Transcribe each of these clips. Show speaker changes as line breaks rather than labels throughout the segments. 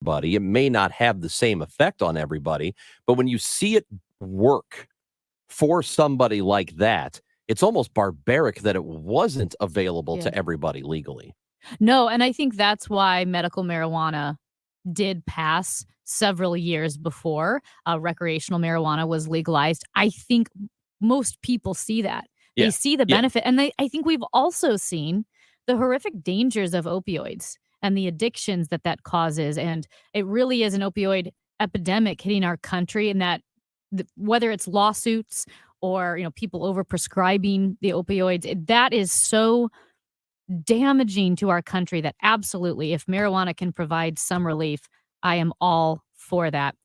everybody. It may not have the same effect on everybody, but when you see it work for somebody like that, it's almost barbaric that it wasn't available
Yeah.
to everybody legally.
No, and I think that's why medical marijuana did pass several years before recreational marijuana was legalized. I think most people see that. They
Yeah.
see the
Yeah.
benefit. And I think we've also seen the horrific dangers of opioids and the addictions that that causes. And it really is an opioid epidemic hitting our country, and that whether it's lawsuits or people overprescribing the opioids, that is so damaging to our country that absolutely, if marijuana can provide some relief, I am all for that.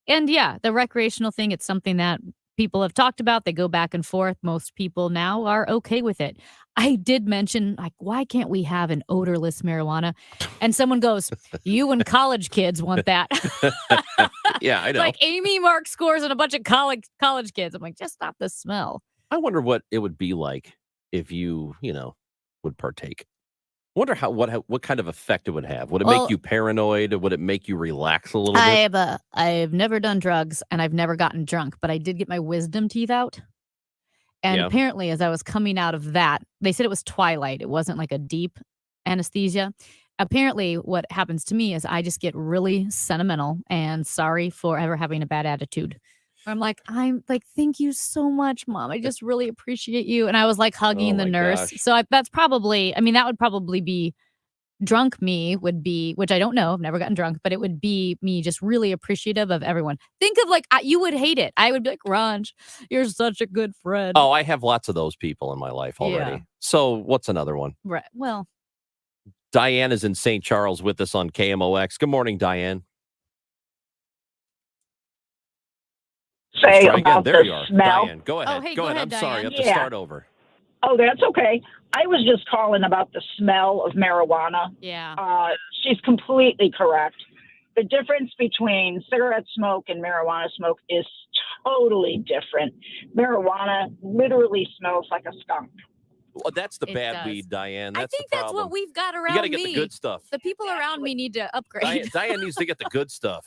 And yeah, the recreational thing, it's something that people have talked about. They go back and forth. Most people now are okay with it. I did mention, like, why can't we have an odorless marijuana? And someone goes, you and college kids want that.
Yeah, I know.
Like Amy Mark scores and a bunch of college kids. I'm like, just stop the smell.
I wonder what it would be like if you would partake. I wonder what kind of effect it would have. Would it make you paranoid? Would it make you relax a little bit?
I've never done drugs and I've never gotten drunk, but I did get my wisdom teeth out. And apparently, as I was coming out of that, they said it was twilight. It wasn't like a deep anesthesia. Apparently, what happens to me is I just get really sentimental and sorry for ever having a bad attitude. I'm like, thank you so much, Mom. I just really appreciate you. And I was like hugging the nurse.
Gosh.
So that would probably be drunk me would be, which I don't know. I've never gotten drunk, but it would be me just really appreciative of everyone. Think of you would hate it. I would be like, Ranj, you're such a good friend.
Oh, I have lots of those people in my life already.
Yeah.
So what's another one?
Right. Well,
Diane is in St. Charles with us on KMOX. Good morning, Diane.
Say about
there
the
you are.
smell.
Diane, go ahead.
Oh, hey,
go ahead. I'm
Diane.
sorry. I have to
Yeah.
start over.
Oh, that's okay. I was just calling about the smell of marijuana.
Yeah.
She's completely correct. The difference between cigarette smoke and marijuana smoke is totally different. Marijuana literally smells like a skunk.
Well, that's the
It
bad
does.
weed, Diane.
I
That's
think
the
that's
problem.
what we've got around
You got to get
me.
the good stuff.
The people around me need to upgrade.
Diane needs to get the good stuff.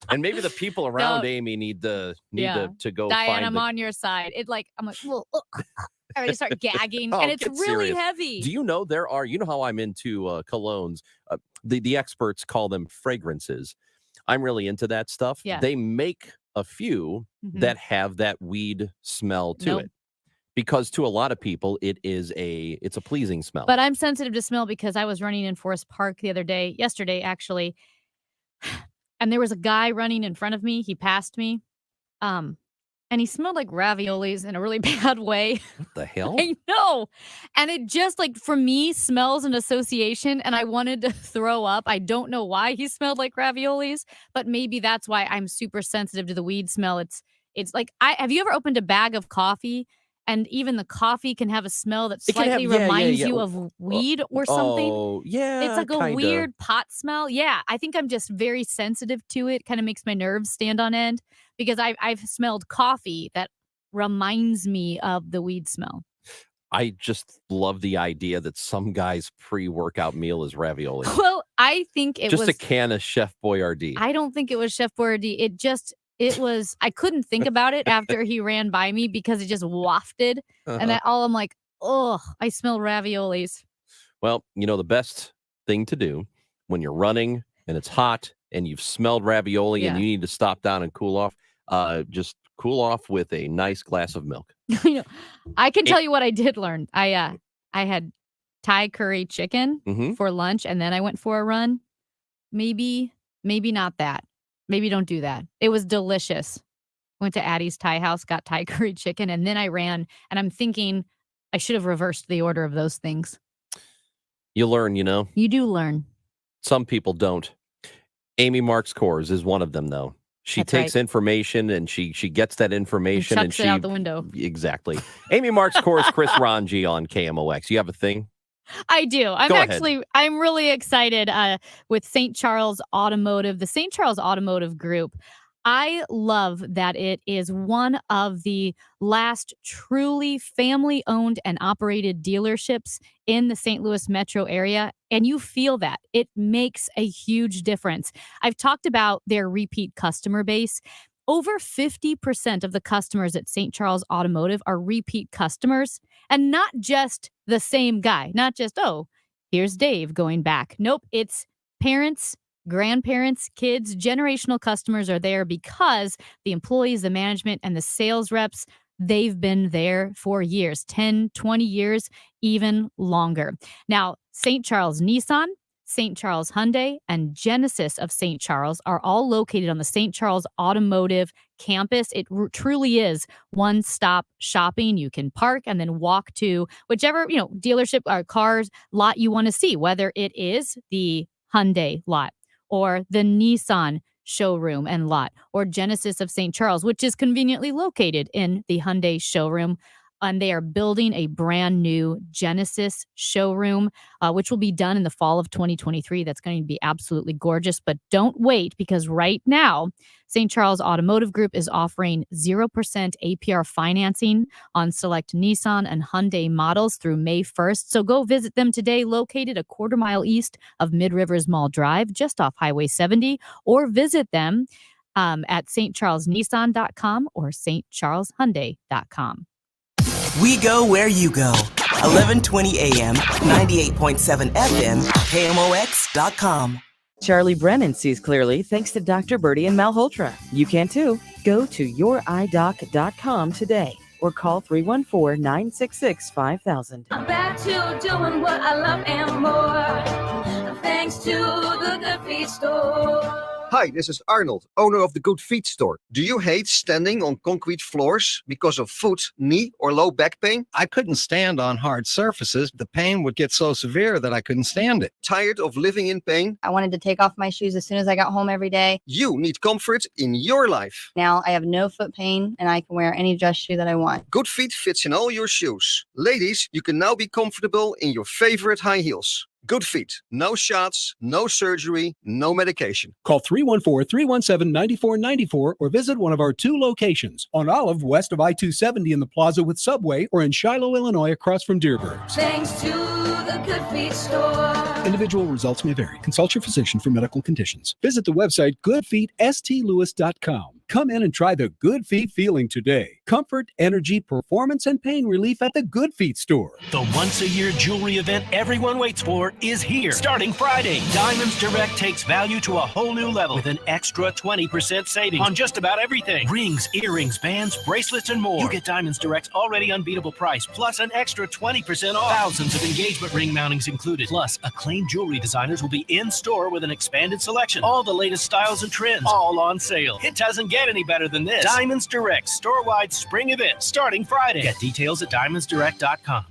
And maybe the people around
No.
Amy need to go
Diane,
find
I'm on your side. I'm like, well, I just start gagging, and it's
get
really
serious.
heavy.
Do you know you know how I'm into colognes? The experts call them fragrances. I'm really into that stuff.
Yeah.
They make a few that have that weed smell to
Nope.
it. Because to a lot of people, it's a pleasing smell.
But I'm sensitive to smell because I was running in Forest Park yesterday actually, and there was a guy running in front of me. He passed me, and he smelled like raviolis in a really bad way.
What the hell?
I know. And it just, for me, smells an association, and I wanted to throw up. I don't know why he smelled like raviolis, but maybe that's why I'm super sensitive to the weed smell. It's like, have you ever opened a bag of coffee? And even the coffee can have a smell that slightly reminds you of weed or something.
Oh, yeah.
It's like a
kinda.
weird pot smell. Yeah, I think I'm just very sensitive to it. Kind of makes my nerves stand on end because I've smelled coffee that reminds me of the weed smell.
I just love the idea that some guy's pre-workout meal is ravioli.
Well, I think it
just
was
a can of Chef Boyardee.
I don't think it was Chef Boyardee. It was, I couldn't think about it after he ran by me because it just wafted. And I'm like, oh, I smell raviolis.
Well, the best thing to do when you're running and it's hot and you've smelled ravioli and you need to stop down and cool off, just cool off with a nice glass of milk.
I can tell you what I did learn. I had Thai curry chicken for lunch, and then I went for a run. Maybe not that. Maybe don't do that. It was delicious. Went to Addie's Thai house, got Thai curry chicken, and then I ran. And I'm thinking I should have reversed the order of those things.
You learn,
You do learn.
Some people don't. Amy Marks Kors is one of them, though. She
That's
takes
right.
information and she gets that information
and chucks it out the window.
Exactly. Amy Marks Kors, Chris Ranji on KMOX. You have a thing?
I do.
Go ahead.
I'm really excited with St. Charles Automotive, the St. Charles Automotive Group. I love that it is one of the last truly family-owned and operated dealerships in the St. Louis metro area, and you feel that. It makes a huge difference. I've talked about their repeat customer base. Over 50% of the customers at St. Charles Automotive are repeat customers, and not just the same guy, not just, oh, here's Dave going back. Nope, it's parents, grandparents, kids, generational customers are there because the employees, the management, and the sales reps, they've been there for years, 10, 20 years, even longer. Now, St. Charles Nissan, St. Charles Hyundai, and Genesis of St. Charles are all located on the St. Charles Automotive campus. It truly is one-stop shopping. You can park and then walk to whichever, dealership or cars lot you want to see, whether it is the Hyundai lot or the Nissan showroom and lot, or Genesis of St. Charles, which is conveniently located in the Hyundai showroom. And they are building a brand new Genesis showroom, which will be done in the fall of 2023. That's going to be absolutely gorgeous. But don't wait, because right now, St. Charles Automotive Group is offering 0% APR financing on select Nissan and Hyundai models through May 1st. So go visit them today, located a quarter mile east of Mid-Rivers Mall Drive, just off Highway 70, or visit them at stcharlesnissan.com or stcharleshyundai.com.
We go where you go. 1120 AM, 98.7 FM, KMOX.com.
Charlie Brennan sees clearly thanks to Dr. Bertie and Malhotra. You can too. Go to youridoc.com today or call 314-966-5000.
I'm back to doing what I love and more, thanks to the Good Feet store.
Hi, this is Arnold, owner of the Good Feet store. Do you hate standing on concrete floors because of foot, knee, or low back pain?
I couldn't stand on hard surfaces. The pain would get so severe that I couldn't stand it.
Tired of living in pain?
I wanted to take off my shoes as soon as I got home every day.
You need comfort in your life.
Now I have no foot pain and I can wear any dress shoe that I want.
Good Feet fits in all your shoes. Ladies, you can now be comfortable in your favorite high heels. Good Feet. No shots, no surgery, no medication.
Call 314-317-9494 or visit one of our 2 locations on Olive west of I-270 in the plaza with Subway, or in Shiloh, Illinois across from Dearborn's.
Thanks to the Good Feet store.
Individual results may vary. Consult your physician for medical conditions. Visit the website goodfeetstlewis.com. Come in and try the Good Feet feeling today. Comfort, energy, performance, and pain relief at the Good Feet store.
The once-a-year jewelry event everyone waits for is here. Starting Friday, Diamonds Direct takes value to a whole new level with an extra 20% savings on just about everything. Rings, earrings, bands, bracelets, and more. You get Diamonds Direct's already unbeatable price, plus an extra 20% off. Thousands of engagement ring mountings included. Plus, acclaimed jewelry designers will be in store with an expanded selection. All the latest styles and trends, all on sale. It doesn't get any better than this. Diamonds Direct store-wide spring event starting Friday. Get details at diamondsdirect.com.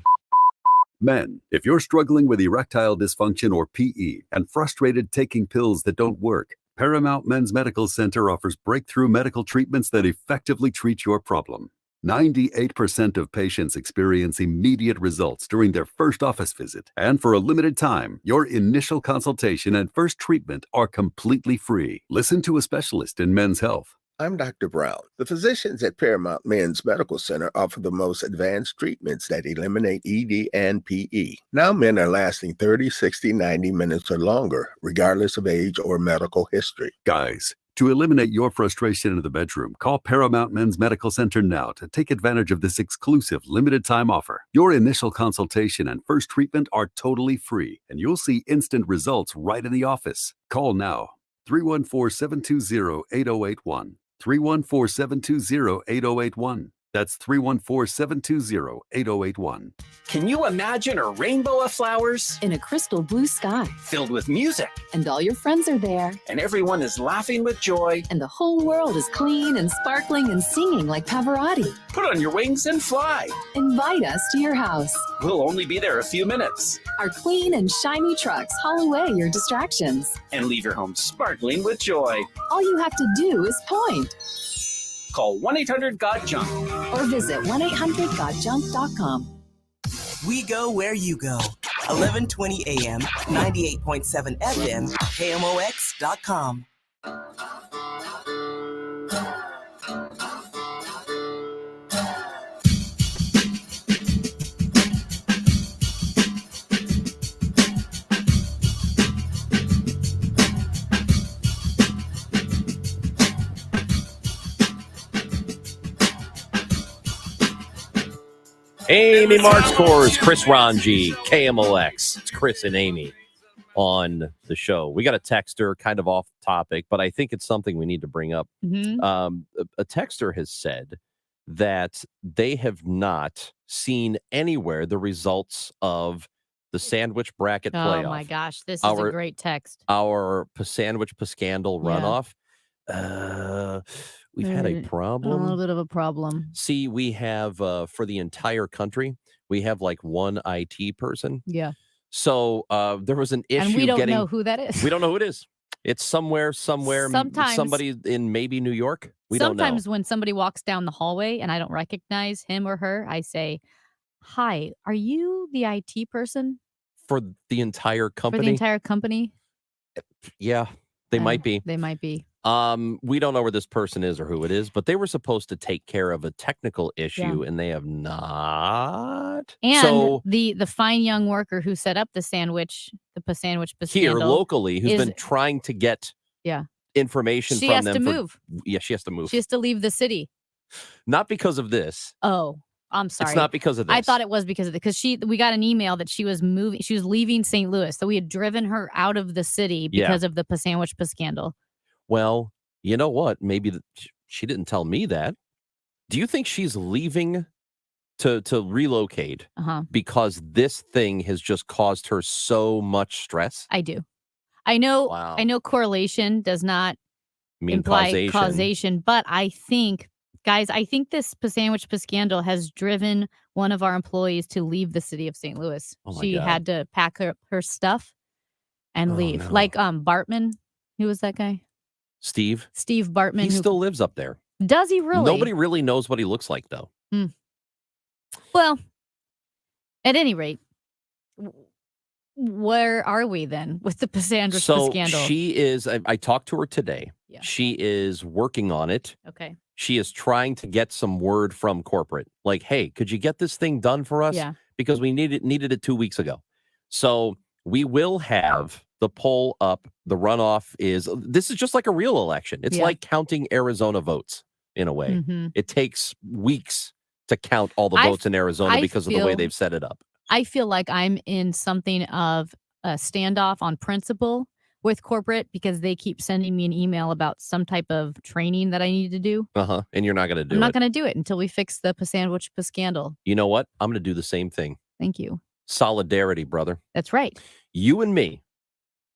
Men, if you're struggling with erectile dysfunction or PE and frustrated taking pills that don't work, Paramount Men's Medical Center offers breakthrough medical treatments that effectively treat your problem. 98% of patients experience immediate results during their first office visit. And for a limited time, your initial consultation and first treatment are completely free. Listen to a specialist in men's health.
I'm Dr. Brown. The physicians at Paramount Men's Medical Center offer the most advanced treatments that eliminate ED and PE. Now men are lasting 30, 60, 90 minutes or longer, regardless of age or medical history.
Guys, to eliminate your frustration in the bedroom, call Paramount Men's Medical Center now to take advantage of this exclusive limited-time offer. Your initial consultation and first treatment are totally free, and you'll see instant results right in the office. Call now, 314-720-8081. 314-720-8081. That's 314-720-8081.
Can you imagine a rainbow of flowers?
In a crystal blue sky.
Filled with music.
And all your friends are there.
And everyone is laughing with joy.
And the whole world is clean and sparkling and singing like Pavarotti.
Put on your wings and fly.
Invite us to your house.
We'll only be there a few minutes.
Our clean and shiny trucks haul away your distractions.
And leave your home sparkling with joy.
All you have to do is point.
Call 1-800-GOT-JUNK
or visit 1-800-GOT-JUNK.com.
We go where you go. 1120 AM, 98.7 FM, KMOX.com.
Amy Marks Course, Chris Ranji, KMOX. It's Chris and Amy on the show. We got a texter kind of off topic, but I think it's something we need to bring up. A texter has said that they have not seen anywhere the results of the sandwich bracket playoff.
Oh my gosh, this is a great text.
Our sandwich scandal runoff. We've had a problem.
A little bit of a problem.
See, we have for the entire country, we have like one IT person.
Yeah.
So there was an issue.
And we don't know who that is.
We don't know who it is. It's somewhere,
Sometimes,
somebody in maybe New York. We don't know.
Sometimes when somebody walks down the hallway and I don't recognize him or her, I say, "Hi, are you the IT person
For the entire company?
for the entire company?"
Yeah, they might be.
They might be.
We don't know where this person is or who it is, but they were supposed to take care of a technical issue, and they have not.
And
so
the fine young worker who set up the sandwich
here
scandal
locally, who's been trying to get information
She
from
has
them.
to move.
Yeah, she has to move.
She has to leave the city.
Not because of this.
Oh, I'm sorry.
It's not because of this.
I thought it was because of it because we got an email that she was moving. She was leaving St. Louis, so we had driven her out of the city because of the sandwich scandal.
Well, you know what? Maybe she didn't tell me that. Do you think she's leaving to relocate because this thing has just caused her so much stress?
I do. I know.
Wow.
I know correlation does not
mean
imply causation, but I think, guys, this sandwich scandal has driven one of our employees to leave the city of St. Louis. She had to pack her stuff and leave.
No.
Like Bartman, who was that guy?
Steve
Bartman.
He still lives up there.
Does he really?
Nobody really knows what he looks like, though.
Well, at any rate, where are we then with the sandwich scandal?
She is. I talked to her today. Yeah. She is working on it.
Okay.
She is trying to get some word from corporate, like, "Hey, could you get this thing done for us?
Yeah.
Because we needed it 2 weeks ago." So we will have the poll up. The runoff this is just like a real election. It's like counting Arizona votes in a way.
Mm-hmm.
It takes weeks to count all the votes in Arizona because of the way they've set it up.
I feel like I'm in something of a standoff on principle with corporate because they keep sending me an email about some type of training that I need to do.
And you're not going to do it.
I'm not going to do it until we fix the sandwich scandal.
You know what? I'm going to do the same thing.
Thank you.
Solidarity, brother.
That's right.
You and me,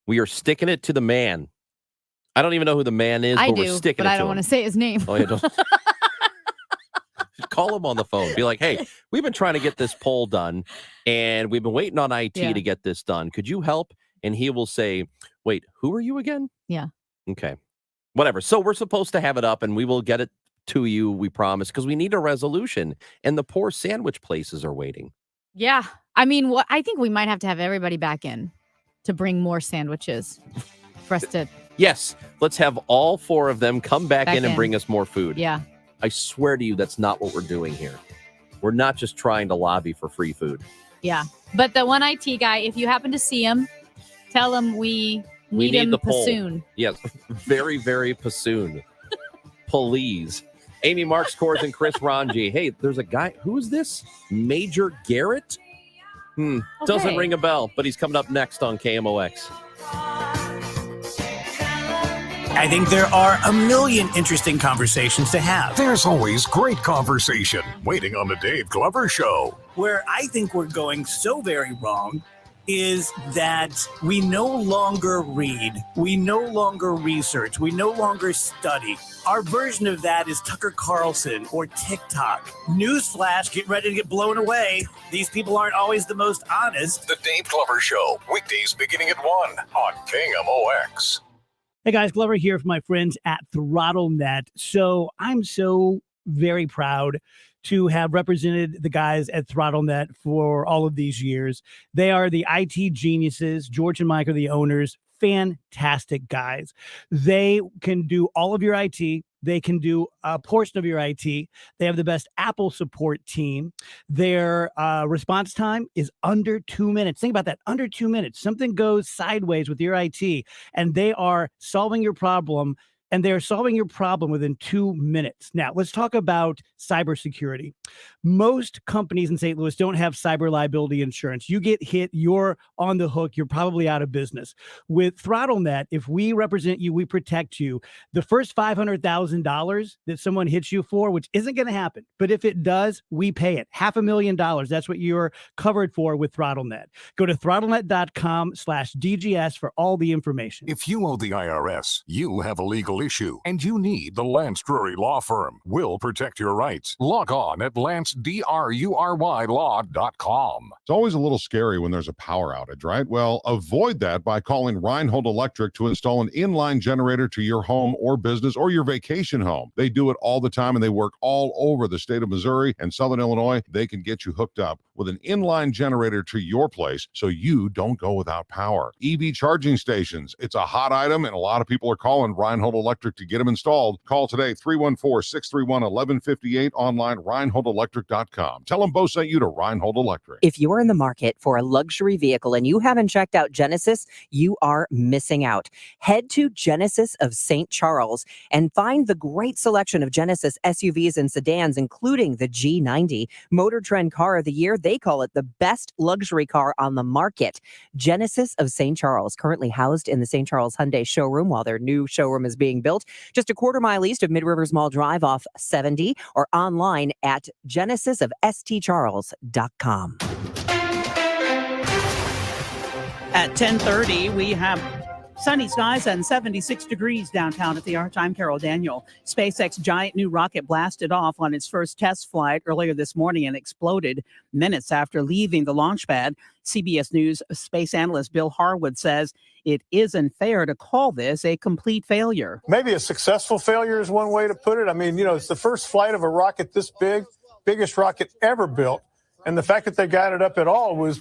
we are sticking it to the man. I don't even know who the man is,
I
but
do,
we're sticking
but
it
I
to
don't
him.
want to say his name.
Oh, you don't? Call him on the phone. Be like, "Hey, we've been trying to get this poll done, and we've been waiting on IT to get this done. Could you help?" And he will say, "Wait, who are you again?"
Yeah.
Okay. Whatever. So we're supposed to have it up, and we will get it to you, we promise, because we need a resolution, and the poor sandwich places are waiting.
Yeah. I mean, I think we might have to have everybody back in to bring more sandwiches for us to...
Yes. Let's have all 4 of them come back in and bring us more food.
Yeah.
I swear to you, that's not what we're doing here. We're not just trying to lobby for free food.
Yeah. But the one IT guy, if you happen to see him, tell him we need him
the poll.
soon.
Yes. Very, very soon. Please. Amy Marks Kors and Chris Ranji. Hey, there's a guy. Who is this? Major Garrett? Doesn't ring a bell, but he's coming up next on KMOX.
I think there are a million interesting conversations to have.
There's always great conversation waiting on the Dave Glover Show.
Where I think we're going so very wrong is that we no longer read, we no longer research, we no longer study. Our version of that is Tucker Carlson or TikTok. Newsflash, get ready to get blown away. These people aren't always the most honest.
The Dave Glover Show, weekdays beginning at 1 on KMOX.
Hey guys, Glover here for my friends at ThrottleNet. So I'm so very proud to have represented the guys at ThrottleNet for all of these years. They are the IT geniuses. George and Mike are the owners. Fantastic guys. They can do all of your IT. They can do a portion of your IT. They have the best Apple support team. Their response time is under 2 minutes. Think about that, under 2 minutes. Something goes sideways with your IT, and they are solving your problem and they're solving your problem within 2 minutes. Now, let's talk about cybersecurity. Most companies in St. Louis don't have cyber liability insurance. You get hit, you're on the hook, you're probably out of business. With ThrottleNet, if we represent you, we protect you. The first $500,000 that someone hits you for, which isn't going to happen, but if it does, we pay it. $500,000. That's what you're covered for with ThrottleNet. Go to throttlenet.com/DGS for all the information.
If you owe the IRS, you have a legal issue, and you need the Lance Drury Law Firm. We'll protect your rights. Log on at LanceDruryLaw.com.
It's always a little scary when there's a power outage, right? Well, avoid that by calling Reinhold Electric to install an inline generator to your home or business or your vacation home. They do it all the time, and they work all over the state of Missouri and Southern Illinois. They can get you hooked up with an inline generator to your place so you don't go without power. EV charging stations, it's a hot item, and a lot of people are calling Reinhold Electric to get them installed. Call today, 314-631-1158, online, ReinholdElectric.com. Tell them Bo sent you to Reinhold Electric.
If you're in the market for a luxury vehicle and you haven't checked out Genesis, you are missing out. Head to Genesis of St. Charles and find the great selection of Genesis SUVs and sedans, including the G90, Motor Trend Car of the Year. They call it the best luxury car on the market. Genesis of St. Charles, currently housed in the St. Charles Hyundai showroom while their new showroom is being built, just a quarter mile east of Mid Rivers Mall Drive off 70, or online at genesisofstcharles.com.
At 10:30, we have sunny skies and 76 degrees downtown at the Arch. I'm Carol Daniel. SpaceX giant new rocket blasted off on its first test flight earlier this morning and exploded minutes after leaving the launch pad. CBS News space analyst Bill Harwood says it isn't fair to call this a complete failure.
Maybe a successful failure is one way to put it. I mean, it's the first flight of a rocket this big, biggest rocket ever built. And the fact that they got it up at all was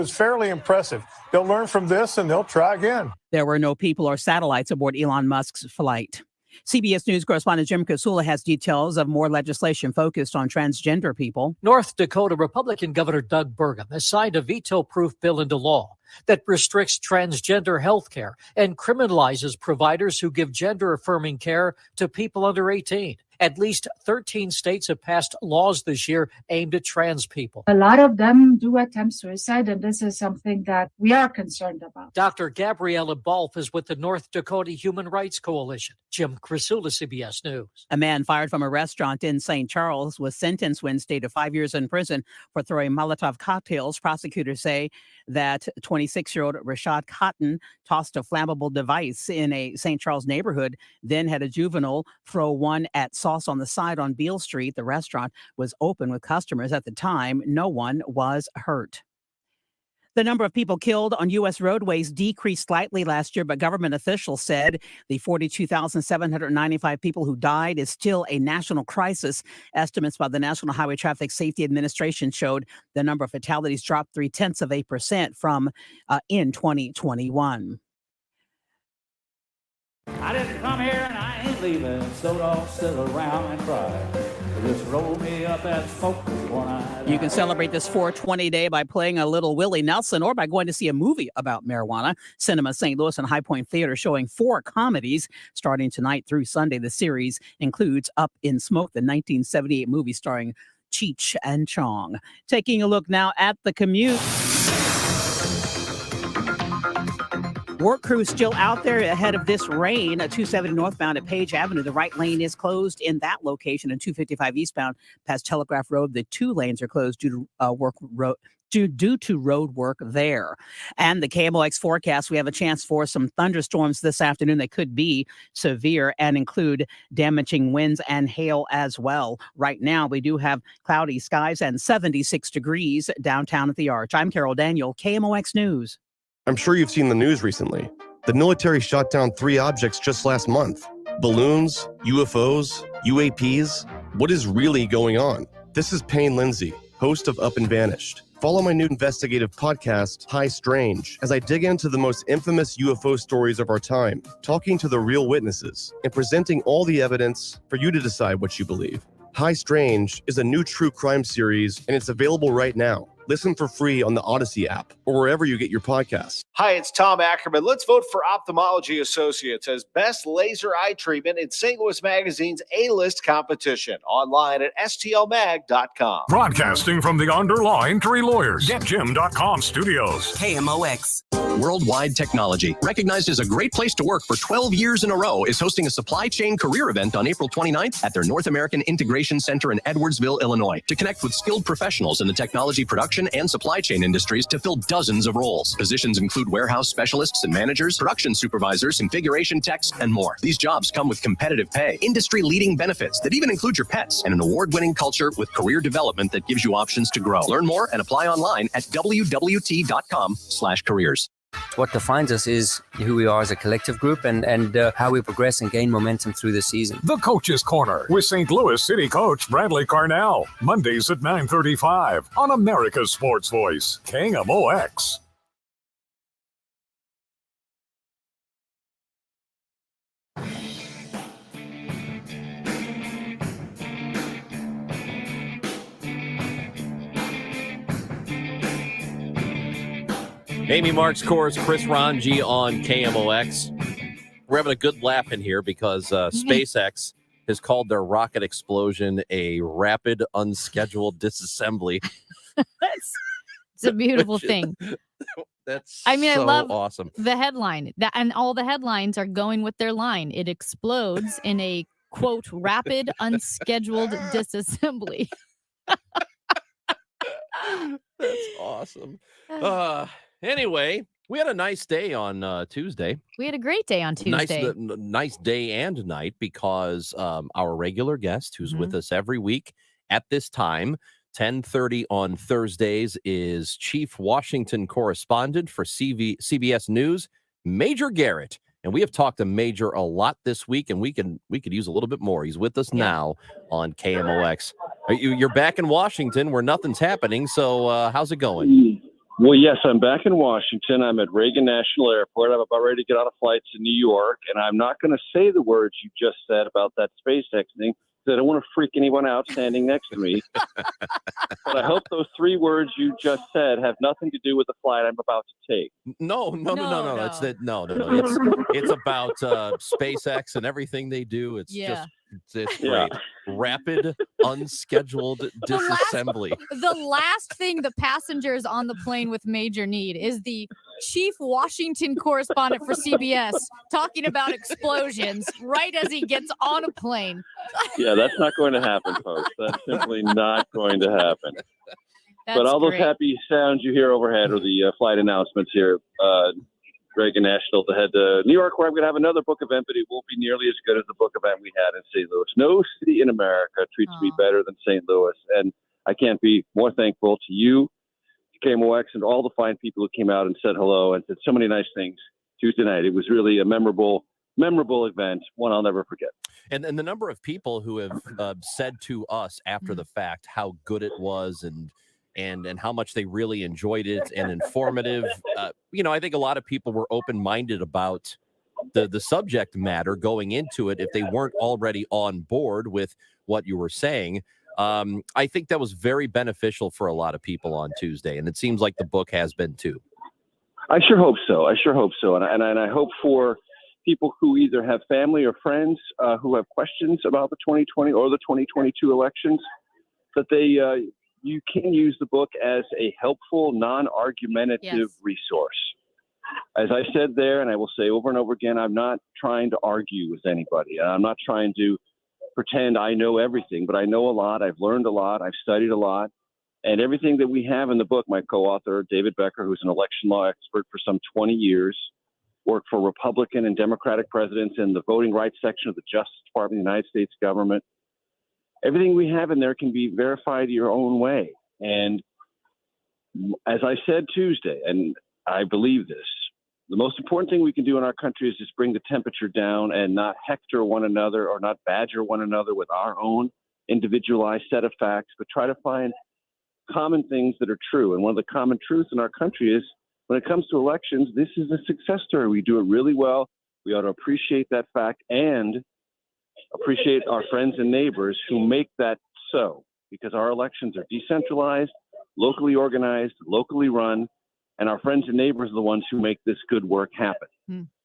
fairly impressive. They'll learn from this and they'll try again.
There were no people or satellites aboard Elon Musk's flight. CBS News correspondent Jim Kasula has details of more legislation focused on transgender people.
North Dakota Republican Governor Doug Burgum has signed a veto-proof bill into law that restricts transgender health care and criminalizes providers who give gender-affirming care to people under 18. At least 13 states have passed laws this year aimed at trans people.
A lot of them do attempt suicide, and this is something that we are concerned about.
Dr. Gabriella Balf is with the North Dakota Human Rights Coalition. Jim Krasula, CBS News.
A man fired from a restaurant in St. Charles was sentenced Wednesday to 5 years in prison for throwing Molotov cocktails. Prosecutors say that 26-year-old Rashad Cotton tossed a flammable device in a St. Charles neighborhood, then had a juvenile throw one at Sauce on the Side on Beale Street. The restaurant was open with customers at the time. No one was hurt. The number of people killed on U.S. roadways decreased slightly last year, but government officials said the 42,795 people who died is still a national crisis. Estimates by the National Highway Traffic Safety Administration showed the number of fatalities dropped 0.3% from in 2021.
I didn't come here and I ain't leaving, so don't sit around and cry. Just roll me up and smoke me one eye.
You can celebrate this 420 day by playing a little Willie Nelson or by going to see a movie about marijuana. Cinema St. Louis and High Point Theater showing 4 comedies starting tonight through Sunday. The series includes Up in Smoke, the 1978 movie starring Cheech and Chong. Taking a look now at the commute. Work crews still out there ahead of this rain. 270 northbound at Page Avenue. The right lane is closed in that location, and 255 eastbound past Telegraph Road. The 2 lanes are closed due to road work there. And the KMOX forecast, we have a chance for some thunderstorms this afternoon that could be severe and include damaging winds and hail as well. Right now, we do have cloudy skies and 76 degrees downtown at the Arch. I'm Carol Daniel, KMOX News.
I'm sure you've seen the news recently. The military shot down 3 objects just last month. Balloons, UFOs, UAPs. What is really going on? This is Payne Lindsay, host of Up and Vanished. Follow my new investigative podcast, High Strange, as I dig into the most infamous UFO stories of our time, talking to the real witnesses, and presenting all the evidence for you to decide what you believe. High Strange is a new true crime series, and it's available right now. Listen for free on the Odyssey app or wherever you get your podcasts.
Hi, it's Tom Ackerman. Let's vote for Ophthalmology Associates as best laser eye treatment in St. Louis Magazine's A-list competition. Online at stlmag.com.
Broadcasting from the Underline Tree Lawyers, GetJim.com studios.
KMOX.
Worldwide Technology, recognized as a great place to work for 12 years in a row, is hosting a supply chain career event on April 29th at their North American Integration Center in Edwardsville, Illinois, to connect with skilled professionals in the technology production and supply chain industries to fill dozens of roles. Positions include warehouse specialists and managers, production supervisors, configuration techs, and more. These jobs come with competitive pay, industry-leading benefits that even include your pets, and an award-winning culture with career development that gives you options to grow. Learn more and apply online at wwt.com/careers.
What defines us is who we are as a collective group and how we progress and gain momentum through the season.
The Coach's Corner with St. Louis City coach Bradley Carnell. Mondays at 9:35 on America's Sports Voice, KMOX.
Amy Marks Kors, Chris Ranji on KMOX. We're having a good laugh in here because SpaceX has called their rocket explosion a rapid, unscheduled disassembly.
It's a beautiful thing.
That's
I
so
love
awesome.
the headline. And all the headlines are going with their line. It explodes in a, quote, rapid, unscheduled disassembly.
That's awesome. Anyway, we had a nice day on Tuesday.
We had a great day on Tuesday.
Nice day and night because our regular guest who's with us every week at this time, 10:30 on Thursdays, is Chief Washington Correspondent for CBS News, Major Garrett. And we have talked to Major a lot this week, and we could use a little bit more. He's with us now on KMOX. You're back in Washington where nothing's happening. So how's it going?
Well, yes, I'm back in Washington. I'm at Reagan National Airport. I'm about ready to get on a flight to New York, and I'm not going to say the words you just said about that SpaceX thing because I don't want to freak anyone out standing next to me. But I hope those 3 words you just said have nothing to do with the flight I'm about to take.
No. It's about SpaceX and everything they do. It's great.
Yeah.
Rapid, unscheduled disassembly.
The last thing the passengers on the plane with Major need is the Chief Washington Correspondent for CBS talking about explosions right as he gets on a plane.
Yeah, that's not going to happen, folks. That's simply not going to happen. But all those happy sounds you hear overhead are the flight announcements here. Reagan National to head to New York, where I'm going to have another book event, but it won't be nearly as good as the book event we had in St. Louis. No city in America treats me better than St. Louis, and I can't be more thankful to you, to KMOX, and all the fine people who came out and said hello and said so many nice things Tuesday night. It was really a memorable event, one I'll never forget.
And the number of people who have said to us after the fact how good it was and how much they really enjoyed it and informative. I think a lot of people were open-minded about the subject matter going into it if they weren't already on board with what you were saying. I think that was very beneficial for a lot of people on Tuesday, and it seems like the book has been too.
I sure hope so. And I hope for people who either have family or friends who have questions about the 2020 or the 2022 elections, that they you can use the book as a helpful, non-argumentative resource. As I said there, and I will say over and over again, I'm not trying to argue with anybody. I'm not trying to pretend I know everything, but I know a lot. I've learned a lot. I've studied a lot. And everything that we have in the book, my co-author, David Becker, who's an election law expert for some 20 years, worked for Republican and Democratic presidents in the voting rights section of the Justice Department of the United States government. Everything we have in there can be verified your own way. And as I said Tuesday, and I believe this, the most important thing we can do in our country is just bring the temperature down and not hector one another or not badger one another with our own individualized set of facts, but try to find common things that are true. And one of the common truths in our country is when it comes to elections, this is a success story. We do it really well. We ought to appreciate that fact and appreciate our friends and neighbors who make that so, because our elections are decentralized. locally organized, locally run, and our friends and neighbors are the ones who make this good work happen.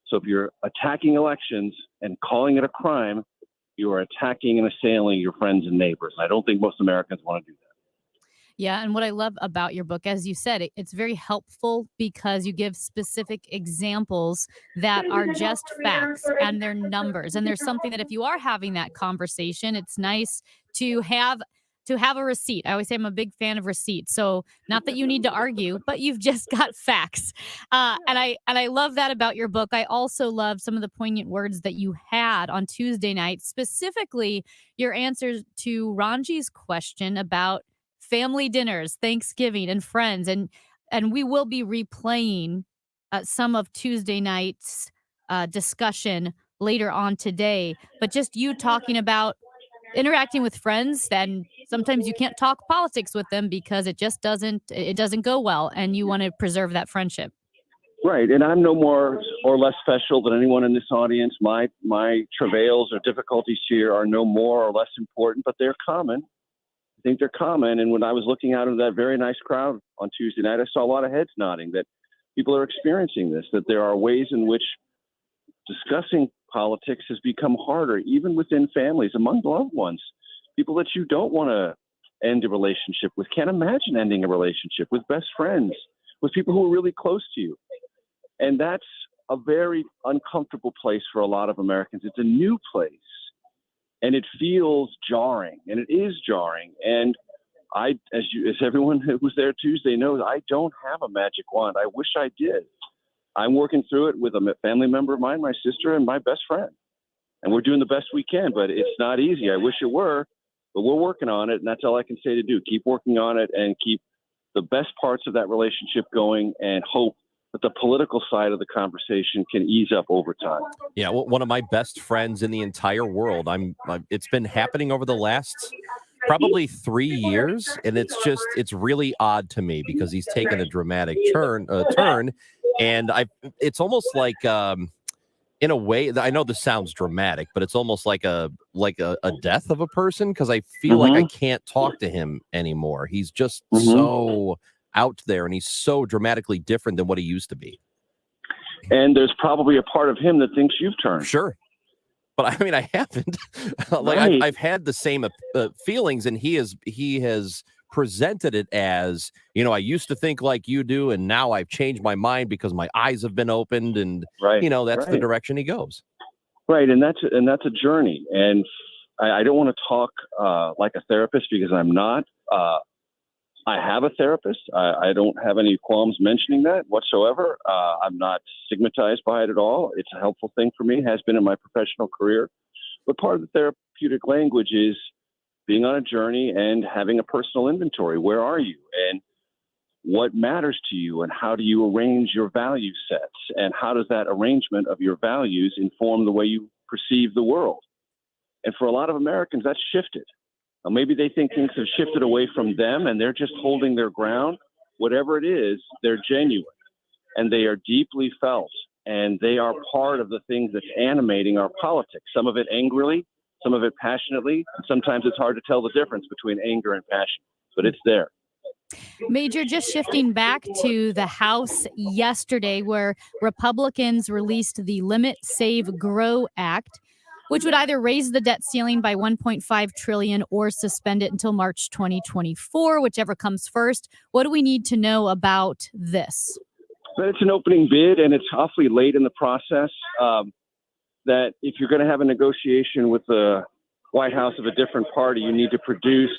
So if you're attacking elections and calling it a crime, you are attacking and assailing your friends and neighbors. I don't think most Americans want to do that.
Yeah, and what I love about your book, as you said, it's very helpful because you give specific examples that are just facts and they're numbers. And there's something that if you are having that conversation, it's nice to have a receipt. I always say I'm a big fan of receipts. So not that you need to argue, but you've just got facts. And I love that about your book. I also love some of the poignant words that you had on Tuesday night, specifically your answers to Ranji's question about family dinners, Thanksgiving, and friends. And we will be replaying some of Tuesday night's discussion later on today. But just you talking about interacting with friends, then sometimes you can't talk politics with them because it just doesn't go well, and you want to preserve that friendship.
Right, and I'm no more or less special than anyone in this audience. My travails or difficulties here are no more or less important, but they're common. I think they're common. And when I was looking out of that very nice crowd on Tuesday night, I saw a lot of heads nodding that people are experiencing this, that there are ways in which discussing politics has become harder, even within families, among loved ones. People that you don't want to end a relationship with, can't imagine ending a relationship with best friends, with people who are really close to you. And that's a very uncomfortable place for a lot of Americans. It's a new place. And it feels jarring, and it is jarring. And as everyone who was there Tuesday knows, I don't have a magic wand. I wish I did. I'm working through it with a family member of mine, my sister, and my best friend. And we're doing the best we can, but it's not easy. I wish it were, but we're working on it, and that's all I can say to do. Keep working on it and keep the best parts of that relationship going, and hope that the political side of the conversation can ease up over time.
Yeah, well, one of my best friends in the entire world. It's been happening over the last probably 3 years, and it's really odd to me because he's taken a dramatic turn, and it's almost like in a way, I know this sounds dramatic, but it's almost like a death of a person, because I feel like I can't talk to him anymore. He's just so out there, and he's so dramatically different than what he used to be.
And there's probably a part of him that thinks you've turned.
Sure. But I mean, I haven't. I've had the same feelings, and he has presented it as, I used to think like you do, and now I've changed my mind because my eyes have been opened, and that's the direction he goes.
Right, and that's a journey. And I don't want to talk like a therapist, because I'm not. I have a therapist. I don't have any qualms mentioning that whatsoever. I'm not stigmatized by it at all. It's a helpful thing for me, has been in my professional career. But part of the therapeutic language is being on a journey and having a personal inventory. Where are you? And what matters to you? And how do you arrange your value sets? And how does that arrangement of your values inform the way you perceive the world? And for a lot of Americans, that's shifted. Maybe they think things have shifted away from them and they're just holding their ground. Whatever it is, they're genuine and they are deeply felt, and they are part of the things that's animating our politics. Some of it angrily, some of it passionately. Sometimes it's hard to tell the difference between anger and passion, but it's there.
Major, just shifting back to the House yesterday, where Republicans released the Limit, Save, Grow Act, which would either raise the debt ceiling by $1.5 trillion or suspend it until March 2024, whichever comes first. What do we need to know about this?
But it's an opening bid, and it's awfully late in the process. That if you're going to have a negotiation with the White House of a different party, you need to produce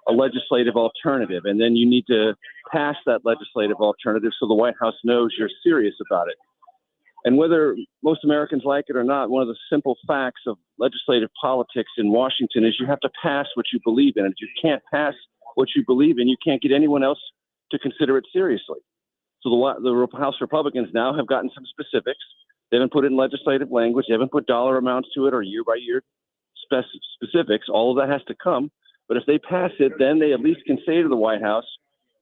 a legislative alternative, and then you need to pass that legislative alternative so the White House knows you're serious about it. And whether most Americans like it or not, one of the simple facts of legislative politics in Washington is you have to pass what you believe in. And if you can't pass what you believe in, you can't get anyone else to consider it seriously. So the House Republicans now have gotten some specifics. They haven't put it in legislative language. They haven't put dollar amounts to it or year-by-year specifics. All of that has to come. But if they pass it, then they at least can say to the White House,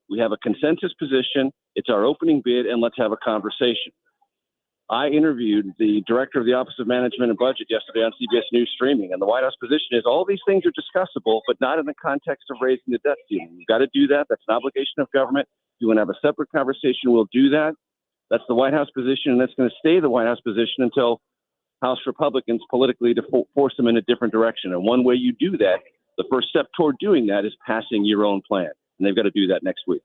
we have a consensus position, it's our opening bid, and let's have a conversation. I interviewed the director of the Office of Management and Budget yesterday on CBS News streaming, and the White House position is all these things are discussable, but not in the context of raising the debt ceiling. You've got to do that. That's an obligation of government. If you want to have a separate conversation, we'll do that. That's the White House position, and that's going to stay the White House position until House Republicans politically force them in a different direction. And one way you do that, the first step toward doing that is passing your own plan, and they've got to do that next week.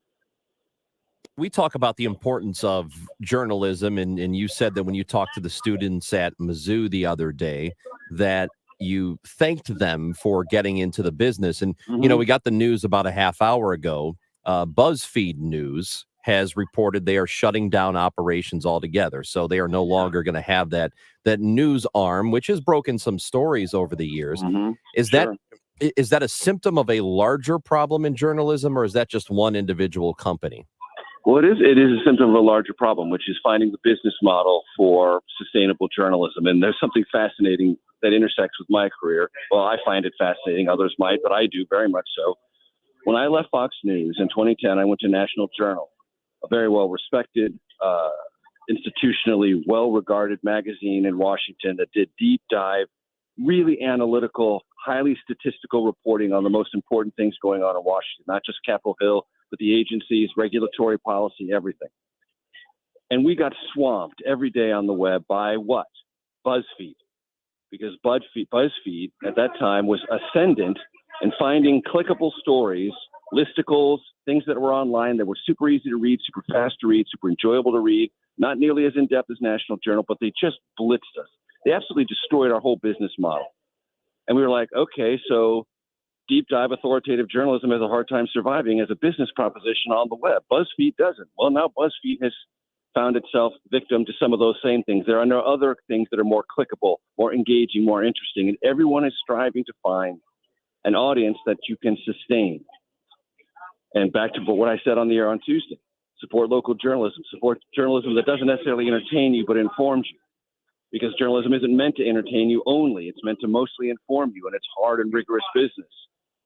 We talk about the importance of journalism, and you said that when you talked to the students at Mizzou the other day that you thanked them for getting into the business. And, you know, we got the news about a half hour ago. BuzzFeed News has reported they are shutting down operations altogether. So they are no longer going to have that news arm, which has broken some stories over the years. Is that a symptom of a larger problem in journalism, or is that just one individual company?
Well, it is a symptom of a larger problem, which is finding the business model for sustainable journalism. And there's something fascinating that intersects with my career. Well, I find it fascinating. Others might, but I do very much so. When I left Fox News in 2010, I went to National Journal, a very well-respected, institutionally well-regarded magazine in Washington that did deep dive, really analytical, highly statistical reporting on the most important things going on in Washington, not just Capitol Hill, but the agencies, regulatory policy, everything. And we got swamped every day on the web by what? BuzzFeed. Because BuzzFeed at that time was ascendant in finding clickable stories, listicles, things that were online that were super easy to read, super fast to read, super enjoyable to read, not nearly as in-depth as National Journal, but they just blitzed us. They absolutely destroyed our whole business model. And we were like, okay, so deep dive authoritative journalism has a hard time surviving as a business proposition on the web. BuzzFeed doesn't. Well, now BuzzFeed has found itself victim to some of those same things. There are no other things that are more clickable, more engaging, more interesting, and everyone is striving to find an audience that you can sustain. And back to what I said on the air on Tuesday, support local journalism, support journalism that doesn't necessarily entertain you but informs you. Because journalism isn't meant to entertain you only. It's meant to mostly inform you, and it's hard and rigorous business.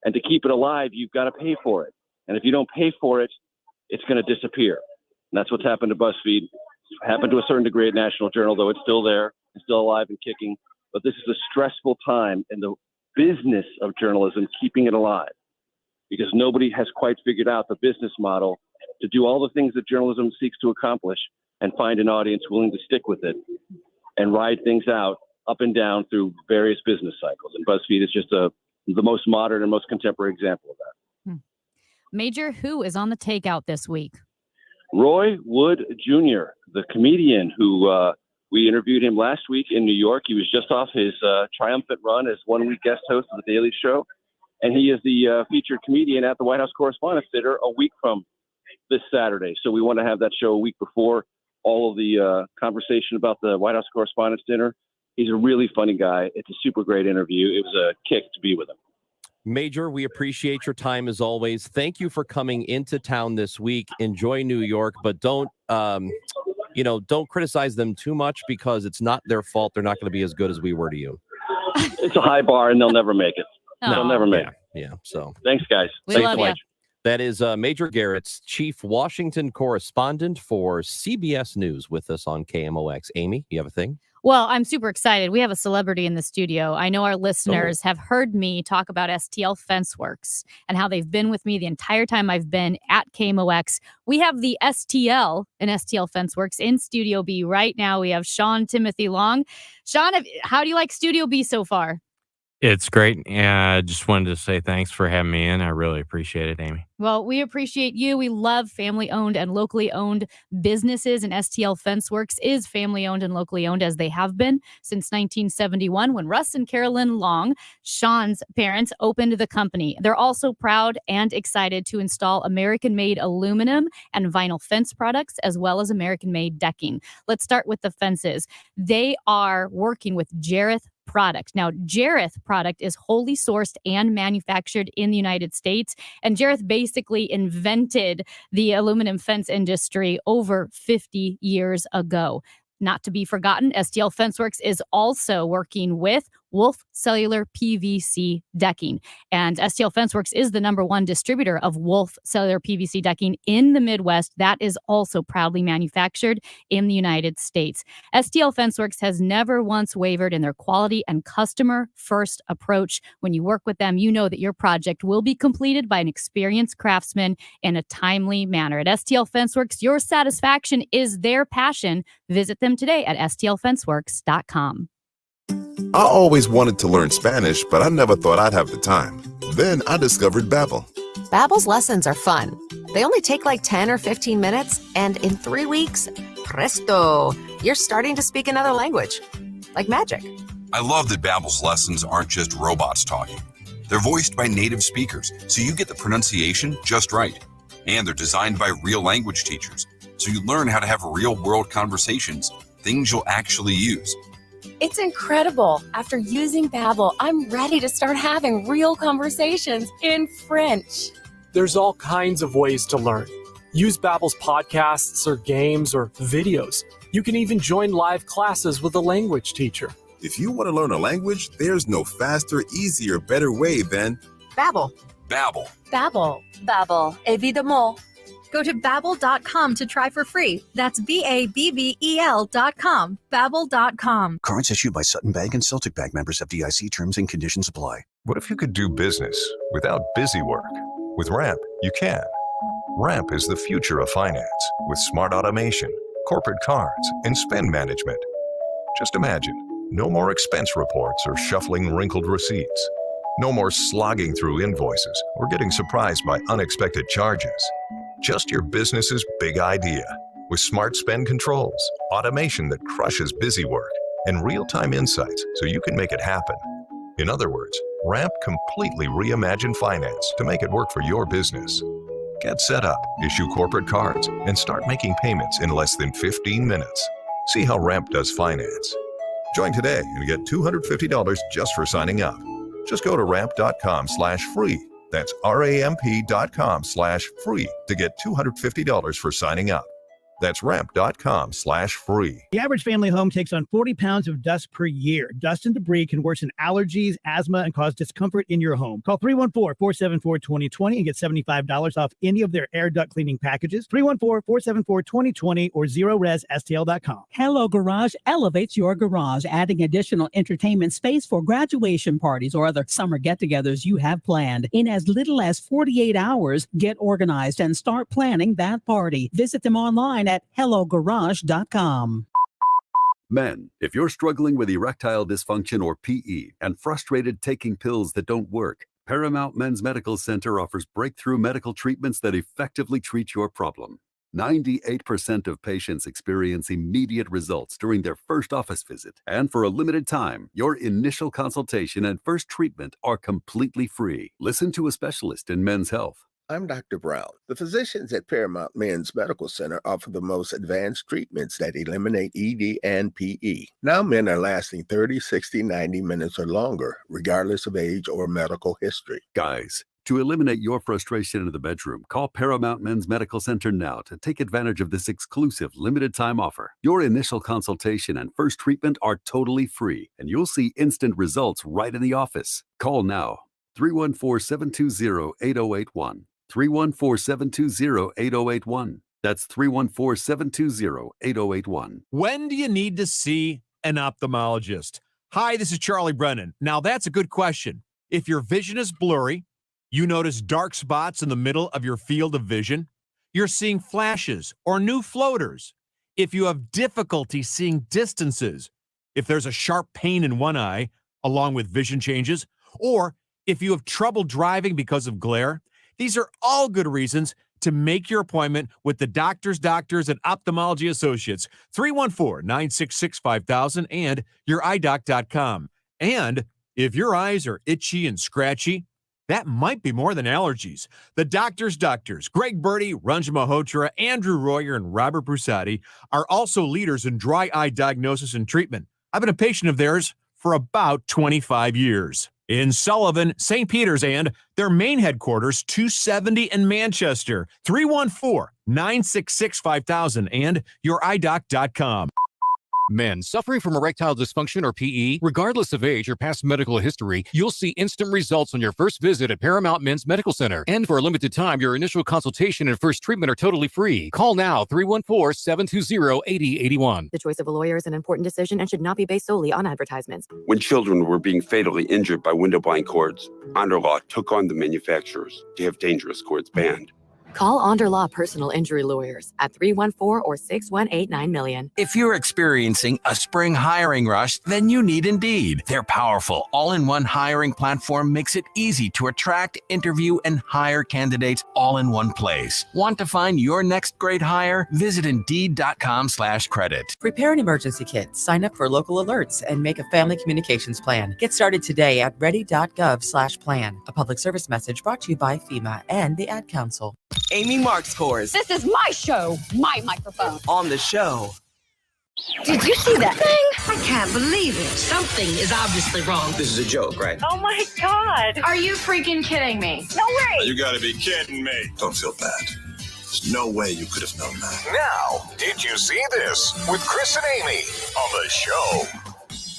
And to keep it alive, you've got to pay for it. And if you don't pay for it, it's going to disappear. And that's what's happened to BuzzFeed. It's happened to a certain degree at National Journal, though it's still there. It's still alive and kicking. But this is a stressful time in the business of journalism, keeping it alive. Because nobody has quite figured out the business model to do all the things that journalism seeks to accomplish and find an audience willing to stick with it and ride things out up and down through various business cycles. And BuzzFeed is just the most modern and most contemporary example of that.
Major, who is on the takeout this week?
Roy Wood Jr., the comedian who we interviewed him last week in New York. He was just off his triumphant run as one-week guest host of The Daily Show. And he is the featured comedian at the White House Correspondents' Dinner a week from this Saturday. So we want to have that show a week before all of the conversation about the White House Correspondents' Dinner. He's a really funny guy. It's a super great interview. It was a kick to be with him.
Major, we appreciate your time as always. Thank you for coming into town this week. Enjoy New York, but don't criticize them too much because it's not their fault. They're not going to be as good as we were to you.
It's a high bar and they'll never make it. They'll never make it.
Yeah. So
thanks, guys.
We
Thanks
love
so much.
you.
That is Major Garrett's chief Washington correspondent for CBS News with us on KMOX. Amy, you have a thing?
Well, I'm super excited. We have a celebrity in the studio. I know our listeners have heard me talk about STL FenceWorks and how they've been with me the entire time I've been at KMOX. We have the STL and STL FenceWorks in Studio B right now. We have Sean Timothy Long. Sean, how do you like Studio B so far?
It's great. I just wanted to say thanks for having me in. I really appreciate it, Amy.
Well, we appreciate you. We love family-owned and locally owned businesses, and STL FenceWorks is family-owned and locally owned, as they have been since 1971 when Russ and Carolyn Long, Sean's parents, opened the company. They're also proud and excited to install American-made aluminum and vinyl fence products, as well as American-made decking. Let's start with the fences. They are working with Jareth product. Now, Jareth product is wholly sourced and manufactured in the United States, and Jareth basically invented the aluminum fence industry over 50 years ago. Not to be forgotten, STL FenceWorks is also working with Wolf Cellular PVC decking. And STL Fenceworks is the #1 distributor of Wolf Cellular PVC decking in the Midwest. That is also proudly manufactured in the United States. STL Fenceworks has never once wavered in their quality and customer-first approach. When you work with them, you know that your project will be completed by an experienced craftsman in a timely manner. At STL Fenceworks, your satisfaction is their passion. Visit them today at stlfenceworks.com.
I always wanted to learn Spanish, but I never thought I'd have the time. Then I discovered Babbel.
Babbel's lessons are fun. They only take like 10 or 15 minutes, and in 3 weeks, presto, you're starting to speak another language. Like magic.
I love that Babbel's lessons aren't just robots talking. They're voiced by native speakers, so you get the pronunciation just right. And they're designed by real language teachers, so you learn how to have real-world conversations, things you'll actually use.
It's incredible. After using Babbel, I'm ready to start having real conversations in French.
There's all kinds of ways to learn. Use Babbel's podcasts or games or videos. You can even join live classes with a language teacher.
If you want to learn a language, there's no faster, easier, better way than
Babbel.
Babbel.
Babbel.
Babbel. Évidemment.
Go to Babbel.com to try for free. That's BABBEL.com. Babbel.com.
Cards issued by Sutton Bank and Celtic Bank, members FDIC. Terms and conditions apply.
What if you could do business without busy work? With Ramp, you can. Ramp is the future of finance with smart automation, corporate cards, and spend management. Just imagine, no more expense reports or shuffling wrinkled receipts. No more slogging through invoices or getting surprised by unexpected charges. Just your business's big idea with smart spend controls, automation that crushes busy work, and real-time insights so you can make it happen. In other words, Ramp completely reimagined finance to make it work for your business. Get set up, issue corporate cards, and start making payments in less than 15 minutes. See how Ramp does finance. Join today and get $250 just for signing up. Just go to ramp.com/free. That's ramp.com/free to get $250 for signing up. That's ramp.com/free.
The average family home takes on 40 pounds of dust per year. Dust and debris can worsen allergies, asthma, and cause discomfort in your home. Call 314-474-2020 and get $75 off any of their air duct cleaning packages. 314-474-2020 or ZeroResSTL.com.
Hello Garage elevates your garage, adding additional entertainment space for graduation parties or other summer get-togethers you have planned. In as little as 48 hours, get organized and start planning that party. Visit them online at hellogarage.com.
Men, if you're struggling with erectile dysfunction or PE and frustrated taking pills that don't work, Paramount Men's Medical Center offers breakthrough medical treatments that effectively treat your problem. 98% of patients experience immediate results during their first office visit. And for a limited time, your initial consultation and first treatment are completely free. Listen to a specialist in men's health.
I'm Dr. Brown. The physicians at Paramount Men's Medical Center offer the most advanced treatments that eliminate ED and PE. Now men are lasting 30, 60, 90 minutes or longer, regardless of age or medical history.
Guys, to eliminate your frustration in the bedroom, call Paramount Men's Medical Center now to take advantage of this exclusive limited-time offer. Your initial consultation and first treatment are totally free, and you'll see instant results right in the office. Call now, 314-720-8081. 314-720-8081. That's 314-720-8081.
When do you need to see an ophthalmologist? Hi, this is Charlie Brennan. Now, that's a good question. If your vision is blurry, you notice dark spots in the middle of your field of vision, you're seeing flashes or new floaters, if you have difficulty seeing distances, if there's a sharp pain in one eye along with vision changes, or if you have trouble driving because of glare, these are all good reasons to make your appointment with the doctors at Ophthalmology Associates, 314-966-5000 and youridoc.com. And if your eyes are itchy and scratchy, that might be more than allergies. The doctors, Greg Birdie, Ranjan Malhotra, Andrew Royer, and Robert Brusati are also leaders in dry eye diagnosis and treatment. I've been a patient of theirs for about 25 years. In Sullivan, St. Peter's, and their main headquarters, 270 in Manchester, 314-966-5000 and youridoc.com.
Men suffering from erectile dysfunction or PE, regardless of age or past medical history, you'll see instant results on your first visit at Paramount Men's Medical Center. And for a limited time, your initial consultation and first treatment are totally free. Call now, 314-720-8081.
The choice of a lawyer is an important decision and should not be based solely on advertisements.
When children were being fatally injured by window blind cords, Honor Law took on the manufacturers to have dangerous cords banned.
Call Onder Law Personal Injury Lawyers at 314 or 6189 million.
If you're experiencing a spring hiring rush, then you need Indeed. Their powerful all-in-one hiring platform makes it easy to attract, interview, and hire candidates all in one place. Want to find your next great hire? Visit Indeed.com/credit.
Prepare an emergency kit, sign up for local alerts, and make a family communications plan. Get started today at ready.gov/plan. A public service message brought to you by FEMA and the Ad Council.
Amy Mark scores.
This is my show, my microphone.
On the show.
Did you see that thing?
I can't believe it. Something is obviously wrong.
This is a joke, right?
Oh my God. Are you freaking kidding me? No way.
You gotta be kidding me. Don't feel bad. There's no way you could have known that.
Now, did you see this with Chris and Amy on the show?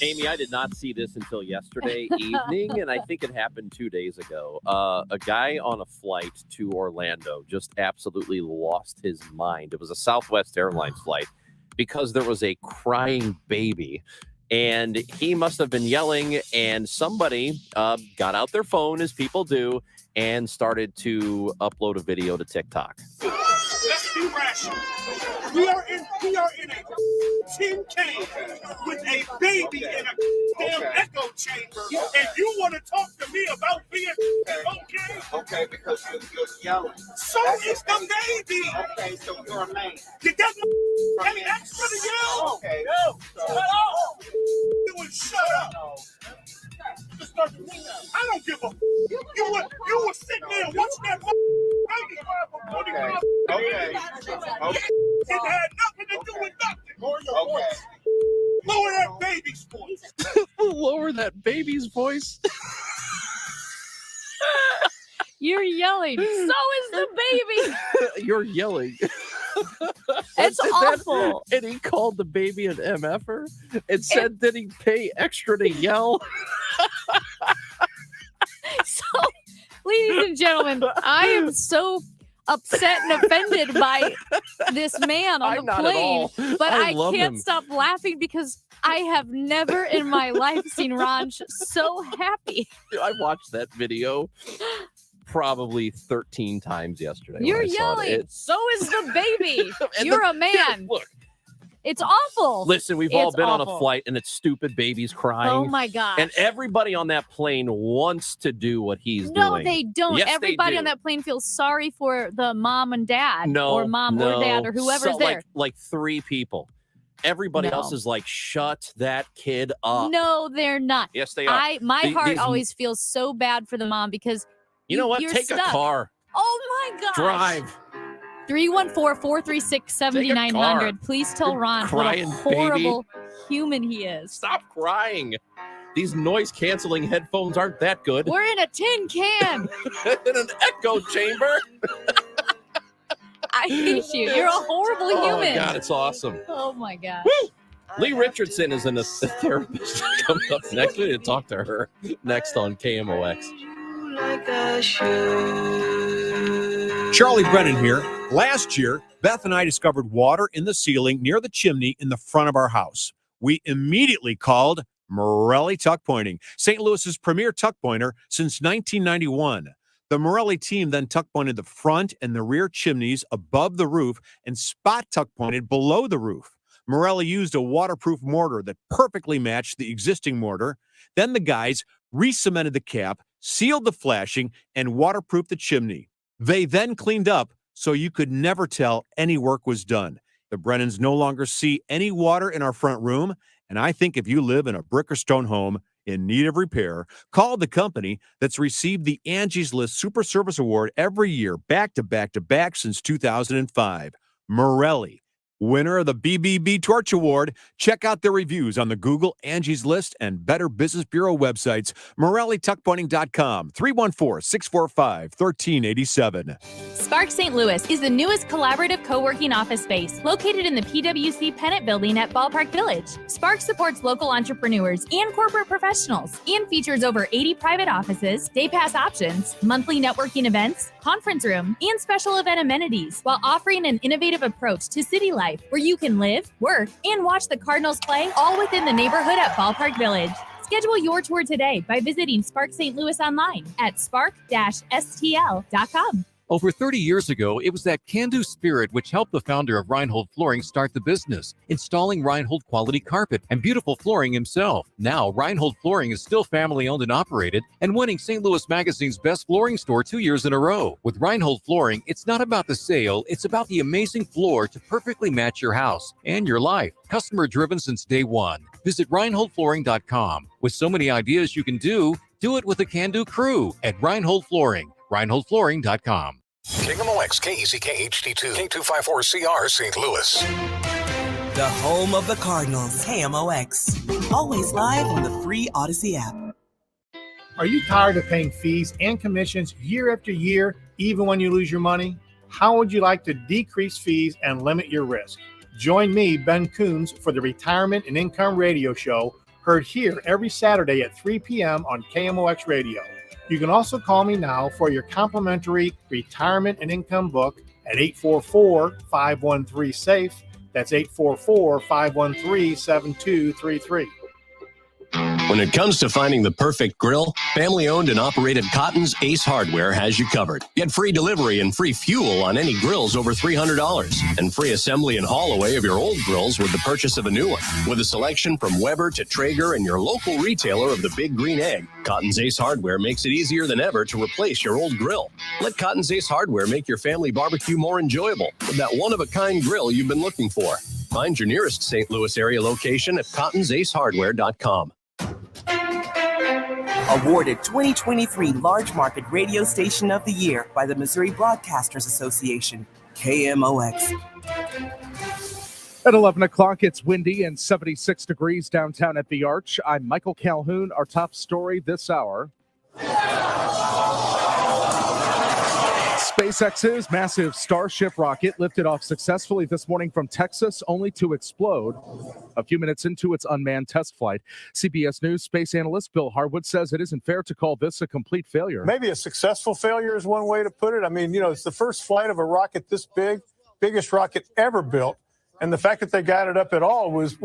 Amy, I did not see this until yesterday evening, and I think it happened 2 days ago. A guy on a flight to Orlando just absolutely lost his mind. It was a Southwest Airlines flight because there was a crying baby, and he must have been yelling, and somebody got out their phone, as people do, and started to upload a video to TikTok.
Let's be rational. We are in a tin can with a baby in a damn echo chamber, and you want to talk to me about being okay?
Okay, because you're yelling.
So is the baby.
Okay, so you're a man.
Did that any extra to yell?
Okay.
No. Shut up. Shut up. I don't give a. You would sit there and watch that baby cry for 45 minutes.
Okay.
It had nothing to do with nothing. Lower that baby's voice.
Lower that baby's voice.
You're yelling. So is the baby.
You're yelling.
It's awful.
And he called the baby an MFer and said, did he pay extra to yell?
So, ladies and gentlemen, I am so upset and offended by this man on
I'm
the
not at
plane,
all.
but
I
I
love
can't
him.
stop laughing because I have never in my life seen Ranj so happy.
I watched that video probably 13 times yesterday. when
You're
I saw
yelling.
it.
So is the baby.
And
You're
the-
a man.
Look,
It's awful.
listen, we've all
It's
been on a
awful.
flight and it's stupid babies crying.
Oh my gosh.
And everybody on that plane wants to do what he's
No,
doing.
they don't.
Yes, they
Everybody
do.
on that plane feels sorry for the mom and dad,
No,
or mom
no.
or dad, or whoever's
So,
there.
Like 3 people. Everybody
No.
else is like, shut that kid up.
No, they're not.
Yes, they are.
My heart
These-
always feels so bad for the mom because
You know what?
you're
Take
stuck.
a car.
Oh my gosh.
Drive.
314-436-7900. Please tell Ron what a
crying
horrible human he is.
Stop crying. These noise canceling headphones aren't that good.
We're in a tin can.
In an echo chamber.
I hate you. You're a horrible
Oh
human.
my God, it's awesome.
Oh my gosh.
Lee Richardson is a therapist coming up next. We need to talk to her next on KMOX.
Charlie Brennan here. Last year, Beth and I discovered water in the ceiling near the chimney in the front of our house. We immediately called Morelli Tuck Pointing, St. Louis's premier tuck pointer since 1991. The Morelli team then tuck pointed the front and the rear chimneys above the roof and spot tuck pointed below the roof. Morelli used a waterproof mortar that perfectly matched the existing mortar. Then the guys re-cemented the cap, sealed the flashing, and waterproofed the chimney. They then cleaned up so you could never tell any work was done. The Brennans no longer see any water in our front room, and I think if you live in a brick or stone home in need of repair, call the company that's received the Angie's List Super Service Award every year, back to back to back since 2005. Morelli. winner of the BBB Torch Award. Check out their reviews on the Google, Angie's List, and Better Business Bureau websites, MorelliTuckPointing.com, 314-645-1387.
Spark St. Louis is the newest collaborative co-working office space located in the PwC Pennant Building at Ballpark Village. Spark supports local entrepreneurs and corporate professionals and features over 80 private offices, day pass options, monthly networking events, conference room, and special event amenities, while offering an innovative approach to city life where you can live, work, and watch the Cardinals play all within the neighborhood at Ballpark Village. Schedule your tour today by visiting Spark St. Louis online at spark-stl.com.
Over 30 years ago, it was that can-do spirit which helped the founder of Reinhold Flooring start the business, installing Reinhold quality carpet and beautiful flooring himself. Now, Reinhold Flooring is still family-owned and operated and winning St. Louis Magazine's Best Flooring Store 2 years in a row. With Reinhold Flooring, it's not about the sale, it's about the amazing floor to perfectly match your house and your life. Customer-driven since day one. Visit ReinholdFlooring.com. With so many ideas you can do it with a can-do crew at Reinhold Flooring. ReinholdFlooring.com.
KMOX, KECK HD2, K254CR, St. Louis.
The home of the Cardinals, KMOX. Always live on the free Odyssey app.
Are you tired of paying fees and commissions year after year, even when you lose your money? How would you like to decrease fees and limit your risk? Join me, Ben Coons, for the Retirement and Income Radio Show, heard here every Saturday at 3 p.m. on KMOX Radio. You can also call me now for your complimentary retirement and income book at 844-513-SAFE. That's 844-513-7233.
When it comes to finding the perfect grill, family-owned and operated Cotton's Ace Hardware has you covered. Get free delivery and free fuel on any grills over $300, and free assembly and haul away of your old grills with the purchase of a new one. With a selection from Weber to Traeger and your local retailer of the Big Green Egg, Cotton's Ace Hardware makes it easier than ever to replace your old grill. Let Cotton's Ace Hardware make your family barbecue more enjoyable with that one-of-a-kind grill you've been looking for. Find your nearest St. Louis area location at cottonsacehardware.com.
Awarded 2023 Large Market Radio Station of the Year by the Missouri Broadcasters Association, KMOX.
At 11 o'clock, it's windy and 76 degrees downtown at the Arch. I'm Michael Calhoun. Our top story this hour. SpaceX's massive Starship rocket lifted off successfully this morning from Texas, only to explode a few minutes into its unmanned test flight. CBS News space analyst Bill Harwood says it isn't fair to call this a complete failure.
Maybe a successful failure is one way to put it. I mean, it's the first flight of a rocket this big, biggest rocket ever built. And the fact that they got it up at all was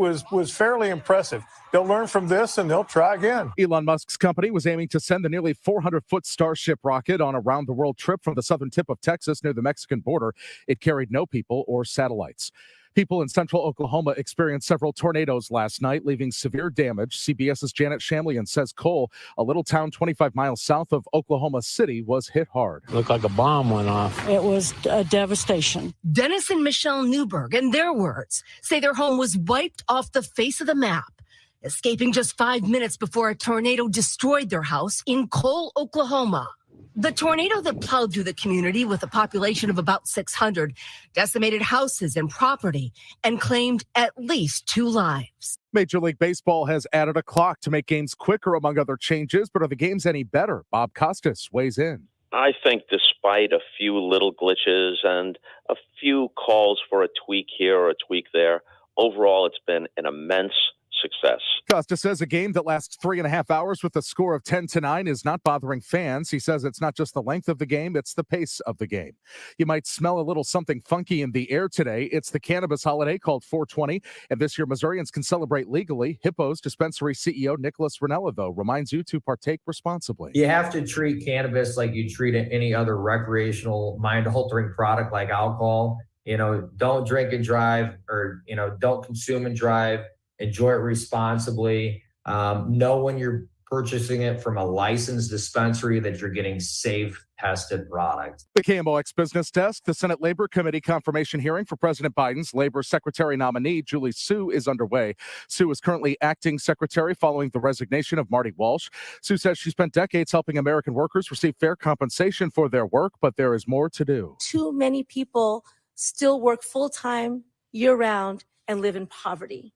fairly impressive. They'll learn from this and they'll try again.
Elon Musk's company was aiming to send the nearly 400-foot Starship rocket on a round-the-world trip from the southern tip of Texas near the Mexican border. It carried no people or satellites. People in central Oklahoma experienced several tornadoes last night, leaving severe damage. CBS's Janet Shamlian says Cole, a little town 25 miles south of Oklahoma City, was hit hard.
Looked like a bomb went off. It was a devastation.
Dennis and Michelle Newberg, in their words, say their home was wiped off the face of the map, escaping just 5 minutes before a tornado destroyed their house in Cole, Oklahoma. The tornado that plowed through the community with a population of about 600 decimated houses and property and claimed at least 2 lives.
Major League Baseball has added a clock to make games quicker, among other changes. But are the games any better? Bob Costas weighs in.
I think despite a few little glitches and a few calls for a tweak here or a tweak there, overall it's been an immense success.
Costa says a game that lasts 3.5 hours with a score of 10-9 is not bothering fans. He says it's not just the length of the game, it's the pace of the game. You might smell a little something funky in the air today. It's the cannabis holiday called 420, and this year Missourians can celebrate legally. Hippo's dispensary CEO Nicholas Ranella, though, reminds you to partake responsibly.
You have to treat cannabis like you treat any other recreational mind-altering product like alcohol. Don't drink and drive, or don't consume and drive. Enjoy it responsibly. Know when you're purchasing it from a licensed dispensary that you're getting safe, tested product.
The KMOX Business Desk, the Senate Labor Committee confirmation hearing for President Biden's Labor Secretary nominee, Julie Su, is underway. Su is currently acting secretary following the resignation of Marty Walsh. Su says she spent decades helping American workers receive fair compensation for their work, but there is more to do.
Too many people still work full-time
year-round, and live in poverty.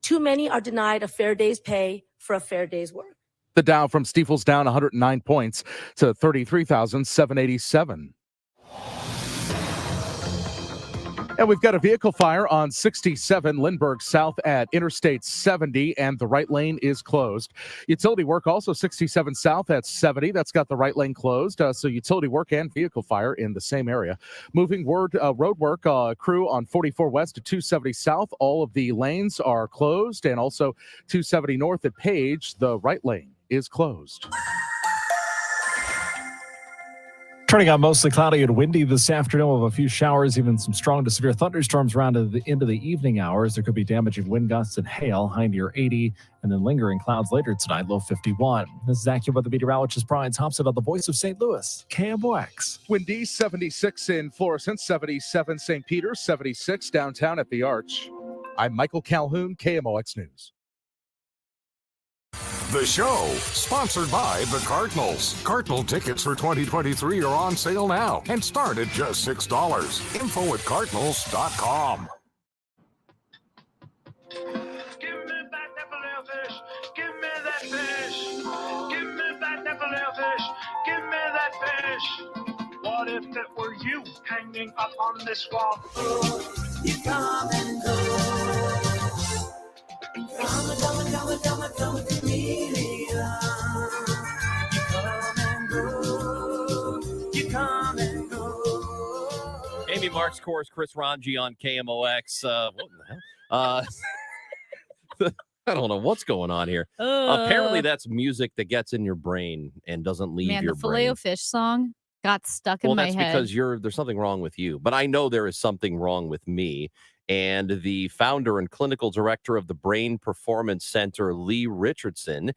Too many are denied a fair day's pay for a fair day's work.
The Dow from Stifel's down 109 points to 33,787. And we've got a vehicle fire on 67 Lindbergh South at Interstate 70, and the right lane is closed. Utility work also 67 South at 70. That's got the right lane closed. So utility work and vehicle fire in the same area. Moving road work crew on 44 West to 270 South. All of the lanes are closed, and also 270 North at Page. The right lane is closed.
Turning out mostly cloudy and windy this afternoon with a few showers, even some strong to severe thunderstorms around into the evening hours. There could be damaging wind gusts and hail, high near 80, and then lingering clouds later tonight, low 51. This is AccuWeather meteorologist Brian Thompson on the Voice of St. Louis, KMOX.
Windy 76 in Florissant, 77 St. Peter, 76 downtown at the Arch. I'm Michael Calhoun, KMOX News.
The show, sponsored by the Cardinals. Cardinal tickets for 2023 are on sale now and start at just $6. Info at cardinals.com.
Give me back that filet-o-fish. Give me that fish. Give me back that filet-o-fish. Give me that fish. What if it were you hanging up on this wall? You come and go. Come to me. You come and go. You come and go.
Amy Marks, Chorus, Chris Ranji on KMOX. What the hell? I don't know what's going on here. Apparently, that's music that gets in your brain and doesn't leave your
the
brain.
Filet-O-Fish song got stuck in my head.
Well, that's because there's something wrong with you. But I know there is something wrong with me. And the founder and clinical director of the Brain Performance Center, Lee Richardson,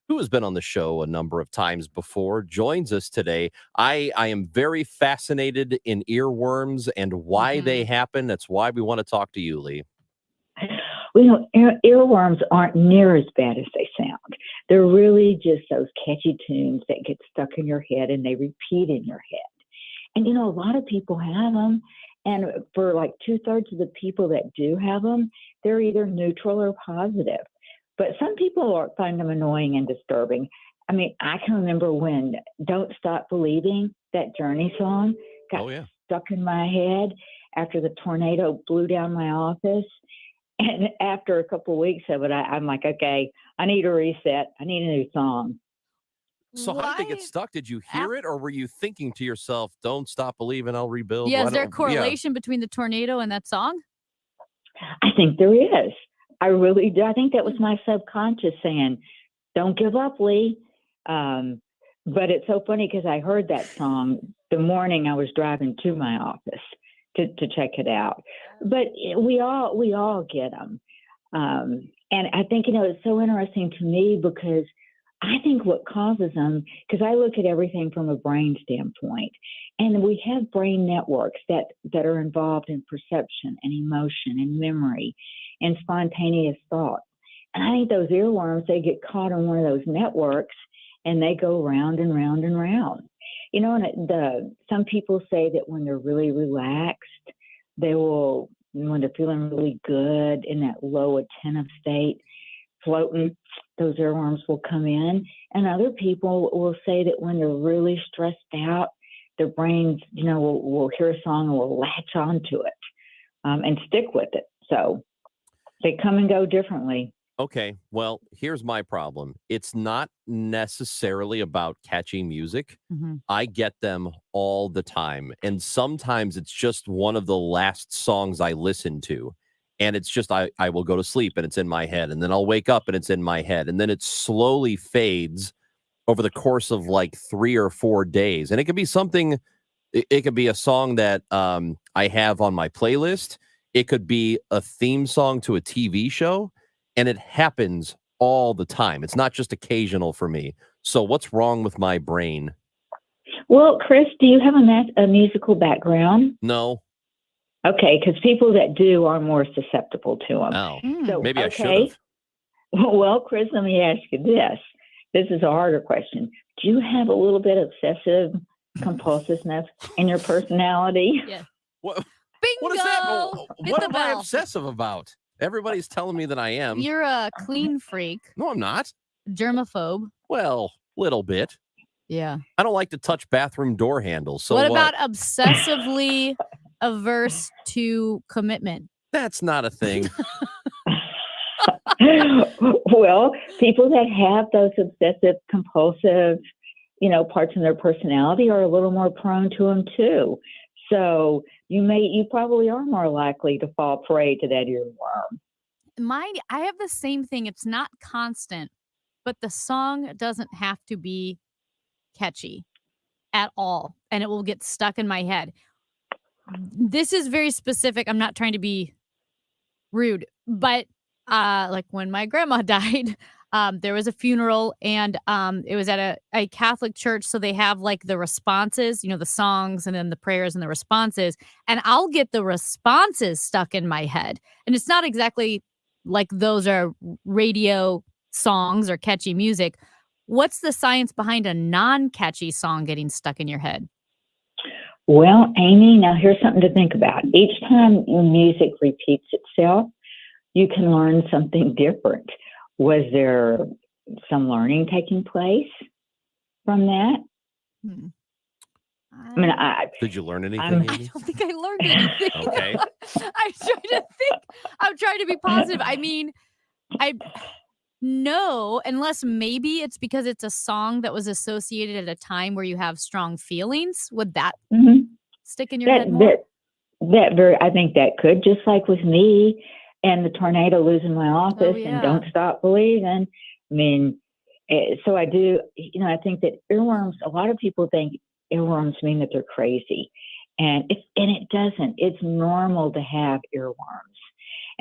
who has been on the show a number of times before, joins us today. I am very fascinated in earworms and why they happen. That's why we want to talk to you, Lee.
Well, earworms aren't near as bad as they sound. They're really just those catchy tunes that get stuck in your head and they repeat in your head. And, a lot of people have them. And for like 2/3 of the people that do have them, they're either neutral or positive. But some people find them annoying and disturbing. I mean, I can remember when Don't Stop Believing, that Journey song, got stuck in my head after the tornado blew down my office. And after a couple of weeks of it, I'm like, okay, I need a reset. I need a new song.
So how did they get stuck? Did you hear it, or were you thinking to yourself, don't stop believing, I'll rebuild?
Yeah, is there a correlation between the tornado and that song?
I think there is. I really do. I think that was my subconscious saying, don't give up, Lee. But it's so funny because I heard that song the morning I was driving to my office to check it out. But we all get them. And I think, it's so interesting to me because I think what causes them, because I look at everything from a brain standpoint, and we have brain networks that are involved in perception and emotion and memory and spontaneous thought. And I think those earworms, they get caught on one of those networks and they go round and round and round. And some people say that when they're really relaxed, when they're feeling really good in that low attentive state, floating, those earworms will come in. And other people will say that when they're really stressed out, their brains, will hear a song and will latch onto it and stick with it. So they come and go differently.
Okay, well, here's my problem. It's not necessarily about catchy music. I get them all the time. And sometimes it's just one of the last songs I listen to. And it's just, I will go to sleep and it's in my head. And then I'll wake up and it's in my head. And then it slowly fades over the course of like 3 or 4 days. And it could be something, it could be a song that I have on my playlist. It could be a theme song to a TV show. And it happens all the time. It's not just occasional for me. So what's wrong with my brain?
Well, Chris, do you have a musical background?
No.
Okay, because people that do are more susceptible to them.
Oh,
so,
maybe I should have.
Well, Chris, let me ask you this. This is a harder question. Do you have a little bit of obsessive compulsiveness in your personality?
Yeah.
What?
Bingo!
What is that?
Hit
What
the
am I
bell.
obsessive about? Everybody's telling me that I am.
You're a clean freak,
No, I'm not.
germaphobe.
Well, little bit.
Yeah.
I don't like to touch bathroom door handles. So
what about obsessively averse to commitment?
That's not a thing.
Well, people that have those obsessive compulsive, parts in their personality are a little more prone to them too. So you probably are more likely to fall prey to that earworm.
I have the same thing. It's not constant, but the song doesn't have to be catchy at all, and it will get stuck in my head. This is very specific. I'm not trying to be rude, but like when my grandma died, there was a funeral, and it was at a Catholic church, so they have like the responses, the songs and then the prayers and the responses, and I'll get the responses stuck in my head. And it's not exactly like those are radio songs or catchy music. What's the science behind a non-catchy song getting stuck in your head?
Well, Amy, now here's something to think about. Each time your music repeats itself, you can learn something different. Was there some learning taking place from that? I mean,
Did you learn anything?
I don't think I learned anything.
Okay.
I'm trying to be positive. I mean, no, unless maybe it's because it's a song that was associated at a time where you have strong feelings. Would that stick in your head more?
I think that could, just like with me and the tornado losing my office and Don't Stop Believing. I mean, so I do, I think that earworms, a lot of people think earworms mean that they're crazy. And it doesn't. It's normal to have earworms.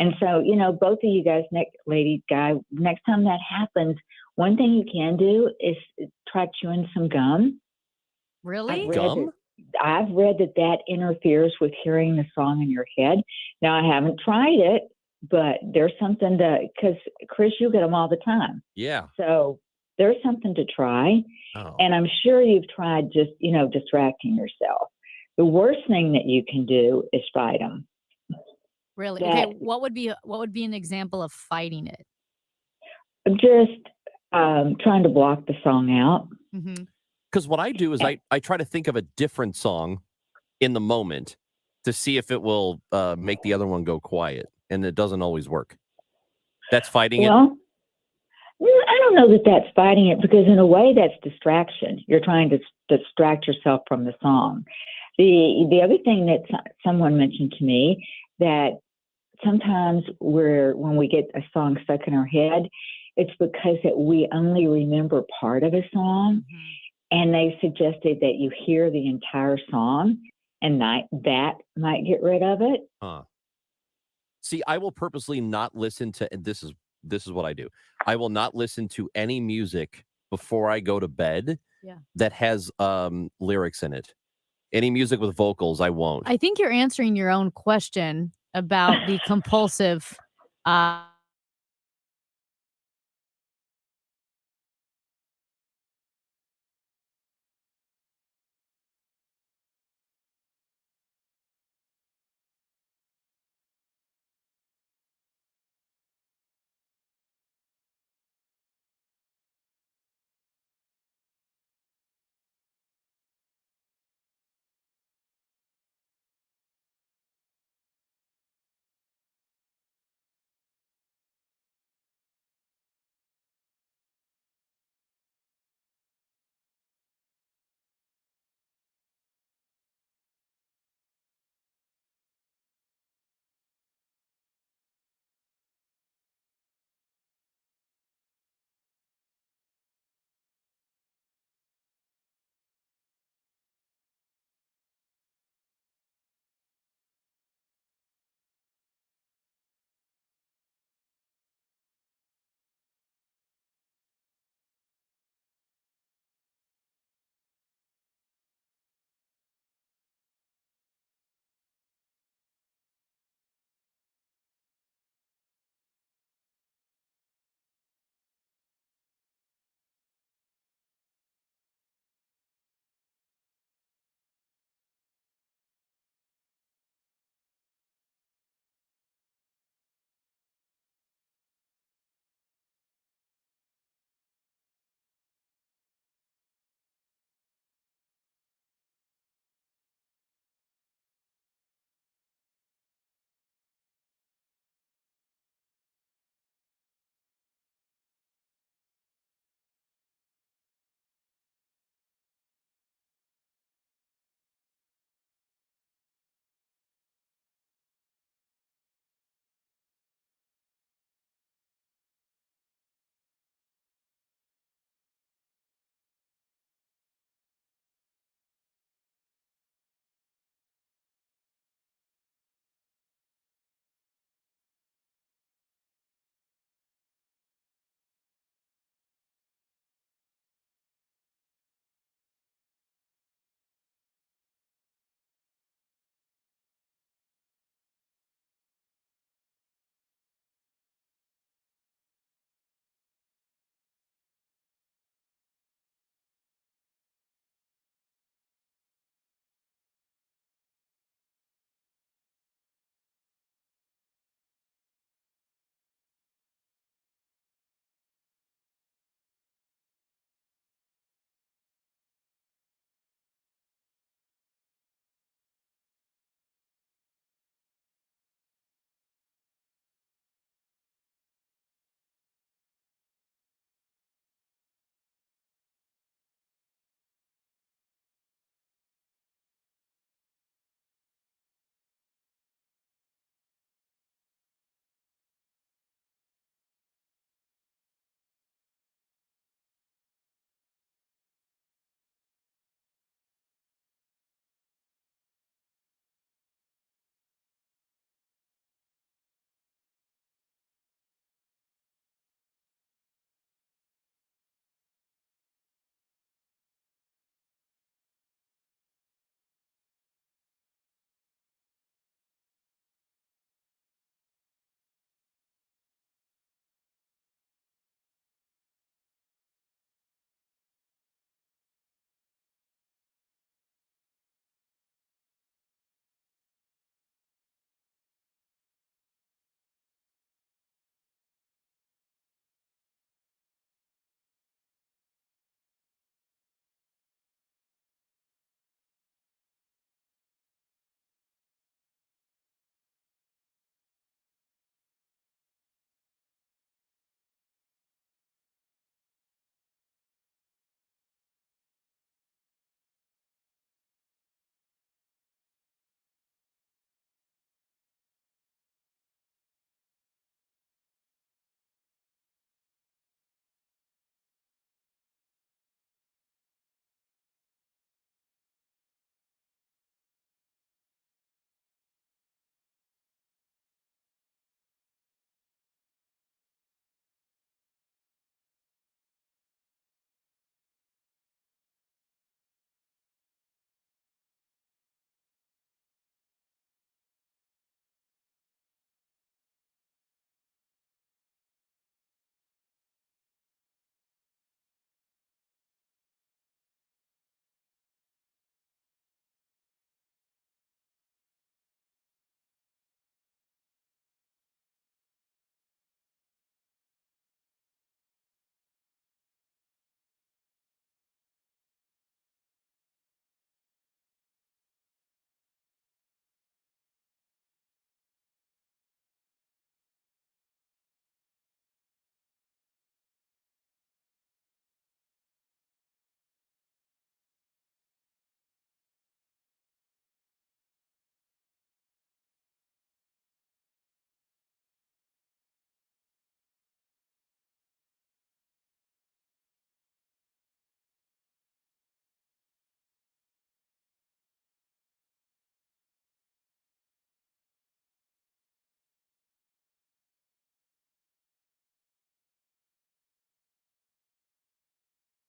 And so, both of you guys, next time that happens, one thing you can do is try chewing some gum.
Really?
Gum?
I've read that interferes with hearing the song in your head. Now, I haven't tried it, but there's something because Chris, you get them all the time.
Yeah.
So there's something to try.
Oh.
And I'm sure you've tried just, distracting yourself. The worst thing that you can do is fight them.
Really? Okay. What would be an example of fighting it?
Just trying to block the song out.
Because what I do is I try to think of a different song in the moment to see if it will make the other one go quiet, and it doesn't always work. That's fighting it?
Well, I don't know that that's fighting it, because in a way that's distraction. You're trying to distract yourself from the song. The other thing that someone mentioned to me, that sometimes when we get a song stuck in our head, it's because that we only remember part of a song. And they suggested that you hear the entire song, and that might get rid of it.
See, I will purposely not listen to, and this is what I do. I will not listen to any music before I go to bed that has lyrics in it. Any music with vocals, I won't.
I think you're answering your own question about the compulsive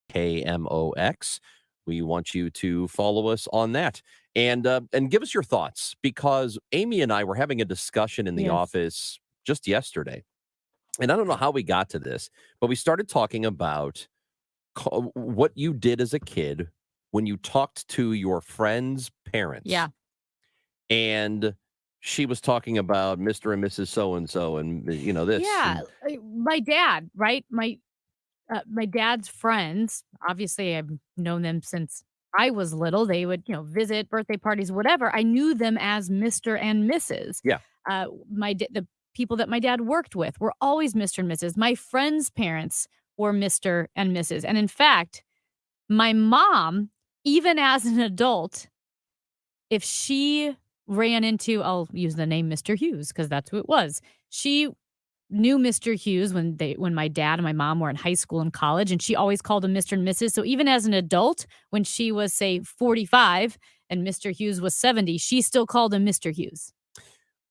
KMOX. We want you to follow us on that and give us your thoughts, because Amy and I were having a discussion in the office just yesterday. And I don't know how we got to this, but we started talking about what you did as a kid when you talked to your friend's parents.
Yeah.
And she was talking about Mr. and Mrs. So-and-so and, this.
Yeah. My dad, right? My dad's friends, obviously I've known them since I was little. They would, visit birthday parties, whatever. I knew them as Mr. and Mrs.
Yeah.
The people that my dad worked with were always Mr. and Mrs. My friends' parents were Mr. and Mrs. And in fact, my mom, even as an adult, if she ran into, I'll use the name Mr. Hughes because that's who it was. She knew Mr. Hughes when my dad and my mom were in high school and college, and she always called him Mr. and Mrs. So even as an adult, when she was, say, 45 and Mr. Hughes was 70, she still called him Mr. Hughes.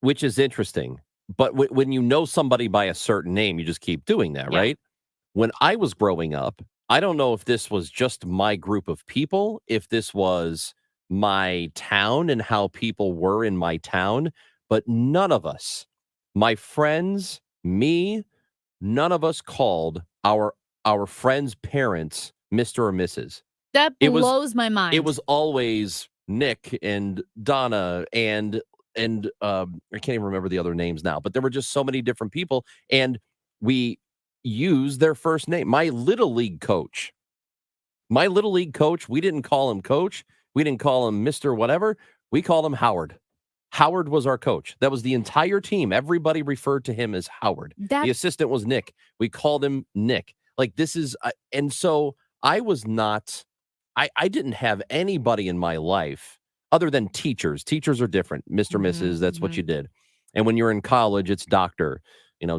Which is interesting. But when you know somebody by a certain name, you just keep doing that, right? When I was growing up, I don't know if this was just my group of people, if this was my town and how people were in my town, but none of us, my friends, me, none of us called our friends' parents Mr. or Mrs.
That blows my mind.
It was always Nick and Donna and I can't even remember the other names now, but there were just so many different people, and we used their first name. My little league coach, we didn't call him coach. We didn't call him Mr. whatever. We called him Howard. Howard was our coach. That was the entire team. Everybody referred to him as Howard. The assistant was Nick. We called him Nick. Like, this is, and so I was not, I didn't have anybody in my life other than teachers. Teachers are different. Mr. Mrs., that's what you did. And when you're in college, it's doctor,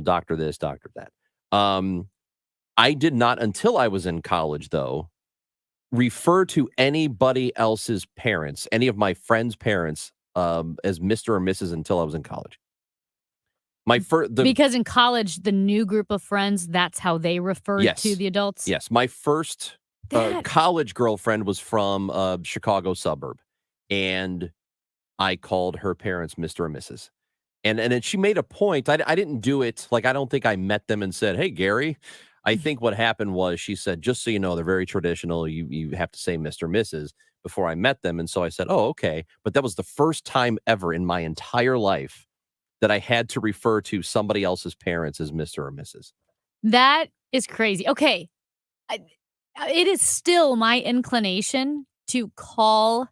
doctor this, doctor that. I did not, until I was in college, though, refer to anybody else's parents, any of my friends' parents, as Mr. or Mrs. until I was in college.
Because in college, the new group of friends, that's how they referred to the adults?
Yes. My first college girlfriend was from a Chicago suburb, and I called her parents Mr. and Mrs. And then she made a point. I didn't do it. Like, I don't think I met them and said, "Hey, Gary." I think what happened was she said, "Just so you know, they're very traditional. You have to say Mr. and Mrs." before I met them. And so I said, "Oh, okay." But that was the first time ever in my entire life that I had to refer to somebody else's parents as Mr. or Mrs.
That is crazy. Okay. It is still my inclination to call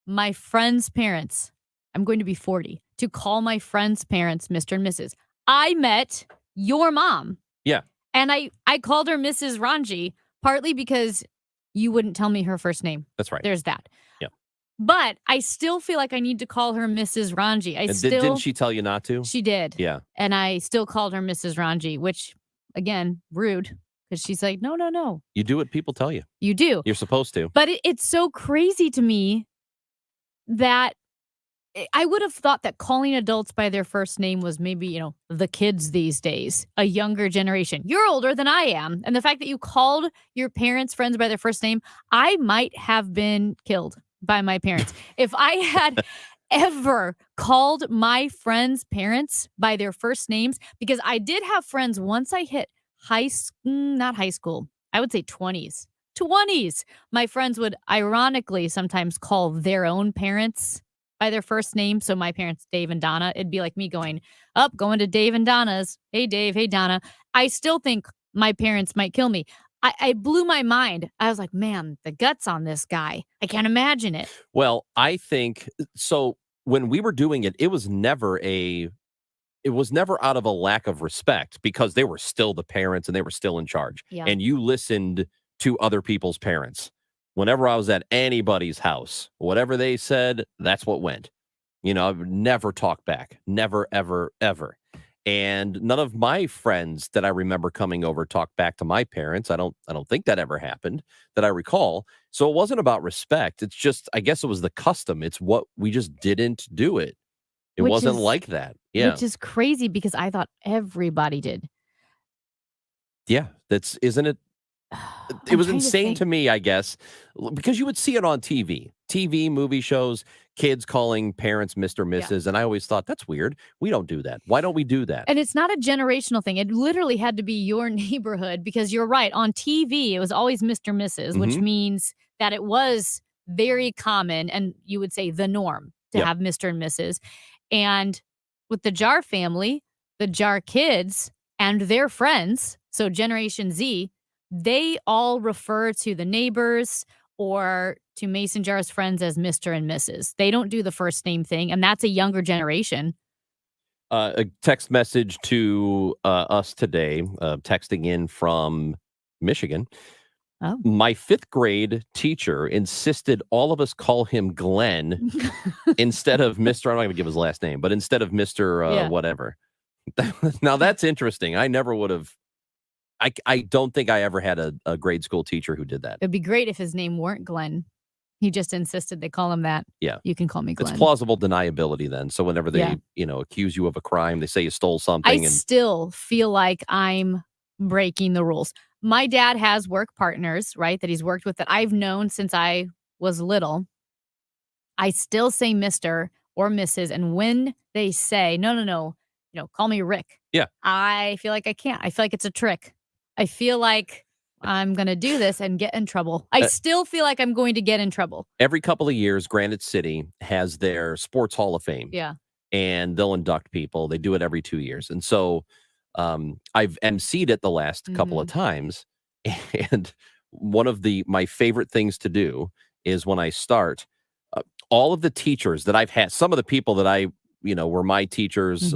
my friends' parents. I'm going to be 40. To call my friends' parents Mr. and Mrs. I met your mom.
Yeah.
And I called her Mrs. Ranji, partly because you wouldn't tell me her first name.
That's right.
There's that.
Yeah.
But I still feel like I need to call her Mrs. Ranji.
Didn't she tell you not to?
She did.
Yeah.
And I still called her Mrs. Ranji, which, again, rude. Because she's like, no.
You do what people tell you.
You do.
You're supposed to.
But it's so crazy to me that I would have thought that calling adults by their first name was maybe, the kids these days, a younger generation. You're older than I am. And the fact that you called your parents' friends by their first name, I might have been killed by my parents. If I had ever called my friends' parents by their first names, because I did have friends once I hit not high school, I would say 20s. My friends would ironically sometimes call their own parents by their first name. So my parents, Dave and Donna, it'd be like me going to Dave and Donna's. Hey, Dave. Hey, Donna. I still think my parents might kill me. I blew my mind. I was like, man, the guts on this guy. I can't imagine it.
Well, I think so. When we were doing it, it was never out of a lack of respect, because they were still the parents and they were still in charge.
Yeah.
And you listened to other people's parents. Whenever I was at anybody's house, whatever they said, that's what went. I would never talk back. Never, ever, ever. And none of my friends that I remember coming over talked back to my parents. I don't think that ever happened that I recall. So it wasn't about respect. It's just, I guess it was the custom. It's what we just didn't do it. It wasn't like that. Yeah.
Which is crazy because I thought everybody did.
Yeah. Isn't it It was insane to me, I guess, because you would see it on TV, movie shows, kids calling parents Mr. Mrs. And I always thought, that's weird. We don't do that. Why don't we do that?
And it's not a generational thing. It literally had to be your neighborhood because you're right. On TV, it was always Mr. Mrs., which means that it was very common and you would say the norm to have Mr. and Mrs. And with the Jar family, the Jar kids and their friends, so Generation Z, they all refer to the neighbors or to Mason Jar's friends as Mr. and Mrs. They don't do the first name thing, and that's a younger generation.
A text message to us today, texting in from Michigan.
Oh.
My 5th grade teacher insisted all of us call him Glenn instead of Mr. I'm not going to give his last name, but instead of Mr. Whatever. Now, that's interesting. I never would have. I don't think I ever had a grade school teacher who did that.
It'd be great if his name weren't Glenn. He just insisted they call him that.
Yeah.
You can call me Glenn.
It's plausible deniability then. So whenever they, accuse you of a crime, they say you stole something.
I still feel like I'm breaking the rules. My dad has work partners, right, that he's worked with that I've known since I was little. I still say Mr. or Mrs. And when they say, no, call me Rick.
Yeah.
I feel like I can't. I feel like it's a trick. I feel like I'm going to do this and get in trouble. I still feel like I'm going to get in trouble.
Every couple of years, Granite City has their Sports Hall of Fame.
Yeah.
And they'll induct people. They do it every 2 years. And so I've emceed it the last couple of times. And one of my favorite things to do is when I start, all of the teachers that I've had, some of the people that I, were my teachers,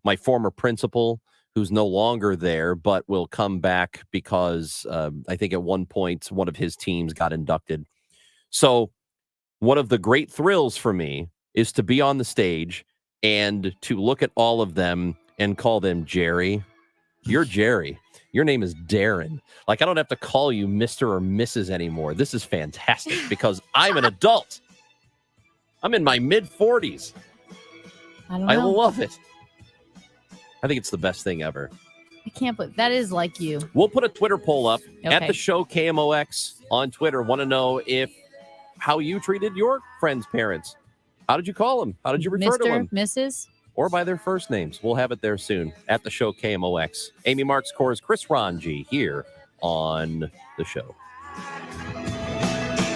my former principal, who's no longer there, but will come back because I think at one point, one of his teams got inducted. So one of the great thrills for me is to be on the stage and to look at all of them and call them Jerry. You're Jerry. Your name is Darren. Like, I don't have to call you Mr. or Mrs. anymore. This is fantastic because I'm an adult. I'm in my mid-40s. I love it. I think it's the best thing ever.
I can't believe that is like you.
We'll put a Twitter poll up at
Okay.
the show KMOX on Twitter. Want to know how you treated your friends' parents. How did you call them? How did you refer to them?
Mrs.
Or by their first names. We'll have it there soon at the show KMOX. Amy Marks Kors, Chris Ranji here on the show.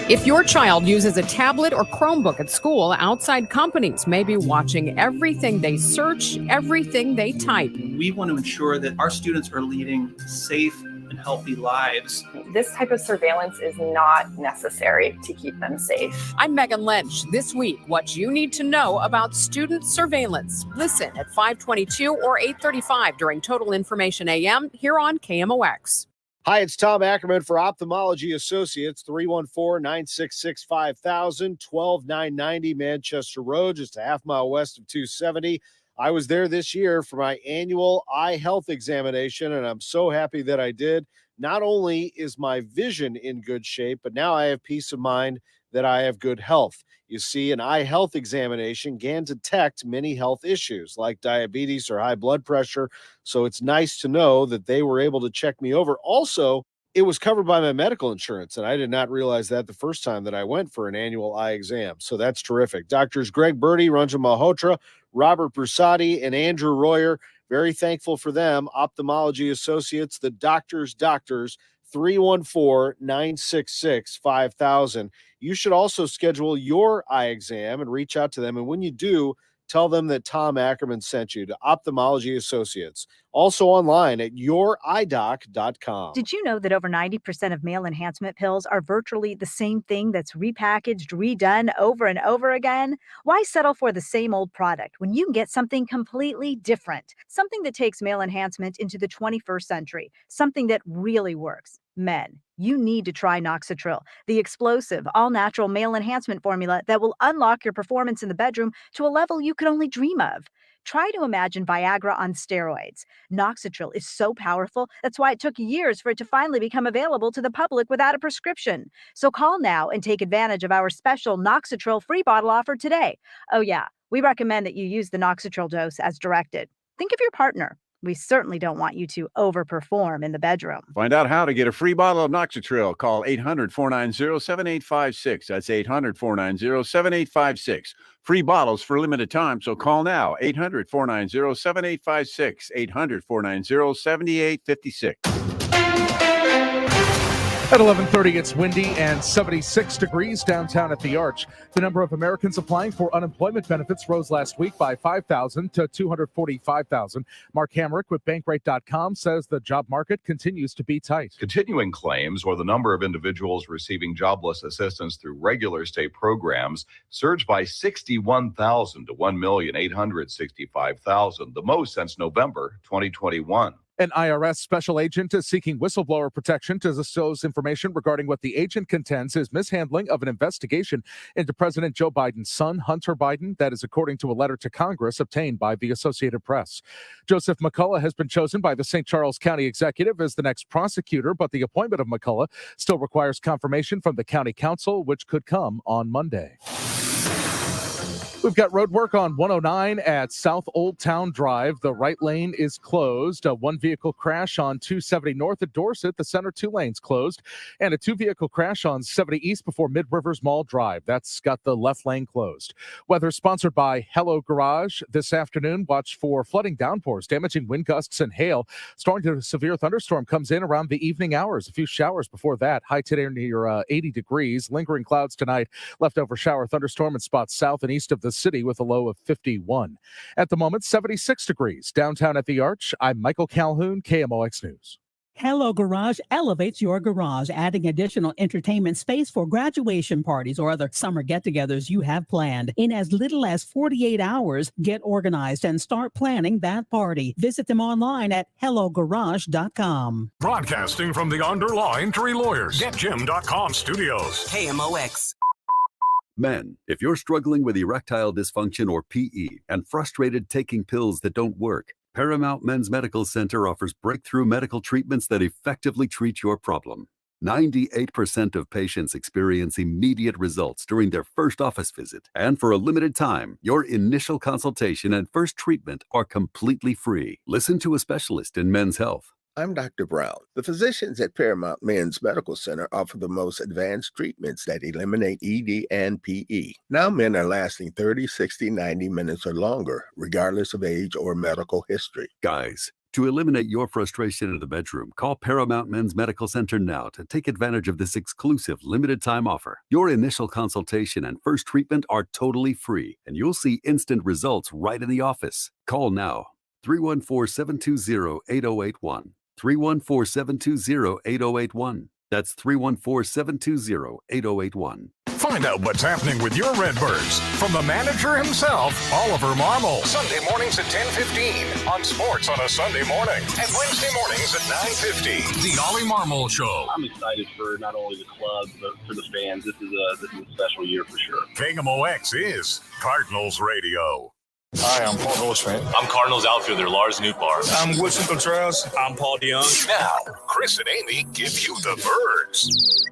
If your child uses a tablet or Chromebook at school, outside companies may be watching everything they search, everything they type.
We want to ensure that our students are leading safe and healthy lives.
This type of surveillance is not necessary to keep them safe.
I'm Megan Lynch. This week, what you need to know about student surveillance. Listen at 522 or 835 during Total Information AM here on KMOX.
Hi, it's Tom Ackerman for Ophthalmology Associates, 314-966-5000, 12990 Manchester Road, just a half mile west of 270. I was there this year for my annual eye health examination, and I'm so happy that I did. Not only is my vision in good shape, but now I have peace of mind that I have good health. You see, an eye health examination can detect many health issues like diabetes or high blood pressure. So it's nice to know that they were able to check me over. Also, it was covered by my medical insurance, and I did not realize that the first time that I went for an annual eye exam. So that's terrific. Doctors Greg Birdie, Ranjan Malhotra, Robert Brusati, and Andrew Royer, very thankful for them. Ophthalmology Associates, the doctors, 314-966-5000. You should also schedule your eye exam and reach out to them. And when you do, tell them that Tom Ackerman sent you to Ophthalmology Associates. Also online at youridoc.com.
Did you know that over 90% of male enhancement pills are virtually the same thing that's repackaged, redone over and over again? Why settle for the same old product when you can get something completely different? Something that takes male enhancement into the 21st century. Something that really works. Men, you need to try Noxitril, the explosive, all-natural male enhancement formula that will unlock your performance in the bedroom to a level you could only dream of. Try to imagine Viagra on steroids. Noxitril is so powerful, that's why it took years for it to finally become available to the public without a prescription. So call now and take advantage of our special Noxitril free bottle offer today. Oh yeah, we recommend that you use the Noxitril dose as directed. Think of your partner. We certainly don't want you to overperform in the bedroom.
Find out how to get a free bottle of Noxitril. Call 800-490-7856. That's 800-490-7856. Free bottles for limited time, so call now. 800-490-7856. 800-490-7856.
At 11:30, it's windy and 76 degrees downtown at the Arch. The number of Americans applying for unemployment benefits rose last week by 5,000 to 245,000. Mark Hamrick with Bankrate.com says the job market continues to be tight.
Continuing claims, or the number of individuals receiving jobless assistance through regular state programs, surged by 61,000 to 1,865,000, the most since November 2021.
An IRS special agent is seeking whistleblower protection to disclose information regarding what the agent contends is mishandling of an investigation into President Joe Biden's son, Hunter Biden. That is according to a letter to Congress obtained by the Associated Press. Joseph McCullough has been chosen by the St. Charles County Executive as the next prosecutor, but the appointment of McCullough still requires confirmation from the County Council, which could come on Monday. We've got road work on 109 at South Old Town Drive. The right lane is closed. A one-vehicle crash on 270 north at Dorset. The center 2 lanes closed. And a 2-vehicle crash on 70 east before Mid-Rivers Mall Drive. That's got the left lane closed. Weather sponsored by Hello Garage. This afternoon, watch for flooding downpours, damaging wind gusts and hail. Strong to severe thunderstorm comes in around the evening hours. A few showers before that. High today near 80 degrees. Lingering clouds tonight. Leftover shower thunderstorm in spots south and east of the city with a low of 51. At the moment, 76 degrees. Downtown at the Arch, I'm Michael Calhoun, KMOX News.
Hello Garage elevates your garage, adding additional entertainment space for graduation parties or other summer get-togethers you have planned. In as little as 48 hours, get organized and start planning that party. Visit them online at hellogarage.com.
Broadcasting from the Underline Tree Lawyers, GetJim.com studios.
KMOX. Men, if you're struggling with erectile dysfunction or PE and frustrated taking pills that don't work, Paramount Men's Medical Center offers breakthrough medical treatments that effectively treat your problem. 98% of patients experience immediate results during their first office visit. And for a limited time, your initial consultation and first treatment are completely free. Listen to a specialist in men's health.
I'm Dr. Brown. The physicians at Paramount Men's Medical Center offer the most advanced treatments that eliminate ED and PE. Now men are lasting 30, 60, 90 minutes or longer, regardless of age or medical history.
Guys, to eliminate your frustration in the bedroom, call Paramount Men's Medical Center now to take advantage of this exclusive limited-time offer. Your initial consultation and first treatment are totally free, and you'll see instant results right in the office. Call now. 314-720-8081. 314-720-8081. That's 314-720-8081.
Find out what's happening with your Redbirds from the manager himself, Oliver Marmol.
Sunday mornings at 10:15 on Sports on a Sunday morning, and Wednesday mornings at 9:50.
The Ollie Marmol Show.
I'm excited for not only the club but for the fans. This is a special year for sure.
KMOX is Cardinals Radio.
Hi, I'm Paul Goldschmidt.
I'm Cardinals outfielder Lars Nootbaar.
I'm Woodson Contreras. I'm Paul DeYoung.
Now, Chris and Amy give you the birds.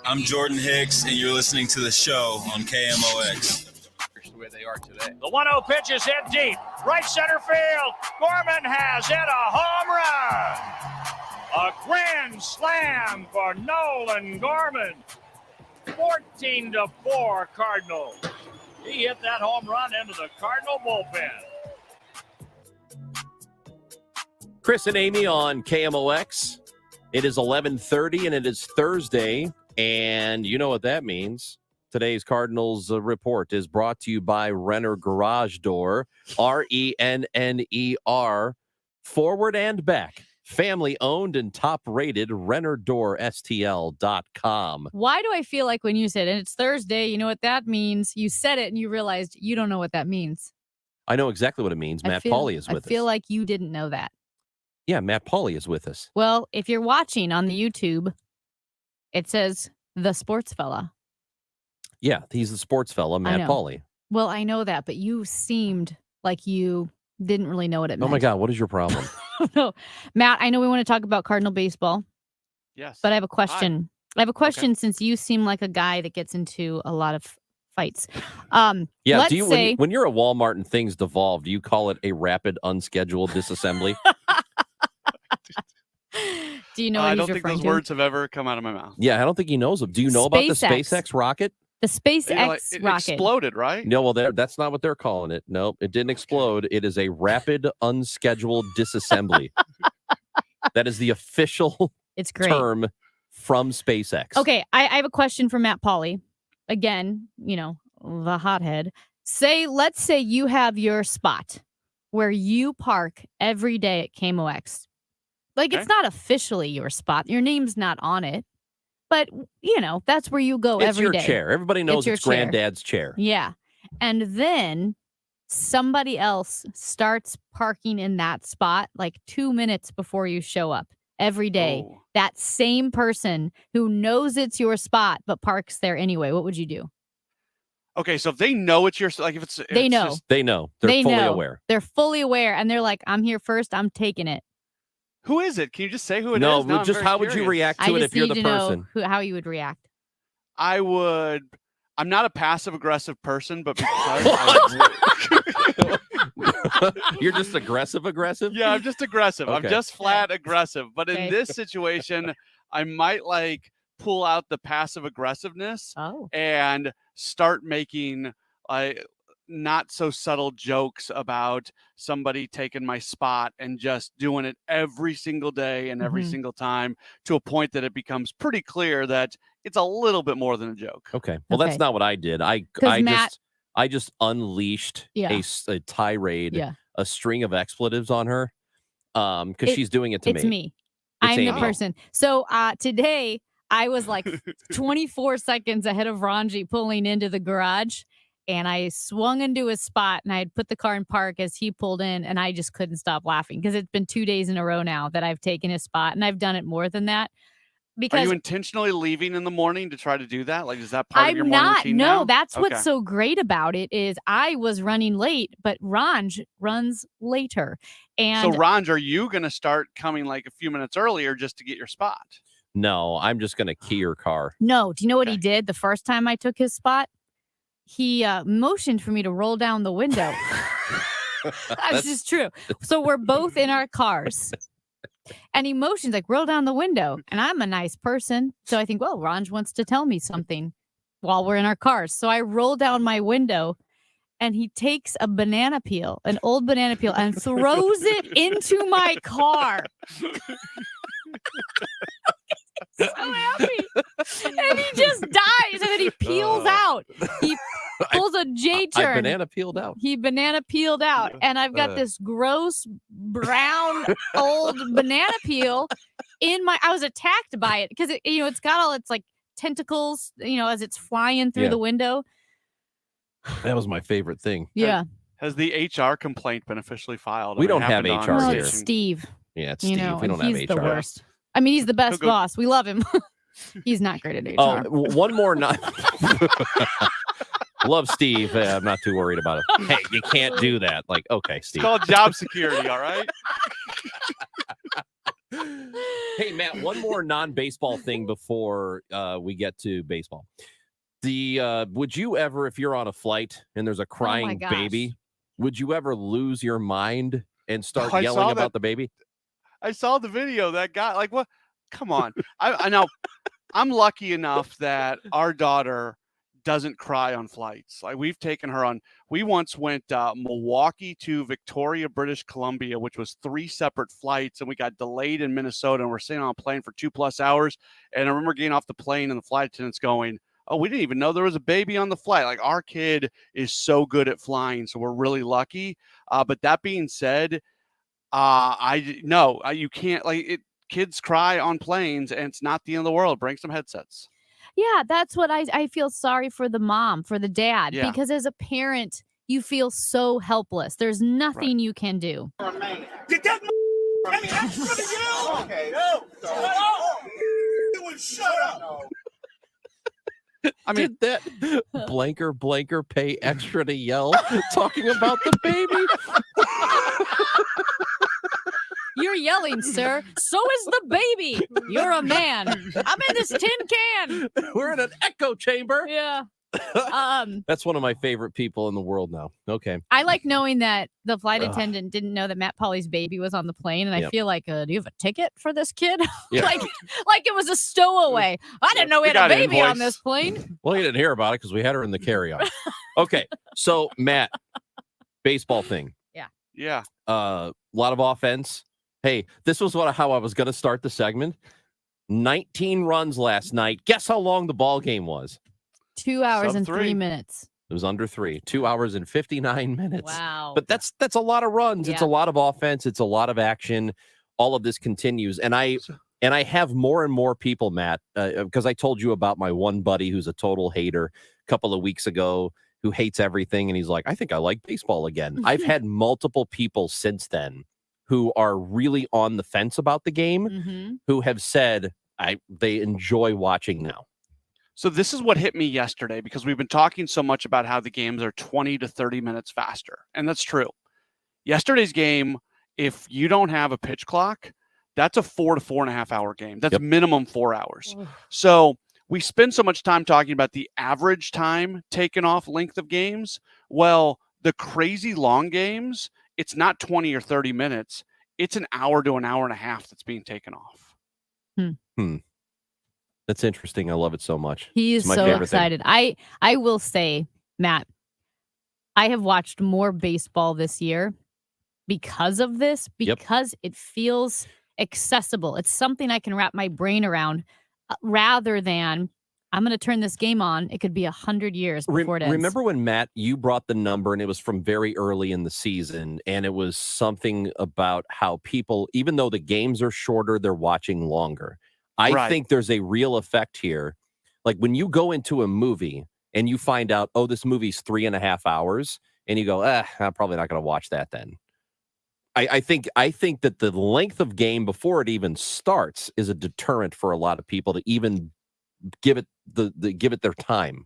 I'm Jordan Hicks, and you're listening to the show on KMOX.
The way they are today. The 1-0 pitch is hit deep. Right center field. Gorman has hit a home run. A grand slam for Nolan Gorman. 14-4 Cardinals. He hit that home run into the Cardinal bullpen.
Chris and Amy on KMOX. It is 11:30 and it is Thursday, and you know what that means. Today's Cardinals report is brought to you by Renner Garage Door, RENNER, forward and back. Family owned and top rated, RennerDoorSTL.com.
Why do I feel like when you said, and it's Thursday, you know what that means? You said it and you realized you don't know what that means.
I know exactly what it means. Matt Pauley is with us.
I feel like you didn't know that.
Yeah, Matt Pauley is with us.
Well, if you're watching on the YouTube, it says the sports fella.
Yeah, he's the sports fella, Matt Pauley.
Well, I know that, but you seemed like you didn't really know what it meant.
Oh my God, what is your problem?
No, Matt, I know we want to talk about Cardinal baseball.
Yes.
But I have a question. Since you seem like a guy that gets into a lot of fights.
Yeah.
Let's
Do you
say,
when you're at Walmart and things devolve, do you call it a rapid unscheduled disassembly?
do you know what
I
he's
don't think
referring
those
to?
words have ever come out of my mouth.
Yeah, I don't think he knows them. Do you know about the
SpaceX.
SpaceX rocket?
The SpaceX
It
rocket.
exploded, right?
No, well, that's not what they're calling it. Nope, it didn't explode. It is a rapid unscheduled disassembly. That is the official
It's great.
term from SpaceX.
Okay, I have a question for Matt Pauley. Again, the hothead. Let's say you have your spot where you park every day at KMOX. Like, it's not officially your spot. Your name's not on it. But, that's where you go
It's
every day.
your chair. Everybody knows it's
your chair.
granddad's chair.
Yeah. And then somebody else starts parking in that spot like 2 minutes before you show up every day.
Oh.
That same person who knows it's your spot but parks there anyway. What would you do?
Okay, so if they know it's your, like, if it's
They know.
just-
They know. They're
They
fully
know.
aware.
They're fully aware, and they're like, I'm here first. I'm taking it.
who is it? Can you just say who it is?
No,
Now I'm
just
very
how would you
curious.
react
I
to it
just
if you're
need
the
to
person?
know how you would react.
I'm not a passive aggressive person, but because
You're just aggressive?
Yeah, I'm just aggressive. I'm
Okay.
just flat aggressive. But
Okay.
in this situation, I might pull out the passive aggressiveness and start making not so subtle jokes about somebody taking my spot and just doing it every single day and every
Mhm.
single time, to a point that it becomes pretty clear that it's a little bit more than a joke.
Okay. Well, that's
Okay.
not what I did. I
'Cause Matt-
just unleashed
Yeah.
a tirade,
Yeah.
a string of expletives on her, because
It-
she's doing it to
It's
me.
me.
It's
I'm the
Amy.
person. So today I was like 24 seconds ahead of Ranji pulling into the garage, and I swung into his spot, and I had put the car in park as he pulled in, and I just couldn't stop laughing because it's been 2 days in a row now that I've taken his spot, and I've done it more than that.
Are
Because
you intentionally leaving in the morning to try to do that? Like, is that part of your
I'm
morning
not.
routine
No,
now?
that's
Okay.
what's so great about it is I was running late, but Ranj runs later. And
So, Ranj, are you going to start coming like a few minutes earlier just to get your spot?
No, I'm just going to key your car.
no, do you know what he did the first time I took his spot? He motioned for me to roll down the window. This is true. So we're both in our cars. And he motions like, roll down the window. And I'm a nice person. So I think, well, Ranj wants to tell me something while we're in our cars. So I roll down my window and he takes a banana peel, an old banana peel, and throws it into my car. So happy. And he just dies. And then he peels out. He pulls a J
I
turn.
banana peeled out.
He banana peeled out, and I've got this gross brown old banana peel in my. I was attacked by it because it's got all its like tentacles, as it's flying through
Yeah.
the window.
That was my favorite thing.
Yeah,
Has the HR complaint been officially filed?
We
I mean,
don't
it
have
happened
HR
on
well,
here.
it's Steve.
Yeah, it's
You
Steve.
know,
We don't
and
have
he's
HR.
the worst. I mean, he's the best
go-
boss. We love him. He's not great at HR.
Oh, one more. Love Steve. I'm not too worried about it. Hey, you can't do that. Like, okay,
It's
Steve.
called job security, all right?
Hey, Matt, one more non-baseball thing before we get to baseball. Would you ever, if you're on a flight and there's a crying
gosh.
baby, would you ever lose your mind and start
I
yelling
saw
about
that.
the baby?
I saw the video. That guy, like, what? Come on. I know. I'm lucky enough that our daughter doesn't cry on flights. Like, we've taken her on. We once went Milwaukee to Victoria, British Columbia, which was 3 separate flights, and we got delayed in Minnesota, and we're sitting on a plane for 2+ hours. And I remember getting off the plane, and the flight attendant's going, "Oh, we didn't even know there was a baby on the flight." Like, our kid is so good at flying, so we're really lucky. But that being said, you can't, like, it. Kids cry on planes, and it's not the end of the world. Bring some headsets.
Yeah, that's what I feel sorry for the mom, for the dad,
Yeah.
because as a parent, you feel so helpless. There's nothing you can do.
Get that okay, shut up.
I mean,
Did that blanker pay extra to yell talking about the baby?
You're yelling, sir. So is the baby. You're a man. I'm in this tin can.
We're in an echo chamber.
Yeah.
That's one of my favorite people in the world now. Okay.
I like knowing that the flight attendant didn't know that Matt Pauly's baby was on the plane, and I feel like, do you have a ticket for this kid?
Yeah.
like it was a stowaway. I didn't know we had a baby on this plane.
Well, you didn't hear about it because we had her in the carry-on. Okay, so Matt, baseball thing.
Yeah.
A lot of offense. Hey, this was how I was going to start the segment. 19 runs last night. Guess how long the ball game was?
2 hours and 3 minutes.
It was under 3. 2 hours and 59 minutes.
Wow.
But that's a lot of runs. It's a lot of offense. It's a lot of action. All of this continues. And I have more and more people, Matt, because I told you about my one buddy who's a total hater a couple of weeks ago who hates everything. And he's like, I think I like baseball again. I've had multiple people since then who are really on the fence about the game, who have said they enjoy watching now.
So this is what hit me yesterday, because we've been talking so much about how the games are 20 to 30 minutes faster. And that's true. Yesterday's game, if you don't have a pitch clock, that's a 4 to 4.5 hour game. That's minimum 4 hours. So we spend so much time talking about the average time taken off length of games. Well, the crazy long games, it's not 20 or 30 minutes. It's an hour to an hour and a half that's being taken off.
That's interesting. I love it so much.
He is so excited. I will say, Matt, I have watched more baseball this year because of this, because it feels accessible. It's something I can wrap my brain around rather than I'm going to turn this game on. It could be 100 years before it ends.
Remember when, Matt, you brought the number and it was from very early in the season, and it was something about how people, even though the games are shorter, they're watching longer. I think there's a real effect here. Like when you go into a movie and you find out, oh, this movie's 3.5 hours, and you go, I'm probably not going to watch that then. I think that the length of game before it even starts is a deterrent for a lot of people to even give it their time.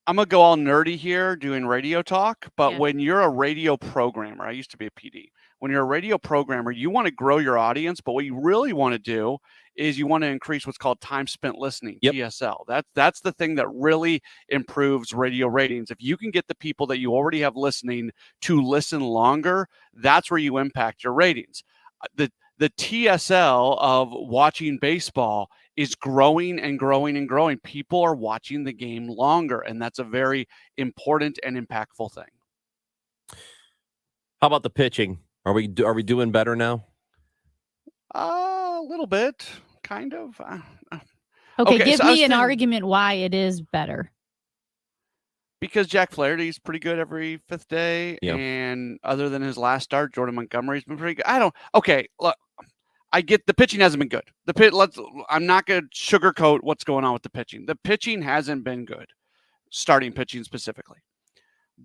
I'm going to go all nerdy here doing radio talk, but when you're a radio programmer, I used to be a PD. When you're a radio programmer, you want to grow your audience, but what you really want to do is you want to increase what's called time spent listening, TSL. That's the thing that really improves radio ratings. If you can get the people that you already have listening to listen longer, that's where you impact your ratings. The TSL of watching baseball is growing and growing and growing. People are watching the game longer, and that's a very important and impactful thing.
How about the pitching? Are we doing better now?
A little bit, kind of.
Okay, give me an argument why it is better.
Because Jack Flaherty's pretty good every fifth day, and other than his last start, Jordan Montgomery's been pretty good. Okay, look, I get the pitching hasn't been good. I'm not going to sugarcoat what's going on with the pitching. The pitching hasn't been good, starting pitching specifically.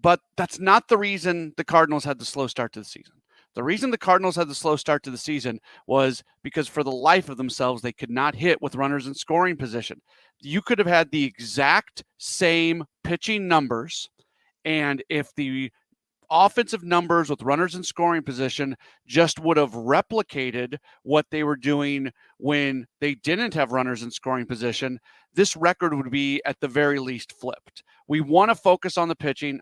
But that's not the reason the Cardinals had the slow start to the season. The reason the Cardinals had the slow start to the season was because for the life of themselves, they could not hit with runners in scoring position. You could have had the exact same pitching numbers, and if the offensive numbers with runners in scoring position just would have replicated what they were doing when they didn't have runners in scoring position, this record would be at the very least flipped. We want to focus on the pitching.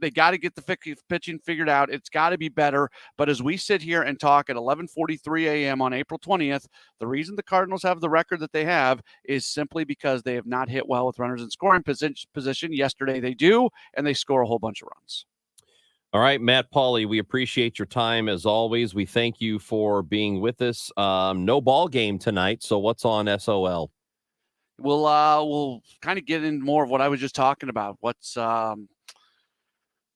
They got to get the pitching figured out. It's got to be better. But as we sit here and talk at 11:43 a.m. on April 20th, the reason the Cardinals have the record that they have is simply because they have not hit well with runners in scoring position. Yesterday they do, and they score a whole bunch of runs.
All right, Matt Pauly, we appreciate your time as always. We thank you for being with us. No ball game tonight, so what's on SOL?
We'll kind of get into more of what I was just talking about. What's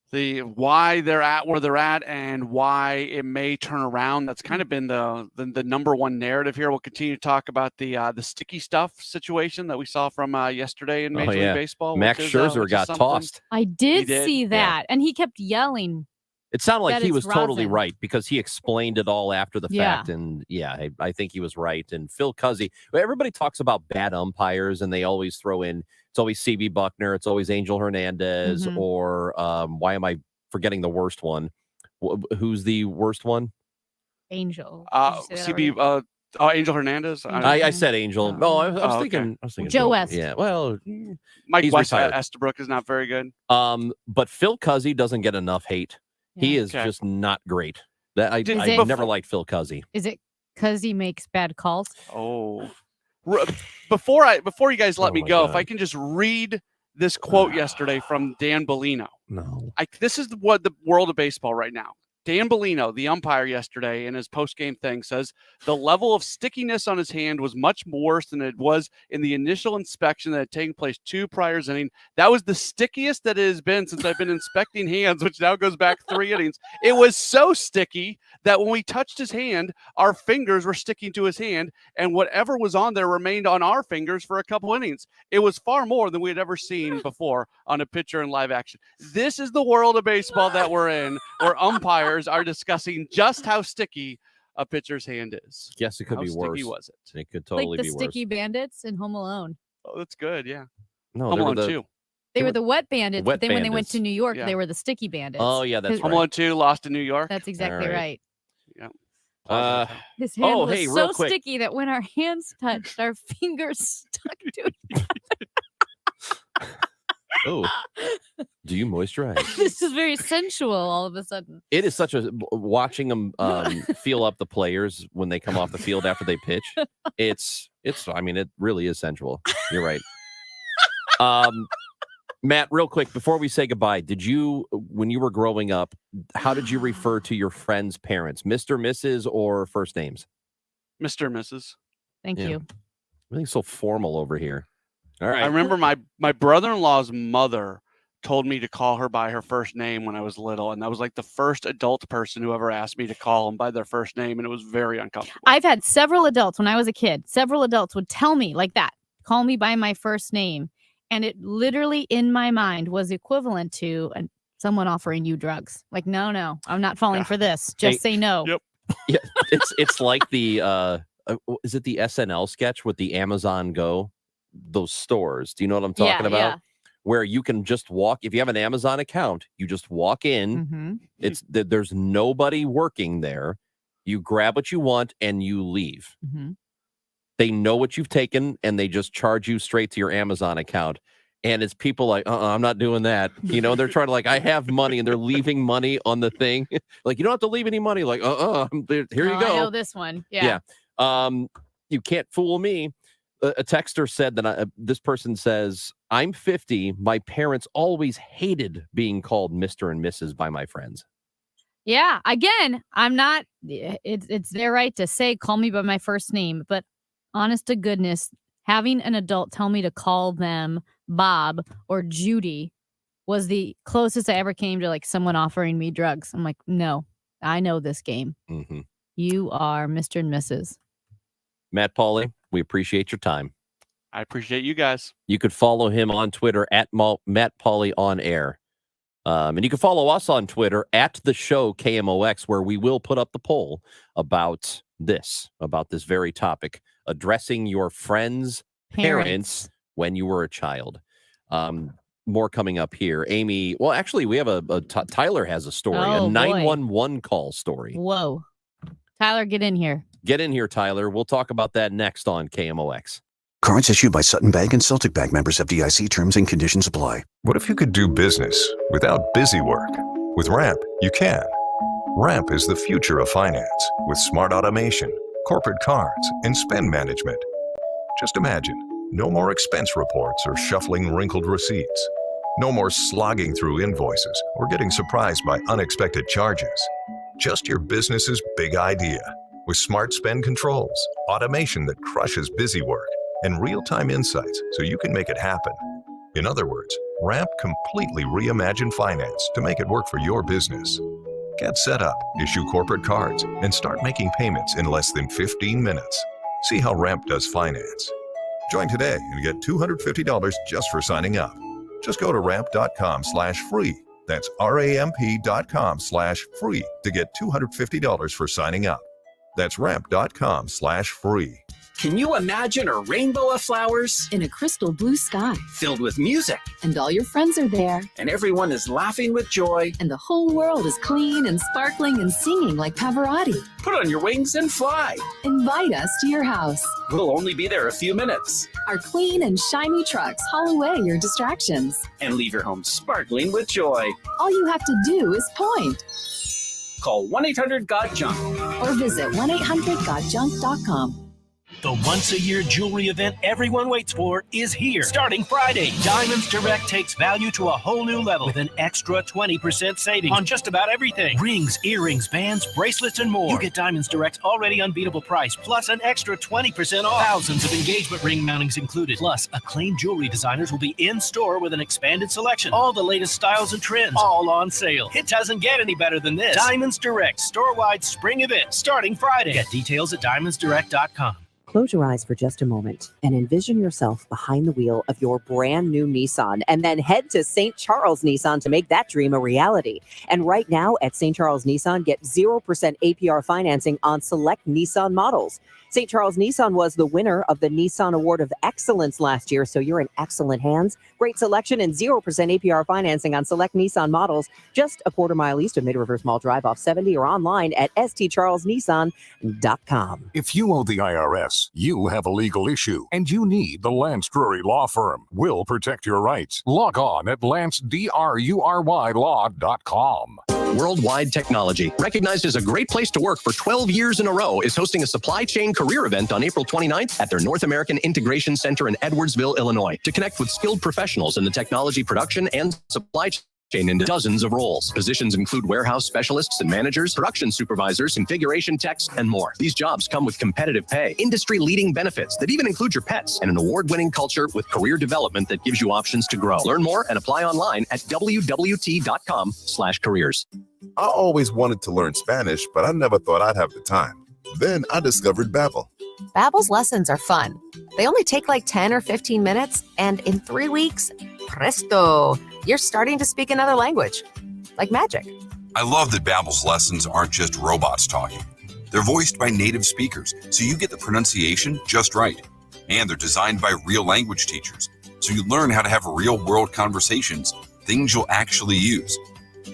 why they're at where they're at and why it may turn around. That's kind of been the number one narrative here. We'll continue to talk about the sticky stuff situation that we saw from yesterday in Major League Baseball.
Max Scherzer got tossed.
I did see that, and he kept yelling.
It sounded like he was totally right because he explained it all after the fact. And I think he was right. And Phil Cuzzi, everybody talks about bad umpires and they always throw in, it's always CB Buckner, it's always Angel Hernandez, or why am I forgetting the worst one? Who's the worst one?
Angel.
CB, Oh, Angel Hernandez.
I said Angel. No, I was thinking. I was thinking
Joe West.
Yeah. Well,
Mike
he's
West
retired.
Estabrook is not very good.
But Phil Cuzzy doesn't get enough hate. He is
Okay.
just not great. That I
it-
never liked Phil Cuzzy.
Is it because he makes bad calls?
Oh, before you guys let
Oh
me
my
go, if
God.
I can just read this quote yesterday from Dan Bellino.
No.
This is what the world of baseball right now. Dan Bellino, the umpire yesterday, in his post-game thing says the level of stickiness on his hand was much worse than it was in the initial inspection that had taken place 2 prior innings. That was the stickiest that it has been since I've been inspecting hands, which now goes back 3 innings. It was so sticky that when we touched his hand, our fingers were sticking to his hand, and whatever was on there remained on our fingers for a couple innings. It was far more than we had ever seen before on a pitcher in live action. This is the world of baseball that we're in, where umpires are discussing just how sticky a pitcher's hand is.
Yes, it could
How
be worse.
sticky was it?
It could totally
like the
be
Sticky
worse.
Bandits in Home Alone.
Oh, that's good. Yeah.
No,
Home
they were
Alone
the-
2.
They were the Wet Bandits,
Wet
but then when they went
Bandits.
to New York,
Yeah.
they were the Sticky Bandits.
Oh yeah, that's
'Cause-
Home
right.
Alone 2 lost in New York.
That's exactly
All right.
right.
Yeah.
His hand
Oh,
was
hey,
so
real quick.
sticky that when our hands touched, our fingers stuck to it.
Oh, do you moisturize?
This is very sensual all of a sudden.
It is such a watching them feel up the players when they come off the field after they pitch. It's. I mean, it really is sensual. You're right. Matt, real quick before we say goodbye, did you, when you were growing up, how did you refer to your friends' parents, Mr., Mrs., or first names?
Mr. and Mrs.
Thank
Yeah.
you.
Everything's so formal over here. All right.
I remember my brother-in-law's mother told me to call her by her first name when I was little, and that was like the first adult person who ever asked me to call them by their first name, and it was very uncomfortable.
I've had several adults when I was a kid, several adults would tell me like that, call me by my first name. And it literally in my mind was equivalent to someone offering you drugs. Like, no, I'm not falling for this. Just say no.
Yep.
Yeah, it's like the is it the SNL sketch with the Amazon Go, those stores? Do you know what I'm talking about?
Yeah.
Where you can just walk, if you have an Amazon account, you just walk in.
Mhm.
There's nobody working there. You grab what you want and you leave.
Mhm.
They know what you've taken and they just charge you straight to your Amazon account. And it's people like, I'm not doing that. You know, they're trying to I have money and they're leaving money on the thing. Like, you don't have to leave any money. Like, here you
Oh,
go.
I know this one. Yeah.
You can't fool me. A texter said that this person says, I'm 50. My parents always hated being called Mr. and Mrs. by my friends.
Yeah. Again, I'm not, it's their right to say, call me by my first name. But honest to goodness, having an adult tell me to call them Bob or Judy was the closest I ever came to someone offering me drugs. I'm like, no, I know this game.
Mm-hmm.
You are Mr. and Mrs.
Matt Pauley, we appreciate your time.
I appreciate you guys.
You could follow him on Twitter at Matt Pauley on air. And you can follow us on Twitter at the show KMOX, where we will put up the poll about this very topic, addressing your friends' parents when you were a child. More coming up here. Amy, well, actually, we have Tyler has a story,
Oh,
a
boy.
911 call story.
Whoa. Tyler, get in here.
Get in here, Tyler. We'll talk about that next on KMOX.
Cards issued by Sutton Bank and Celtic Bank, members of FDIC. Terms and conditions apply.
What if you could do business without busy work? With Ramp, you can. Ramp is the future of finance with smart automation, corporate cards, and spend management. Just imagine, no more expense reports or shuffling wrinkled receipts. No more slogging through invoices or getting surprised by unexpected charges. Just your business's big idea with smart spend controls, automation that crushes busy work, and real-time insights so you can make it happen. In other words, Ramp completely reimagined finance to make it work for your business. Get set up, issue corporate cards, and start making payments in less than 15 minutes. See how Ramp does finance. Join today and get $250 just for signing up. Just go to ramp.com/free. That's ramp.com/free to get $250 for signing up. That's ramp.com/free.
Can you imagine a rainbow of flowers?
In a crystal blue sky.
Filled with music.
And all your friends are there.
And everyone is laughing with joy.
And the whole world is clean and sparkling and singing like Pavarotti.
Put on your wings and fly.
Invite us to your house.
We'll only be there a few minutes.
Our clean and shiny trucks haul away your distractions.
And leave your home sparkling with joy.
All you have to do is point.
Call 1-800-GOT-JUNK.
Or visit 1-800-GOTJUNK.com.
The once-a-year jewelry event everyone waits for is here. Starting Friday, Diamonds Direct takes value to a whole new level with an extra 20% savings on just about everything. Rings, earrings, bands, bracelets, and more. You get Diamonds Direct's already unbeatable price, plus an extra 20% off. Thousands of engagement ring mountings included. Plus, acclaimed jewelry designers will be in store with an expanded selection. All the latest styles and trends, all on sale. It doesn't get any better than this. Diamonds Direct, store-wide spring event, starting Friday. Get details at diamondsdirect.com.
Close your eyes for just a moment and envision yourself behind the wheel of your brand new Nissan, and then head to St. Charles Nissan to make that dream a reality. And right now at St. Charles Nissan, get 0% APR financing on select Nissan models. St. Charles Nissan was the winner of the Nissan Award of Excellence last year, so you're in excellent hands. Great selection and 0% APR financing on select Nissan models, just a quarter-mile east of Mid-River Mall Drive off 70 or online at stcharlesnissan.com.
If you owe the IRS, you have a legal issue, and you need the Lance Drury Law Firm. We'll protect your rights. Log on at lancedrurylaw.com.
Worldwide Technology, recognized as a great place to work for 12 years in a row, is hosting a supply chain career event on April 29th at their North American Integration Center in Edwardsville, Illinois, to connect with skilled professionals in the technology production and supply chain in dozens of roles. Positions include warehouse specialists and managers, production supervisors, configuration techs, and more. These jobs come with competitive pay, industry-leading benefits that even include your pets, and an award-winning culture with career development that gives you options to grow. Learn more and apply online at wwt.com/careers.
I always wanted to learn Spanish, but I never thought I'd have the time. Then I discovered Babbel.
Babbel's lessons are fun. They only take like 10 or 15 minutes, and in 3 weeks, presto, you're starting to speak another language. Like magic.
I love that Babbel's lessons aren't just robots talking. They're voiced by native speakers, so you get the pronunciation just right. And they're designed by real language teachers, so you learn how to have real-world conversations, things you'll actually use.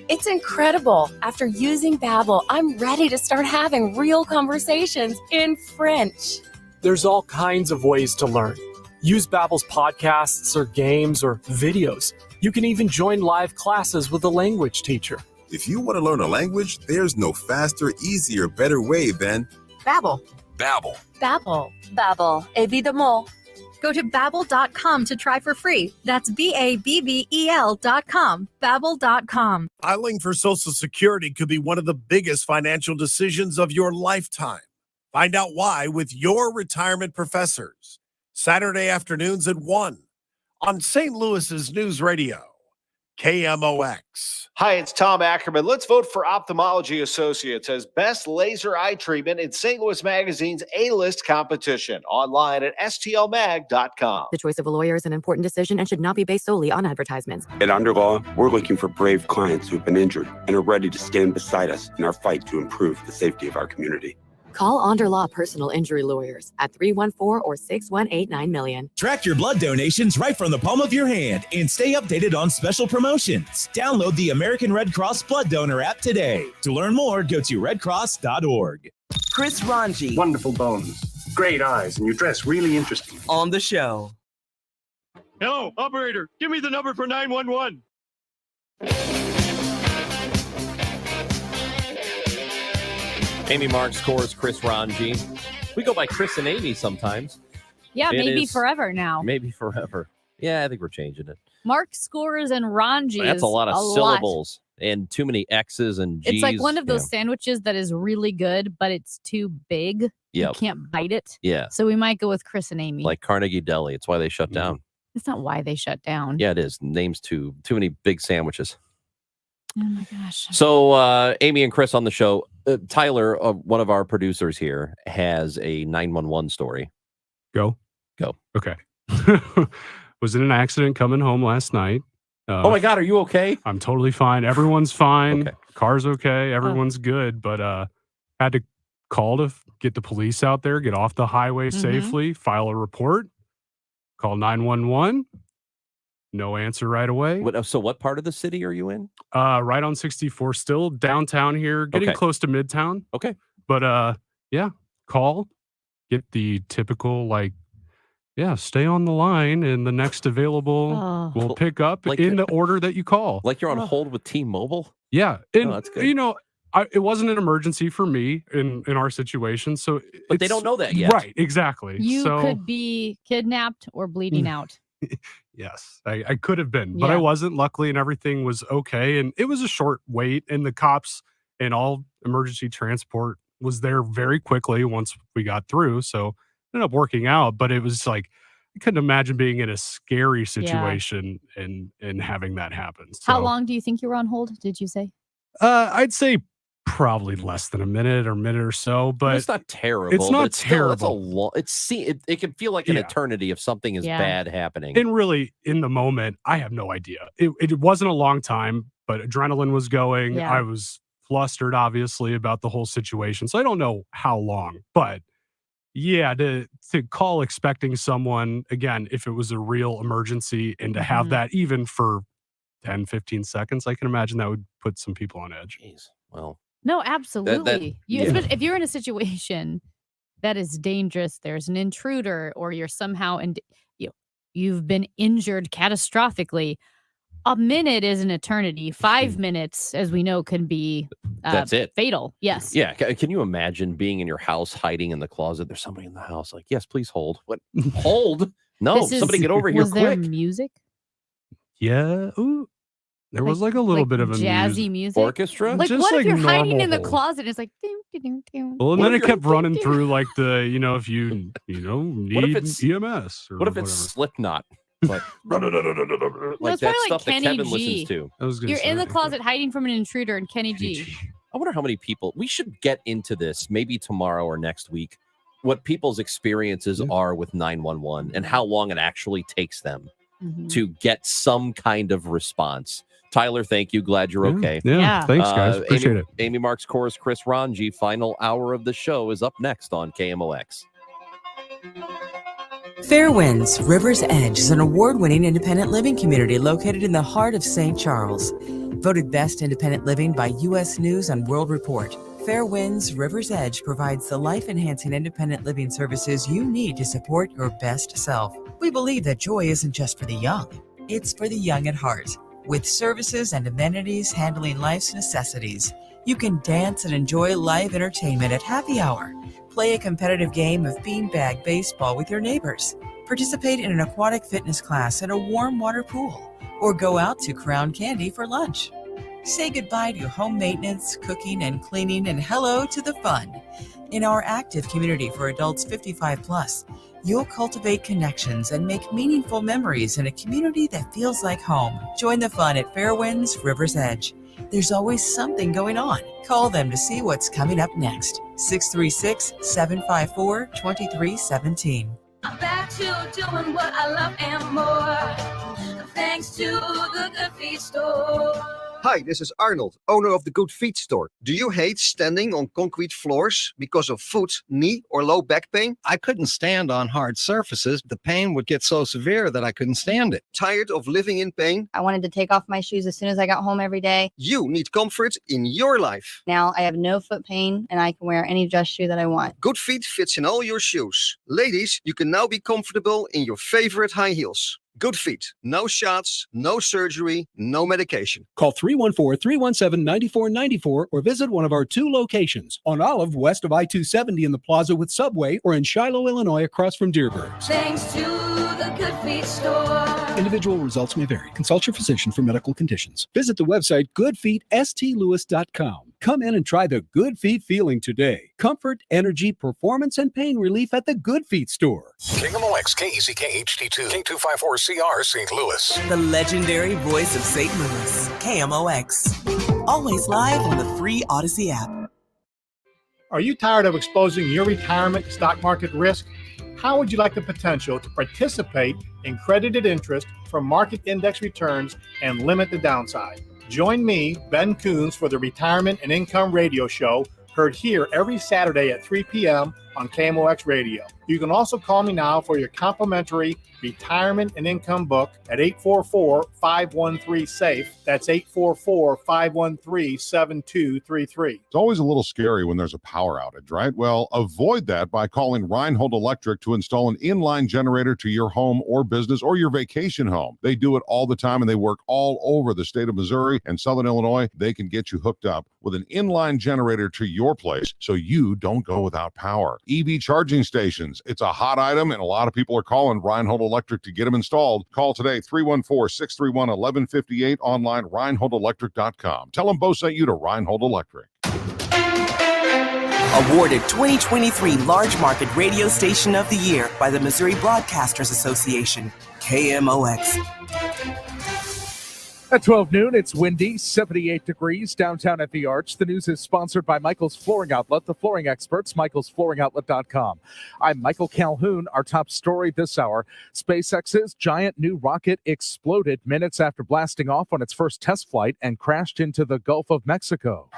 It's incredible. After using Babbel, I'm ready to start having real conversations in French.
There's all kinds of ways to learn. Use Babbel's podcasts or games or videos. You can even join live classes with a language teacher.
If you want to learn a language, there's no faster, easier, better way than
Babbel.
Babbel.
Babbel. Babbel. Évidemment.
Go to Babbel.com to try for free. That's Babbel.com. Babbel.com.
Filing for Social Security could be one of the biggest financial decisions of your lifetime. Find out why with Your Retirement Professors. Saturday afternoons at 1 on St. Louis's News Radio, KMOX.
Hi, it's Tom Ackerman. Let's vote for Ophthalmology Associates as best laser eye treatment in St. Louis Magazine's A-list competition. Online at stlmag.com.
The choice of a lawyer is an important decision and should not be based solely on advertisements.
At Underlaw, we're looking for brave clients who've been injured and are ready to stand beside us in our fight to improve the safety of our community.
Call Underlaw Personal Injury Lawyers at 314 or 6189 million.
Track your blood donations right from the palm of your hand and stay updated on special promotions. Download the American Red Cross Blood Donor app today. To learn more, go to redcross.org.
Chris Ranji.
Wonderful bones, great eyes, and you dress really interesting.
On the show.
Hello, operator. Give me the number for 911.
Amy Marks, Course, Chris Ranji. We go by Chris and Amy sometimes.
Yeah,
It
maybe
is-
forever now.
Maybe forever. Yeah, I think we're changing it.
Mark Scores and Ranji.
That's
is
a lot of syllables and too many X's and G's.
It's like one of those sandwiches that is really good, but it's too big. You
Yep.
can't bite it.
Yeah.
So we might go with Chris and Amy.
Like Carnegie Deli. It's why they shut down.
It's not why they shut down.
Yeah, it is. Names too many big sandwiches.
Oh my gosh.
So Amy and Chris on the show. Tyler, one of our producers here, has a 911 story.
Go.
Okay.
Was in an accident coming home last night.
Oh my God, are you okay?
I'm totally fine. Everyone's fine.
Okay.
Car's okay. Everyone's good. But had to call to get the police out there, get off the highway safely, file a report, call 911. No answer right away.
So what part of the city are you in?
Right on 64, still downtown here, getting close to Midtown.
Okay.
But call, get the typical stay on the line and the next available will pick up in the order that you call.
Like you're on hold with T-Mobile?
Yeah. And
that's good.
it wasn't an emergency for me in our situation. So
but they don't know that yet.
Right, exactly.
You could be kidnapped or bleeding out.
Yes, I could have been, but I wasn't, luckily, and everything was okay. And it was a short wait, and the cops and all emergency transport was there very quickly once we got through. So it ended up working out, but it was I couldn't imagine being in a scary situation and having that happen. So,
How long do you think you were on hold, did you say?
I'd say probably less than a minute or so, but
it's not terrible.
It's not
terrible.
terrible.
It can feel like an eternity if something is bad happening.
And really, in the moment, I have no idea. It wasn't a long time, but adrenaline was going.
Yeah.
I was flustered, obviously, about the whole situation. So I don't know how long, but to call expecting someone, again, if it was a real emergency, and to have that even for 10, 15 seconds, I can imagine that would put some people on edge.
Jeez. Well,
no, absolutely. If you're in a situation that is dangerous, there's an intruder, or you're somehow you've been injured catastrophically, a minute is an eternity. 5 minutes, as we know, can be
that's it.
Fatal. Yes.
Yeah. Can you imagine being in your house, hiding in the closet? There's somebody in the house. Like, yes, please hold. What? Hold? No, somebody get over here
was there
quick.
Music?
Yeah. Ooh. There was a little bit of a
jazzy music
orchestra.
Like,
just
what if you're
normal
hiding in the
hold.
closet? It's like, ding, ding, ding.
Well, and then it kept running through if you need
What if it's
EMS or
what if it's
whatever.
Slipknot? Like, like
it's
that
probably
stuff that
Kenny
Kevin
G.
listens to.
You're in the closet hiding from an intruder and Kenny G.
I wonder how many people we should get into this maybe tomorrow or next week. What people's experiences are with 911 and how long it actually takes them to get some kind of response. Tyler, thank you. Glad you're okay.
Yeah. Thanks, guys. Appreciate it.
Amy Marks, chorus, Chris Ranji. Final hour of the show is up next on KMOX.
Fairwinds River's Edge is an award-winning independent living community located in the heart of St. Charles. Voted Best Independent Living by U.S. News and World Report, Fairwinds River's Edge provides the life-enhancing independent living services you need to support your best self. We believe that joy isn't just for the young, it's for the young at heart. With services and amenities handling life's necessities, you can dance and enjoy live entertainment at happy hour. Play a competitive game of beanbag baseball with your neighbors. Participate in an aquatic fitness class at a warm water pool. Or go out to Crown Candy for lunch. Say goodbye to home maintenance, cooking, and cleaning, and hello to the fun. In our active community for adults 55 plus, you'll cultivate connections and make meaningful memories in a community that feels like home. Join the fun at Fairwinds River's Edge. There's always something going on. Call them to see what's coming up next. 636-754-2317.
I'm back to doing what I love and more. Thanks to the Good Feet store.
Hi, this is Arnold, owner of the Good Feet store. Do you hate standing on concrete floors because of foot, knee, or low back pain?
I couldn't stand on hard surfaces. The pain would get so severe that I couldn't stand it.
Tired of living in pain?
I wanted to take off my shoes as soon as I got home every day.
You need comfort in your life.
Now I have no foot pain and I can wear any dress shoe that I want.
Good Feet fits in all your shoes. Ladies, you can now be comfortable in your favorite high heels. Good Feet. No shots, no surgery, no medication.
Call 314-317-9494 or visit one of our 2 locations on Olive west of I-270 in the Plaza with Subway or in Shiloh, Illinois across from Dearborn.
Thanks to the Good Feet store.
Individual results may vary. Consult your physician for medical conditions. Visit the website goodfeetstlewis.com. Come in and try the Good Feet feeling today. Comfort, energy, performance, and pain relief at the Good Feet store.
KMOX, KECK HD2, K254CR, St. Louis.
The legendary voice of St. Louis, KMOX. Always live on the free Odyssey app.
Are you tired of exposing your retirement to stock market risk? How would you like the potential to participate in credited interest from market index returns and limit the downside? Join me, Ben Coons, for the Retirement and Income Radio Show heard here every Saturday at 3 p.m. on KMOX Radio. You can also call me now for your complimentary retirement and income book at 844-513-SAFE. That's 844-513-7233.
It's always a little scary when there's a power outage, right? Well, avoid that by calling Reinhold Electric to install an inline generator to your home or business or your vacation home. They do it all the time, and they work all over the state of Missouri and Southern Illinois. They can get you hooked up with an inline generator to your place so you don't go without power. EV charging stations. It's a hot item, and a lot of people are calling Reinhold Electric to get them installed. Call today, 314-631-1158, online, ReinholdElectric.com. Tell them Bo sent you to Reinhold Electric.
Awarded 2023 Large Market Radio Station of the Year by the Missouri Broadcasters Association, KMOX.
At 12 noon, it's windy, 78 degrees downtown at the Arch. The news is sponsored by Michael's Flooring Outlet, the flooring experts, michaelsflooringoutlet.com. I'm Michael Calhoun. Our top story this hour, SpaceX's giant new rocket exploded minutes after blasting off on its first test flight and crashed into the Gulf of Mexico.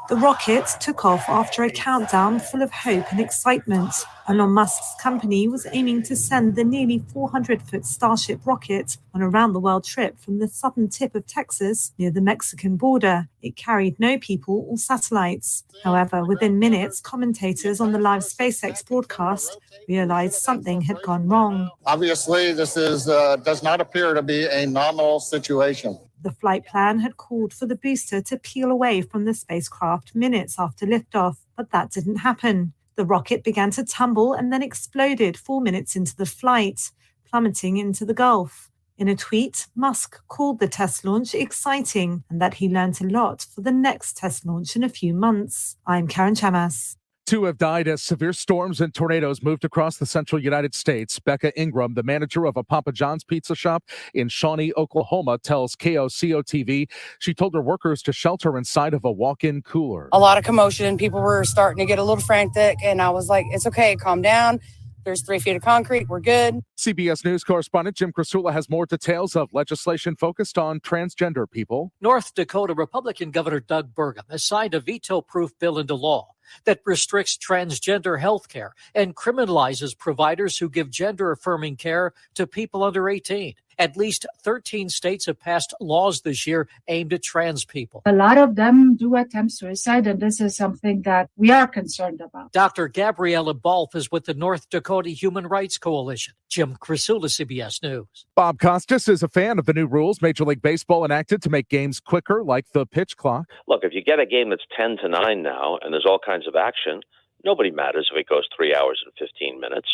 The rocket took off after a countdown full of hope and excitement. Elon Musk's company was aiming to send the nearly 400-foot Starship rocket on a round-the-world trip from the southern tip of Texas near the Mexican border. It carried no people or satellites. However, within minutes, commentators on the live SpaceX broadcast realized something had gone wrong.
Obviously, this does not appear to be a nominal situation.
The flight plan had called for the booster to peel away from the spacecraft minutes after liftoff, but that didn't happen. The rocket began to tumble and then exploded 4 minutes into the flight, plummeting into the Gulf. In a tweet, Musk called the test launch exciting and that he learned a lot for the next test launch in a few months. I'm Karen Chamas.
2 have died as severe storms and tornadoes moved across the central United States. Becca Ingram, the manager of a Papa John's pizza shop in Shawnee, Oklahoma, tells KOCO-TV she told her workers to shelter inside of a walk-in cooler.
A lot of commotion. People were starting to get a little frantic, and I was like, it's okay, calm down. There's 3 feet of concrete. We're good.
CBS News correspondent Jim Krasula has more details of legislation focused on transgender people.
North Dakota Republican Governor Doug Burgum has signed a veto-proof bill into law that restricts transgender health care and criminalizes providers who give gender-affirming care to people under 18. At least 13 states have passed laws this year aimed at trans people.
A lot of them do attempt suicide, and this is something that we are concerned about.
Dr. Gabriella Balf is with the North Dakota Human Rights Coalition. Jim Krasula, CBS News.
Bob Costas is a fan of the new rules Major League Baseball enacted to make games quicker, like the pitch clock.
Look, if you get a game that's 10-9 now, and there's all kinds of action, nobody matters if it goes 3 hours and 15 minutes.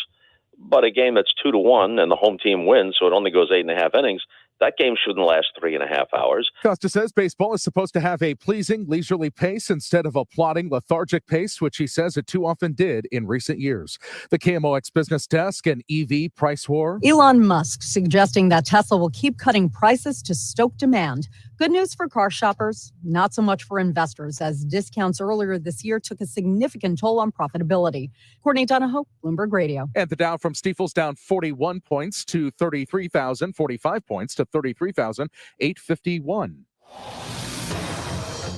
But a game that's 2-1 and the home team wins, so it only goes 8.5 innings, that game shouldn't last 3.5 hours.
Costa says baseball is supposed to have a pleasing, leisurely pace instead of a plodding, lethargic pace, which he says it too often did in recent years. The KMOX Business Desk and EV price war.
Elon Musk suggesting that Tesla will keep cutting prices to stoke demand. Good news for car shoppers, not so much for investors, as discounts earlier this year took a significant toll on profitability. Courtney Donahoe, Bloomberg Radio.
And the Dow from Stifel's down 41 points to 33,000, 45 points to 33,851.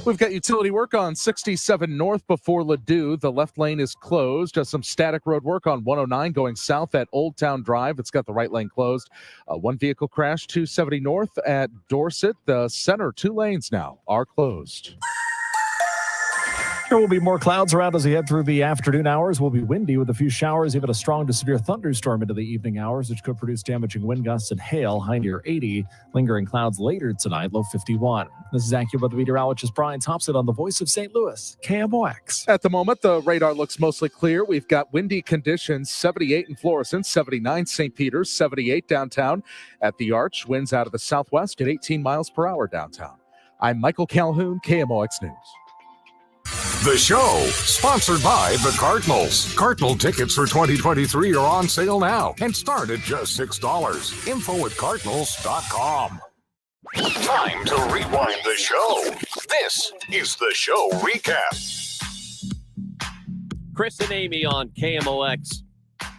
We've got utility work on 67 north before Ladue. The left lane is closed. Some static road work on 109 going south at Old Town Drive. It's got the right lane closed. One vehicle crash, 270 north at Dorset. The center 2 lanes now are closed.
There will be more clouds around as we head through the afternoon hours. Will be windy with a few showers, even a strong to severe thunderstorm into the evening hours, which could produce damaging wind gusts and hail, high near 80. Lingering clouds later tonight, low 51. This is AccuWeather meteorologist Brian Thompson on the Voice of St. Louis, KMOX.
At the moment, the radar looks mostly clear. We've got windy conditions, 78 in Florissant, 79 St. Peter's, 78 downtown. At the Arch, winds out of the southwest at 18 miles per hour downtown. I'm Michael Calhoun, KMOX News.
The show, sponsored by the Cardinals. Cardinal tickets for 2023 are on sale now and start at just $6. Info at cardinals.com. Time to rewind the show. This is the show recap.
Chris and Amy on KMOX.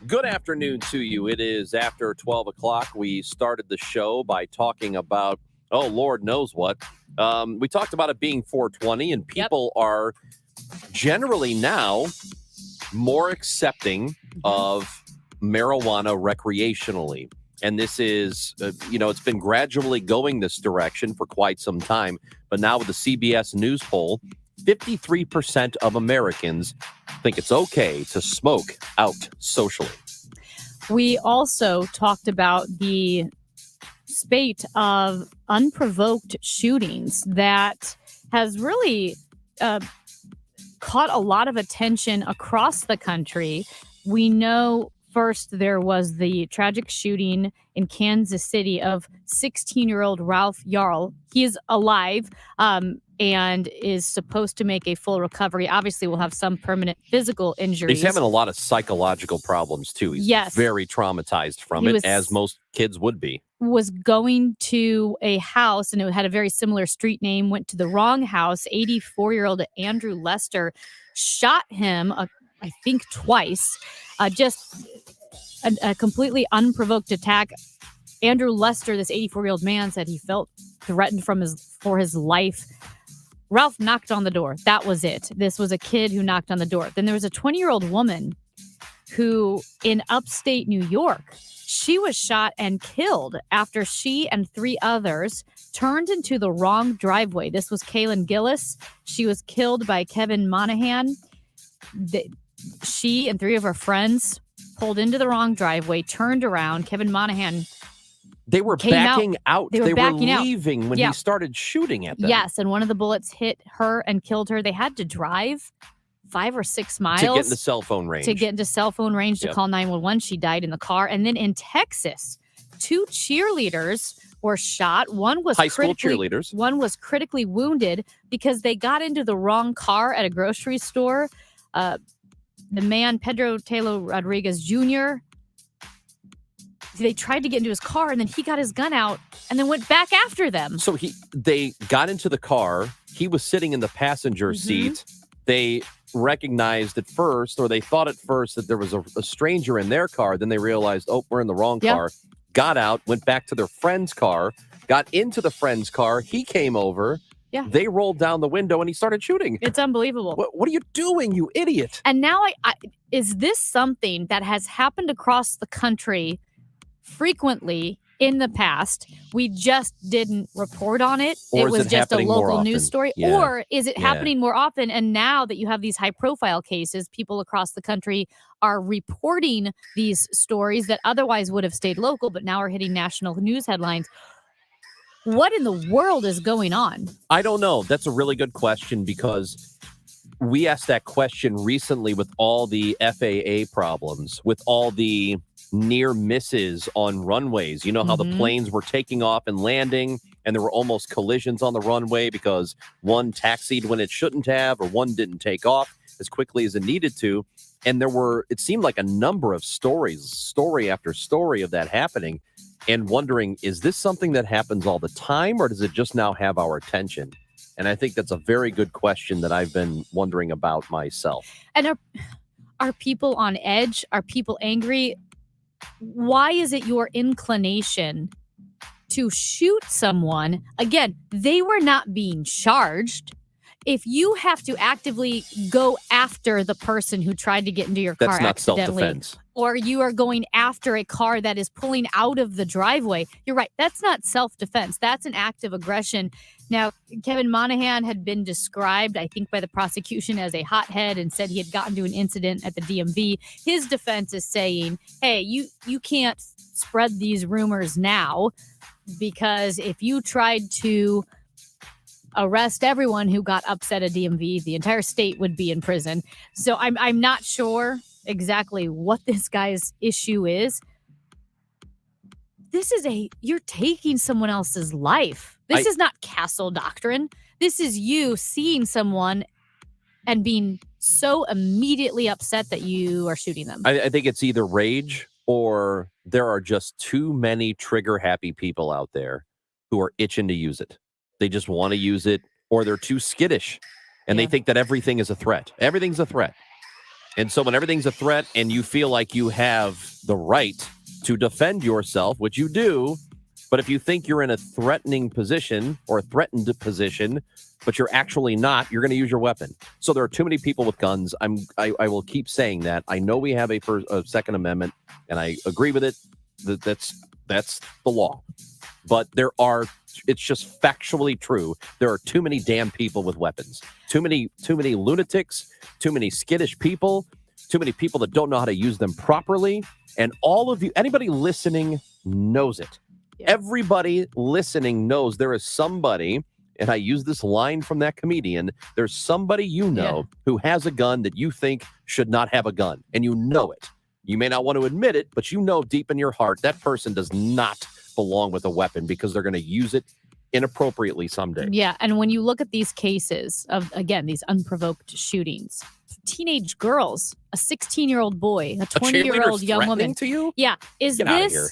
Good afternoon to you. It is after 12 o'clock. We started the show by talking about, oh, Lord knows what. We talked about it being 420, and people are generally now more accepting of marijuana recreationally. And this is, it's been gradually going this direction for quite some time. But now with the CBS News poll, 53% of Americans think it's okay to smoke out socially.
We also talked about the spate of unprovoked shootings that has really caught a lot of attention across the country. We know first there was the tragic shooting in Kansas City of 16-year-old Ralph Yarl. He is alive and is supposed to make a full recovery. Obviously, will have some permanent physical injuries.
He's having a lot of psychological problems, too. He's very traumatized from it, as most kids would be.
Was going to a house, and it had a very similar street name, went to the wrong house. 84-year-old Andrew Lester shot him, I think twice. Just a completely unprovoked attack. Andrew Lester, this 84-year-old man, said he felt threatened for his life. Ralph knocked on the door. That was it. This was a kid who knocked on the door. Then there was a 20-year-old woman who, in upstate New York, she was shot and killed after she and 3 others turned into the wrong driveway. This was Kaylin Gillis. She was killed by Kevin Monahan. She and 3 of her friends pulled into the wrong driveway, turned around. Kevin Monahan
They were backing out.
They were
leaving when he started shooting at them.
Yes, and one of the bullets hit her and killed her. They had to drive 5 or 6 miles
to get into cell phone range.
To call 911. She died in the car. And then in Texas, 2 cheerleaders were shot. One was
high school cheerleaders.
One was critically wounded because they got into the wrong car at a grocery store. The man, Pedro Taylor Rodriguez Jr., they tried to get into his car, and then he got his gun out and then went back after them.
So they got into the car. He was sitting in the passenger seat. They recognized at first, or they thought at first, that there was a stranger in their car. Then they realized, oh, we're in the wrong car. Got out, went back to their friend's car, got into the friend's car. He came over.
Yeah.
They rolled down the window and he started shooting.
It's unbelievable.
What are you doing, you idiot?
And now is this something that has happened across the country frequently in the past? We just didn't report on it.
Or
it was just a local news story.
Yeah.
Or is it happening more often? And now that you have these high profile cases, people across the country are reporting these stories that otherwise would have stayed local, but now are hitting national news headlines. What in the world is going on?
I don't know. That's a really good question, because we asked that question recently with all the FAA problems, with all the near misses on runways. You know how the planes were taking off and landing, and there were almost collisions on the runway because one taxied when it shouldn't have, or one didn't take off as quickly as it needed to. And it seemed like a number of story after story of that happening, and wondering, is this something that happens all the time, or does it just now have our attention? And I think that's a very good question that I've been wondering about myself.
And are people on edge? Are people angry? Why is it your inclination to shoot someone? Again, they were not being charged. If you have to actively go after the person who tried to get into your car
That's not
accidentally,
self-defense.
or you are going after a car that is pulling out of the driveway, you're right. That's not self-defense. That's an act of aggression. Now, Kevin Monahan had been described, I think, by the prosecution as a hothead, and said he had gotten to an incident at the DMV. His defense is saying, hey, you can't spread these rumors now, because if you tried to arrest everyone who got upset at DMV, the entire state would be in prison. So I'm not sure exactly what this guy's issue is. You're taking someone else's life. This is not castle doctrine. This is you seeing someone and being so immediately upset that you are shooting them.
I think it's either rage, or there are just too many trigger happy people out there who are itching to use it. They just want to use it, or they're too skittish, and they think that everything is a threat. Everything's a threat. And so when everything's a threat and you feel like you have the right to defend yourself, which you do, But if you think you're in a threatening position or a threatened position, but you're actually not, you're going to use your weapon. So there are too many people with guns. I will keep saying that. I know we have a Second Amendment, and I agree with it. That's the law. But it's just factually true. There are too many damn people with weapons. Too many lunatics, too many skittish people, too many people that don't know how to use them properly. And all of you, anybody listening knows it. Yeah. Everybody listening knows there is somebody, and I use this line from that comedian, there's somebody who has a gun that you think should not have a gun, and you know it. You may not want to admit it, but you know deep in your heart that person does not belong with a weapon because they're going to use it inappropriately someday.
Yeah, and when you look at these cases of, again, these unprovoked shootings, teenage girls, a 16-year-old boy, a 20-year-old young woman.
To you?
Yeah.
Get out of here.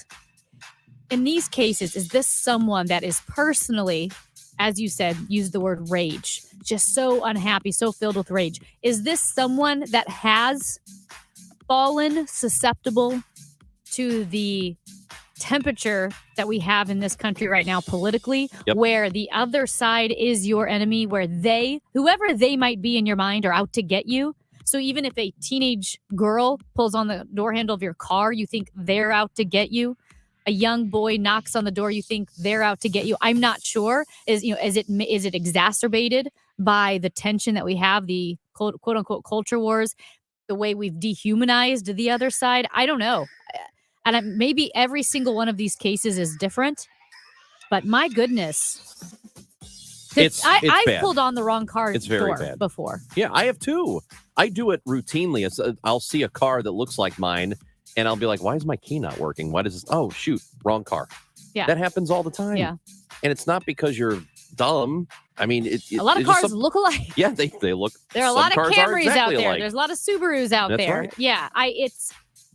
In these cases, is this someone that is personally, as you said, use the word rage, just so unhappy, so filled with rage? Is this someone that has fallen susceptible to the temperature that we have in this country right now politically, where the other side is your enemy, where whoever they might be in your mind, are out to get you? So even if a teenage girl pulls on the door handle of your car, you think they're out to get you. A young boy knocks on the door, you think they're out to get you. I'm not sure. Is it exacerbated by the tension that we have, the quote unquote culture wars, the way we've dehumanized the other side? I don't know. And maybe every single one of these cases is different, but my goodness. I've pulled on the wrong car door before.
Yeah, I have too. I do it routinely. I'll see a car that looks like mine, and I'll be like, why is my key not working? Why does this? Oh, shoot, wrong car.
Yeah.
That happens all the time.
Yeah.
And it's not because you're dumb. I mean,
a lot of cars look alike.
Yeah, they look.
There are a lot of Camrys out there.
Alike.
There's a lot of Subarus out
That's
there.
Right.
Yeah,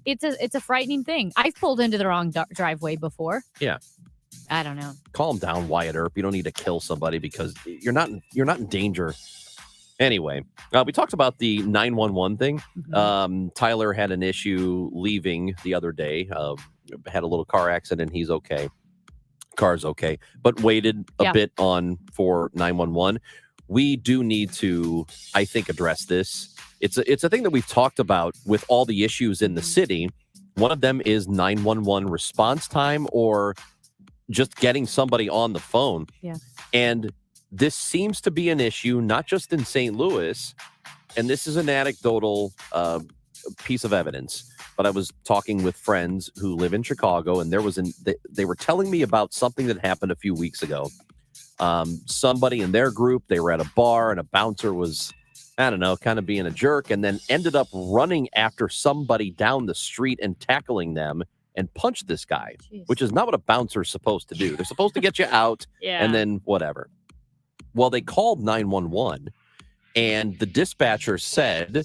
it's a frightening thing. I've pulled into the wrong driveway before.
Yeah.
I don't know.
Calm down, Wyatt Earp. You don't need to kill somebody because you're not in danger. Anyway, we talked about the 911 thing. Mm-hmm. Tyler had an issue leaving the other day. Had a little car accident. He's okay. Car's okay, but waited a bit for 911. We do need to, I think, address this. It's a thing that we've talked about with all the issues in the city. One of them is 911 response time or just getting somebody on the phone.
Yeah.
And this seems to be an issue, not just in St. Louis. And this is an anecdotal piece of evidence. But I was talking with friends who live in Chicago, and they were telling me about something that happened a few weeks ago. Somebody in their group, they were at a bar, and a bouncer was, I don't know, kind of being a jerk, and then ended up running after somebody down the street and tackling them and punched this guy, which is not what a bouncer's supposed to do. They're supposed to get you out and then whatever. Well, they called 911, and the dispatcher said,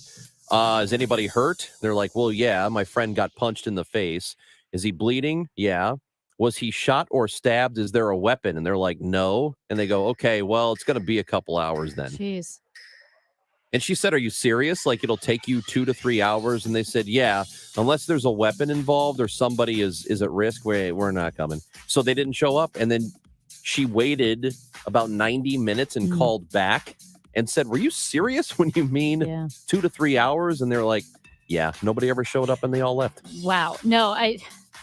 is anybody hurt? They're like, well, yeah, my friend got punched in the face. Is he bleeding? Yeah. Was he shot or stabbed? Is there a weapon? And they're like, no. And they go, okay, well, it's going to be a couple hours then.
Jeez.
And she said, are you serious? Like, it'll take you 2 to 3 hours? And they said, yeah, unless there's a weapon involved or somebody is at risk, we're not coming. So they didn't show up. And then she waited about 90 minutes and called back and said, were you serious when you mean 2 to 3 hours? And they're like, yeah, nobody ever showed up and they all left.
Wow. No,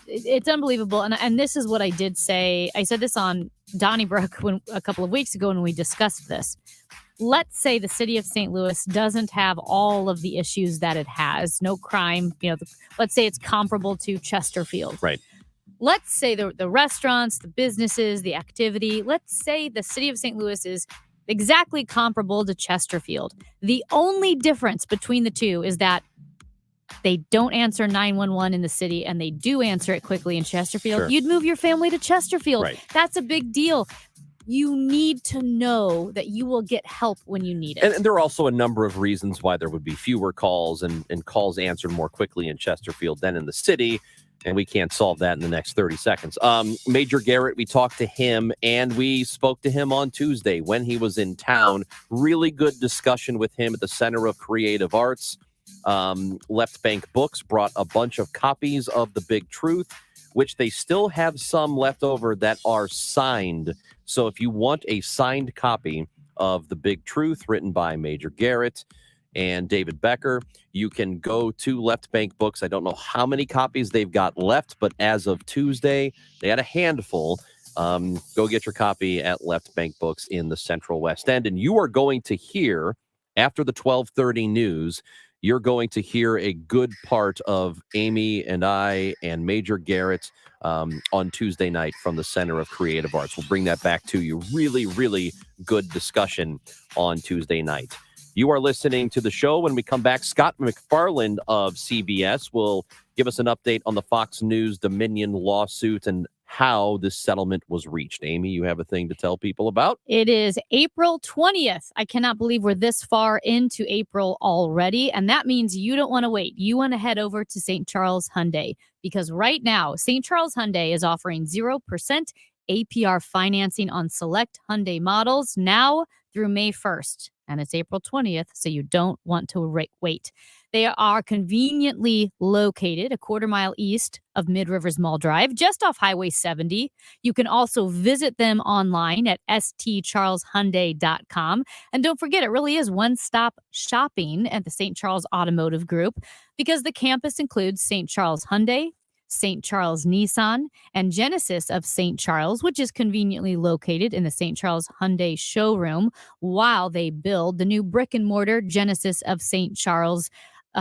it's unbelievable. And this is what I did say. I said this on Donnybrook a couple of weeks ago when we discussed this. Let's say the city of St. Louis doesn't have all of the issues that it has. No crime. Let's say it's comparable to Chesterfield.
Right.
Let's say the restaurants, the businesses, the activity. Let's say the city of St. Louis is exactly comparable to Chesterfield. The only difference between the two is that they don't answer 911 in the city and they do answer it quickly in Chesterfield.
Sure.
You'd move your family to Chesterfield.
Right.
That's a big deal. You need to know that you will get help when you need it.
And there are also a number of reasons why there would be fewer calls and calls answered more quickly in Chesterfield than in the city. And we can't solve that in the next 30 seconds. Major Garrett, we talked to him and we spoke to him on Tuesday when he was in town. Really good discussion with him at the Center of Creative Arts. Left Bank Books brought a bunch of copies of The Big Truth. which they still have some left over that are signed. So if you want a signed copy of The Big Truth, written by Major Garrett and David Becker, you can go to Left Bank Books. I don't know how many copies they've got left, but as of Tuesday, they had a handful. Go get your copy at Left Bank Books in the Central West End. And you are going to hear, after the 12:30 news, you're going to hear a good part of Amy and I and Major Garrett on Tuesday night from the Center of Creative Arts. We'll bring that back to you. Really, really good discussion on Tuesday night. You are listening to the show. When we come back, Scott McFarland of CBS will give us an update on the Fox News Dominion lawsuit and how this settlement was reached. Amy, you have a thing to tell people about?
It is April 20th. I cannot believe we're this far into April already, and that means you don't want to wait. You want to head over to St. Charles Hyundai, because right now, St. Charles Hyundai is offering 0% APR financing on select Hyundai models now through May 1st. And it's April 20th, so you don't want to wait. They are conveniently located a quarter mile east of Mid Rivers Mall Drive, just off Highway 70. You can also visit them online at stcharleshyundai.com. And don't forget, it really is one-stop shopping at the St. Charles Automotive Group, because the campus includes St. Charles Hyundai, St. Charles Nissan, and Genesis of St. Charles, which is conveniently located in the St. Charles Hyundai showroom, while they build the new brick and mortar Genesis of St. Charles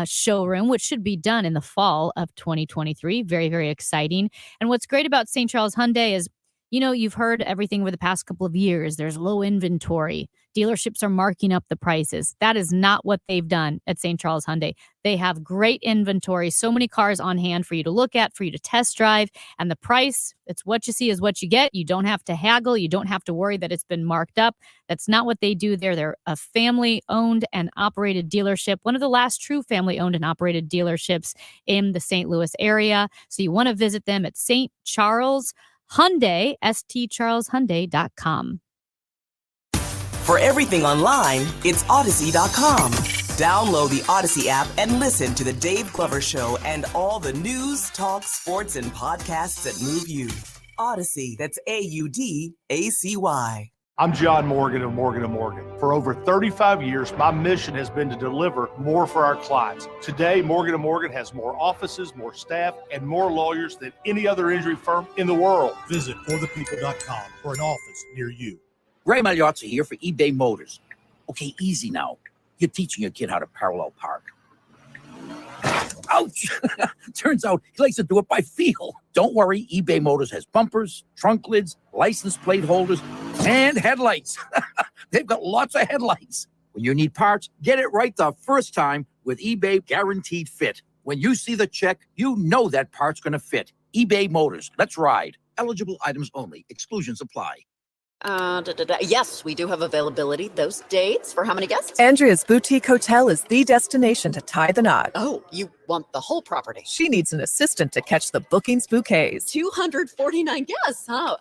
showroom, which should be done in the fall of 2023. Very, very exciting. And what's great about St. Charles Hyundai is, you know, you've heard everything over the past couple of years. There's low inventory. Dealerships are marking up the prices. That is not what they've done at St. Charles Hyundai. They have great inventory, so many cars on hand for you to look at, for you to test drive, and the price, it's what you see is what you get. You don't have to haggle. You don't have to worry that it's been marked up. That's not what they do there. They're a family-owned and operated dealership, one of the last true family-owned and operated dealerships in the St. Louis area. So you want to visit them at St. Charles Hyundai, stcharleshyundai.com.
For everything online, it's Odyssey.com. Download the Odyssey app and listen to The Dave Glover Show and all the news, talk, sports, and podcasts that move you. Odyssey, that's AUDACY.
I'm John Morgan of Morgan & Morgan. For over 35 years, my mission has been to deliver more for our clients. Today, Morgan & Morgan has more offices, more staff, and more lawyers than any other injury firm in the world.
Visit forthepeople.com for an office near you.
Ray Magliozzi here for eBay Motors. Okay, easy now. You're teaching your kid how to parallel park. Ouch! Turns out he likes to do it by feel. Don't worry, eBay Motors has bumpers, trunk lids, license plate holders, and headlights. They've got lots of headlights. When you need parts, get it right the first time with eBay Guaranteed Fit. When you see the check, you know that part's going to fit. eBay Motors. Let's ride. Eligible items only. Exclusions apply.
Yes, we do have availability. Those dates for how many guests?
Andrea's Boutique Hotel is the destination to tie the knot.
Oh, you want the whole property?
She needs an assistant to catch the bookings bouquets.
249 guests, huh?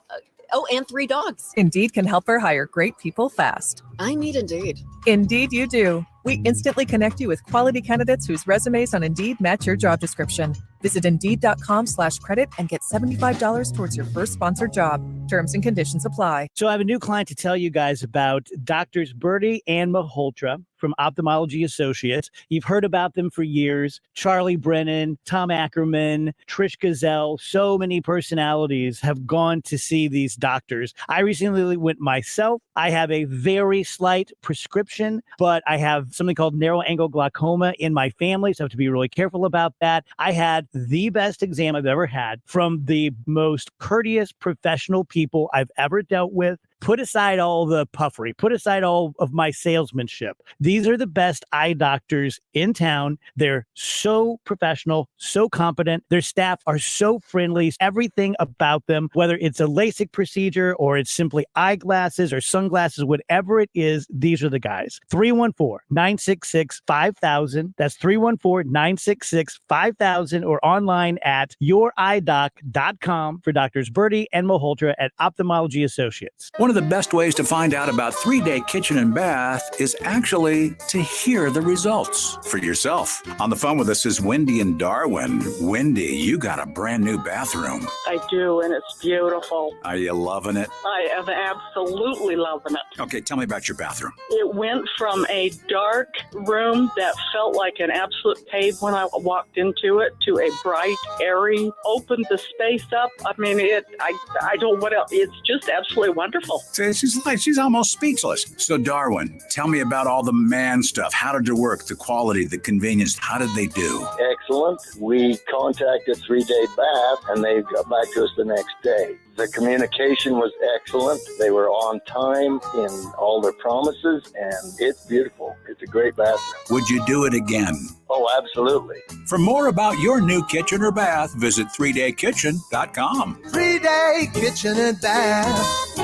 Oh, and 3 dogs.
Indeed can help her hire great people fast.
I need Indeed.
Indeed you do. We instantly connect you with quality candidates whose resumes on Indeed match your job description. Visit Indeed.com/credit and get $75 towards your first sponsored job. Terms and conditions apply.
So I have a new client to tell you guys about, Doctors Bertie and Malhotra from Ophthalmology Associates. You've heard about them for years. Charlie Brennan, Tom Ackerman, Trish Gazelle, so many personalities have gone to see these doctors. I recently went myself. I have a very slight prescription, but I have something called narrow angle glaucoma in my family, so I have to be really careful about that. I had the best exam I've ever had from the most courteous professional people I've ever dealt with. Put aside all the puffery, put aside all of my salesmanship. These are the best eye doctors in town. They're so professional, so competent. Their staff are so friendly. Everything about them, whether it's a LASIK procedure or it's simply eyeglasses or sunglasses, whatever it is, these are the guys. 314-966-5000. That's 314-966-5000 or online at youridoc.com for Doctors Bertie and Malhotra at Ophthalmology Associates.
One
of the best ways to find out about 3-Day Kitchen and Bath is actually to hear the results for yourself. On the phone with us is Wendy in Darwin. Wendy, you got a brand new bathroom.
I do, and it's beautiful.
Are you loving it?
I am absolutely loving it.
Okay, tell me about your bathroom.
It went from a dark room that felt like an absolute cave when I walked into it to a bright, airy, opened the space up. I mean, I don't know what else. It's just absolutely wonderful.
She's almost speechless. So, Darwin, tell me about all the man stuff. How did it work? The quality, the convenience. How did they do?
Excellent. We contacted 3-Day Bath, and they got back to us the next day. The communication was excellent. They were on time in all their promises, and it's beautiful. It's a great bathroom.
Would you do it again?
Oh, absolutely.
For more about your new kitchen or bath, visit 3daykitchen.com.
3-Day Kitchen and Bath.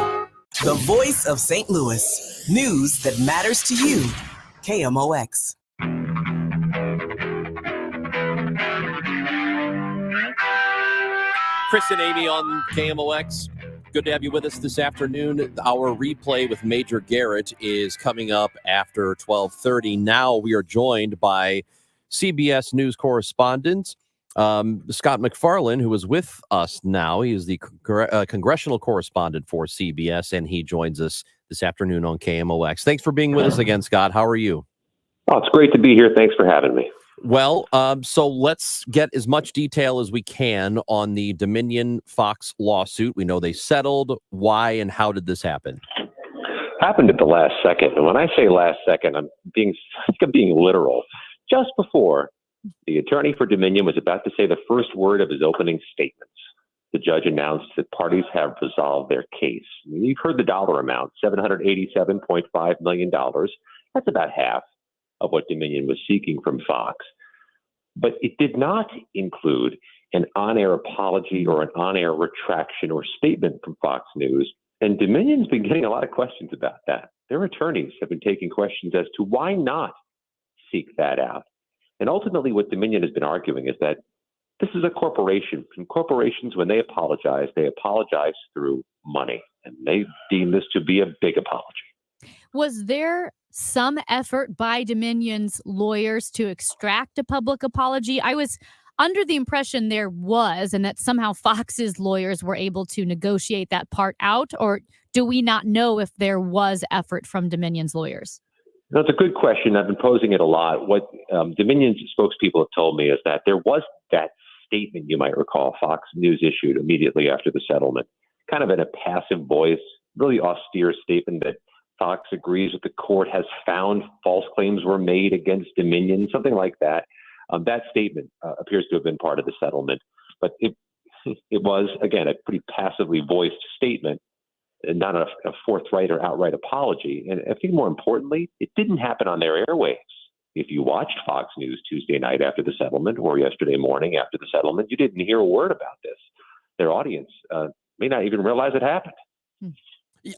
The voice of St. Louis. News that matters to you. KMOX.
Chris and Amy on KMOX. Good to have you with us this afternoon. Our replay with Major Garrett is coming up after 12:30. Now we are joined by CBS News correspondent Scott MacFarlane, who is with us now. He is the congressional correspondent for CBS, and he joins us this afternoon on KMOX. Thanks for being with us again, Scott. How are you?
Oh, it's great to be here. Thanks for having me.
Well, so let's get as much detail as we can on the Dominion Fox lawsuit. We know they settled. Why and how did this happen?
Happened at the last second. And when I say last second, I'm being literal. Just before the attorney for Dominion was about to say the first word of his opening statements, the judge announced that parties have resolved their case. You've heard the dollar amount, $787.5 million. That's about half of what Dominion was seeking from Fox. But it did not include an on-air apology or an on-air retraction or statement from Fox News. And Dominion's been getting a lot of questions about that. Their attorneys have been taking questions as to why not seek that out. And ultimately, what Dominion has been arguing is that this is a corporation. And corporations, when they apologize through money. And they deem this to be a big apology.
Was there some effort by Dominion's lawyers to extract a public apology? I was under the impression there was, and that somehow Fox's lawyers were able to negotiate that part out, or do we not know if there was effort from Dominion's lawyers?
That's a good question. I've been posing it a lot. What Dominion's spokespeople have told me is that there was that statement, you might recall, Fox News issued immediately after the settlement, kind of in a passive voice, really austere statement that Fox agrees with the court has found false claims were made against Dominion, something like that. That statement appears to have been part of the settlement, but it was, again, a pretty passively voiced statement, and not a forthright or outright apology. And I think more importantly, it didn't happen on their airwaves. If you watched Fox News Tuesday night after the settlement or yesterday morning after the settlement, you didn't hear a word about this. Their audience may not even realize it happened.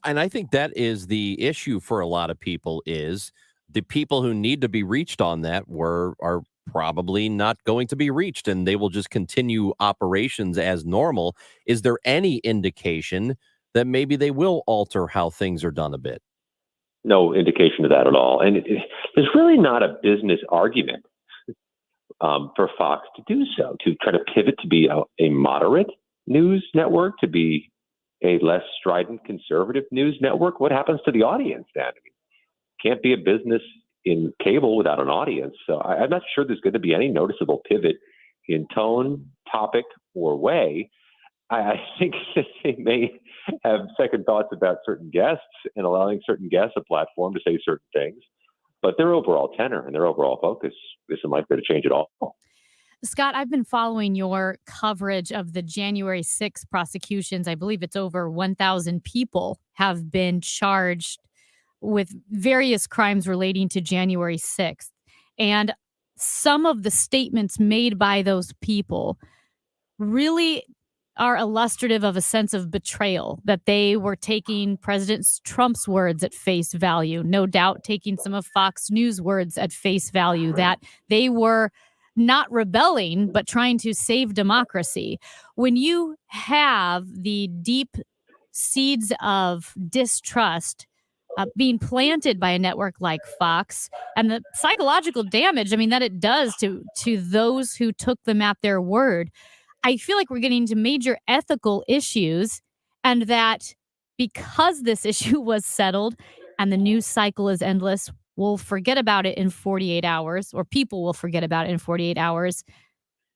And I think that is the issue for a lot of people, is the people who need to be reached on that are probably not going to be reached, and they will just continue operations as normal. Is there any indication that maybe they will alter how things are done a bit?
No indication of that at all. And there's really not a business argument for Fox to do so, to try to pivot to be a moderate news network, to be a less strident conservative news network. What happens to the audience then? I mean, can't be a business in cable without an audience. So I'm not sure there's going to be any noticeable pivot in tone, topic, or way. I think that they may have second thoughts about certain guests and allowing certain guests a platform to say certain things. But their overall tenor and their overall focus isn't likely to change at all.
Scott, I've been following your coverage of the January 6th prosecutions. I believe it's over 1,000 people have been charged with various crimes relating to January 6th. And some of the statements made by those people really are illustrative of a sense of betrayal, that they were taking President Trump's words at face value, no doubt taking some of Fox News words at face value, that they were not rebelling, but trying to save democracy. When you have the deep seeds of distrust being planted by a network like Fox, and the psychological damage, I mean, that it does to those who took them at their word. I feel like we're getting into major ethical issues, and that because this issue was settled and the news cycle is endless, we'll forget about it in 48 hours, or people will forget about it in 48 hours.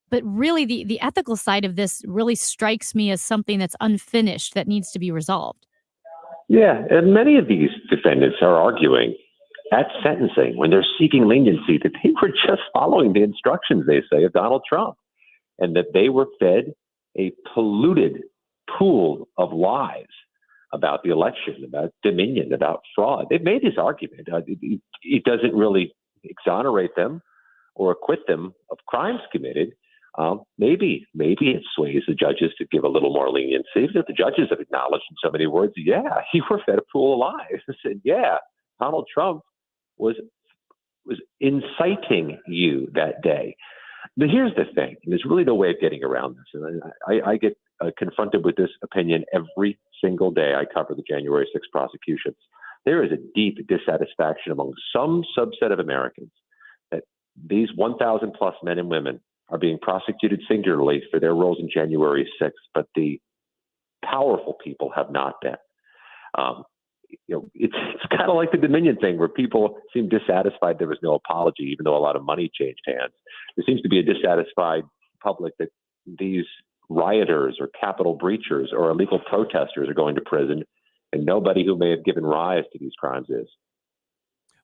But really, the ethical side of this really strikes me as something that's unfinished that needs to be resolved.
Yeah, and many of these defendants are arguing at sentencing, when they're seeking leniency, that they were just following the instructions, they say, of Donald Trump, and that they were fed a polluted pool of lies about the election, about Dominion, about fraud. They've made this argument. It doesn't really exonerate them or acquit them of crimes committed. Maybe it sways the judges to give a little more leniency. That the judges have acknowledged in so many words, yeah, you were fed a pool of lies. They said, yeah, Donald Trump was inciting you that day. But here's the thing, and there's really no way of getting around this. And I get confronted with this opinion every single day I cover the January 6th prosecutions. There is a deep dissatisfaction among some subset of Americans that these 1,000 plus men and women are being prosecuted singularly for their roles in January 6th, but the powerful people have not been. It's kind of like the Dominion thing, where people seem dissatisfied there was no apology, even though a lot of money changed hands. There seems to be a dissatisfied public that these rioters or Capitol breachers or illegal protesters are going to prison, and nobody who may have given rise to these crimes is.